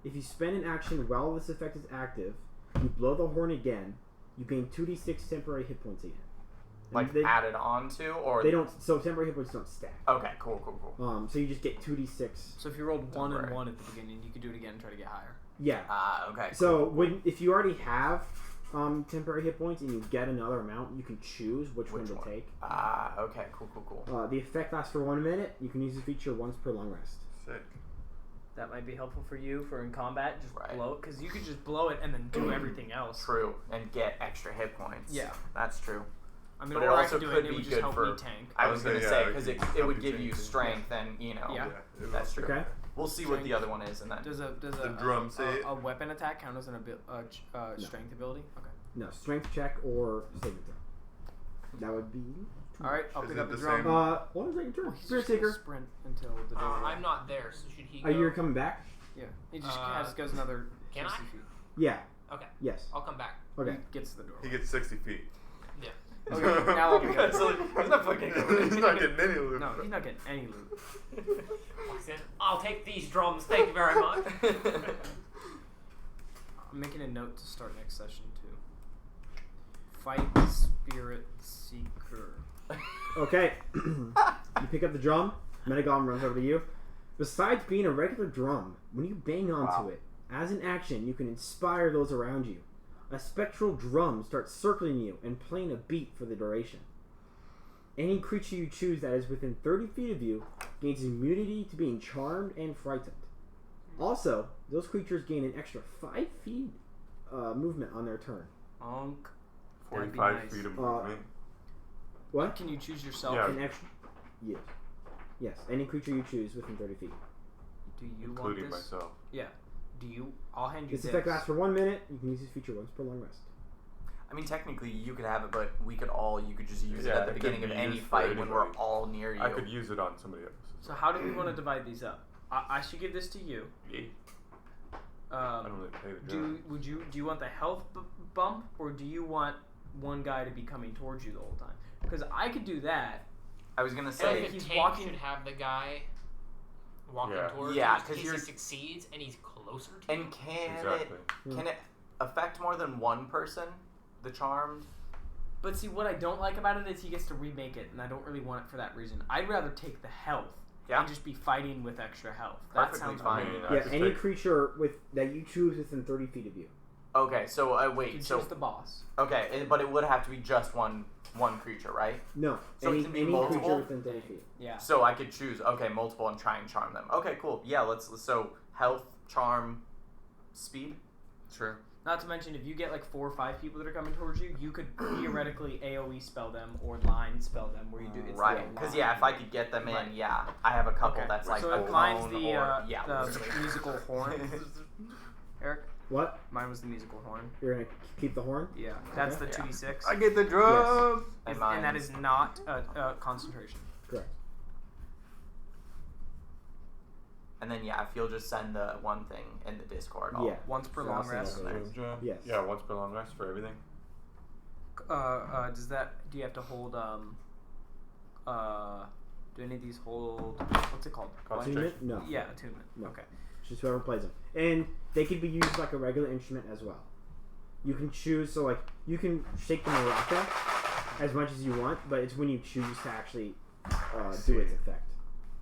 If you spend an action while this effect is active, you blow the horn again, you gain 2d6 temporary hit points again. And Like added on to, or they don't. So temporary hit points don't stack. Okay, cool. So you just get 2d6. So if you rolled 1 and Temporary. 1 at the beginning, you could do it again and try to get higher. Yeah. Okay. So if you already have temporary hit points and you get another amount, you can choose which one to take. Okay, cool. The effect lasts for 1 minute. You can use the feature once per long rest. Sick. That might be helpful for you for in combat. Just blow it, because you could just blow it and then do everything else. True, and get extra hit points. Yeah. That's true. I mean, but or it I also could do it could and it be would just good help for. me tank. I was gonna say yeah, because it help would you give you tank. strength, and Yeah. that's true. Okay. We'll see what the other one is, and then Does The drum say a weapon attack count as an strength ability? Okay. No, strength check or saving throw. That would be. All right, I'll Is pick it up the the drum. same? What was that your turn? He's Spirit just gonna Seeker. sprint until the door. I'm not there, so should he go? Are you coming back? Yeah, he just goes another Can 60 I? feet. Yeah. Okay. Yes. I'll come back. Okay. He gets to the door. He gets 60 feet. Yeah. Okay, now I'll be good. He's not fucking. He's not getting any loot. No, he's not getting any loot. I said, I'll take these drums. Thank you very much. I'm making a note to start next session too. Fight the Spirit Seeker. Okay. You pick up the drum. Metagolem runs over to you. Besides being a regular drum, when you bang onto it, as an action, you can inspire those around you. A spectral drum starts circling you and playing a beat for the duration. Any creature you choose that is within 30 feet of you gains immunity to being charmed and frightened. Also, those creatures gain an extra 5 feet movement on their turn. 45 nice. feet of movement. What? Can you choose yourself? Yeah. An extra. Yes. Yes. Any creature you choose within 30 feet. Do you Including want this? myself. Yeah. Do you? I'll hand you This this. effect lasts for 1 minute. You can use this feature once per long rest. I mean, technically, you could have it, but you could just use it Yeah, at the it could beginning of be any used for fight when we're anybody. all near you. I could use it on somebody else. So how do we want to divide these up? I should give this to you. Yeah. I don't really play the drum. Do you want the health bump, or do you want one guy to be coming towards you the whole time? Because I could do that. I was gonna So say if he's tank walking- should have the guy walking towards Yeah, him in 'cause case you're- he succeeds and he's closer to And him. can it affect more than one person? The charmed. But see, what I don't like about it is he gets to remake it, and I don't really want it for that reason. I'd rather take the health and just be fighting with extra health. That Perfectly sounds fine. amazing. Yeah, any creature that you choose within 30 feet of you. Okay, so You wait, can so choose the boss. okay, but it would have to be just one creature, right? No, So any it can be creature multiple. within 30 feet. Yeah. So I could choose multiple and try and charm them. Okay, cool. Yeah, let's so health, charm, speed. Sure. Not to mention, if you get like 4 or 5 people that are coming towards you, you could theoretically AoE spell them or line spell them, where you do it's Right, because if I could get them in, I have a couple that's like so alone mine's the or musical horn. Eric. What? Mine was the musical horn. You're gonna keep the horn? Yeah, that's Okay. the 2d6. I get the drum. Yes. And that is not concentration. Correct. And then if you'll just send the one thing in the Discord. Once per long rest. Yes. Yeah, once per long rest for everything. Does that? Do you have to hold? Do any of these hold? What's it called? Attunement? No. Yeah, attunement. No. Okay. It's just whoever plays them, and they could be used like a regular instrument as well. You can choose, so like you can shake the maraca as much as you want, but it's when you choose to actually do its effect.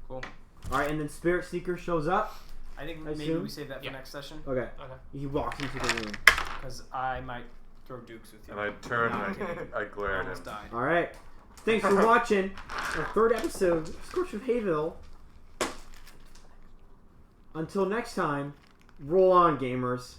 Cool. All right, and then Spirit Seeker shows up. I think maybe assume? we save that for next session. Okay. He walks into the room. Because I might throw dukes with you. And I turn and I glare at him. Died. All right. Thanks for watching our 3rd episode of Scorching Hayville. Until next time, roll on, gamers.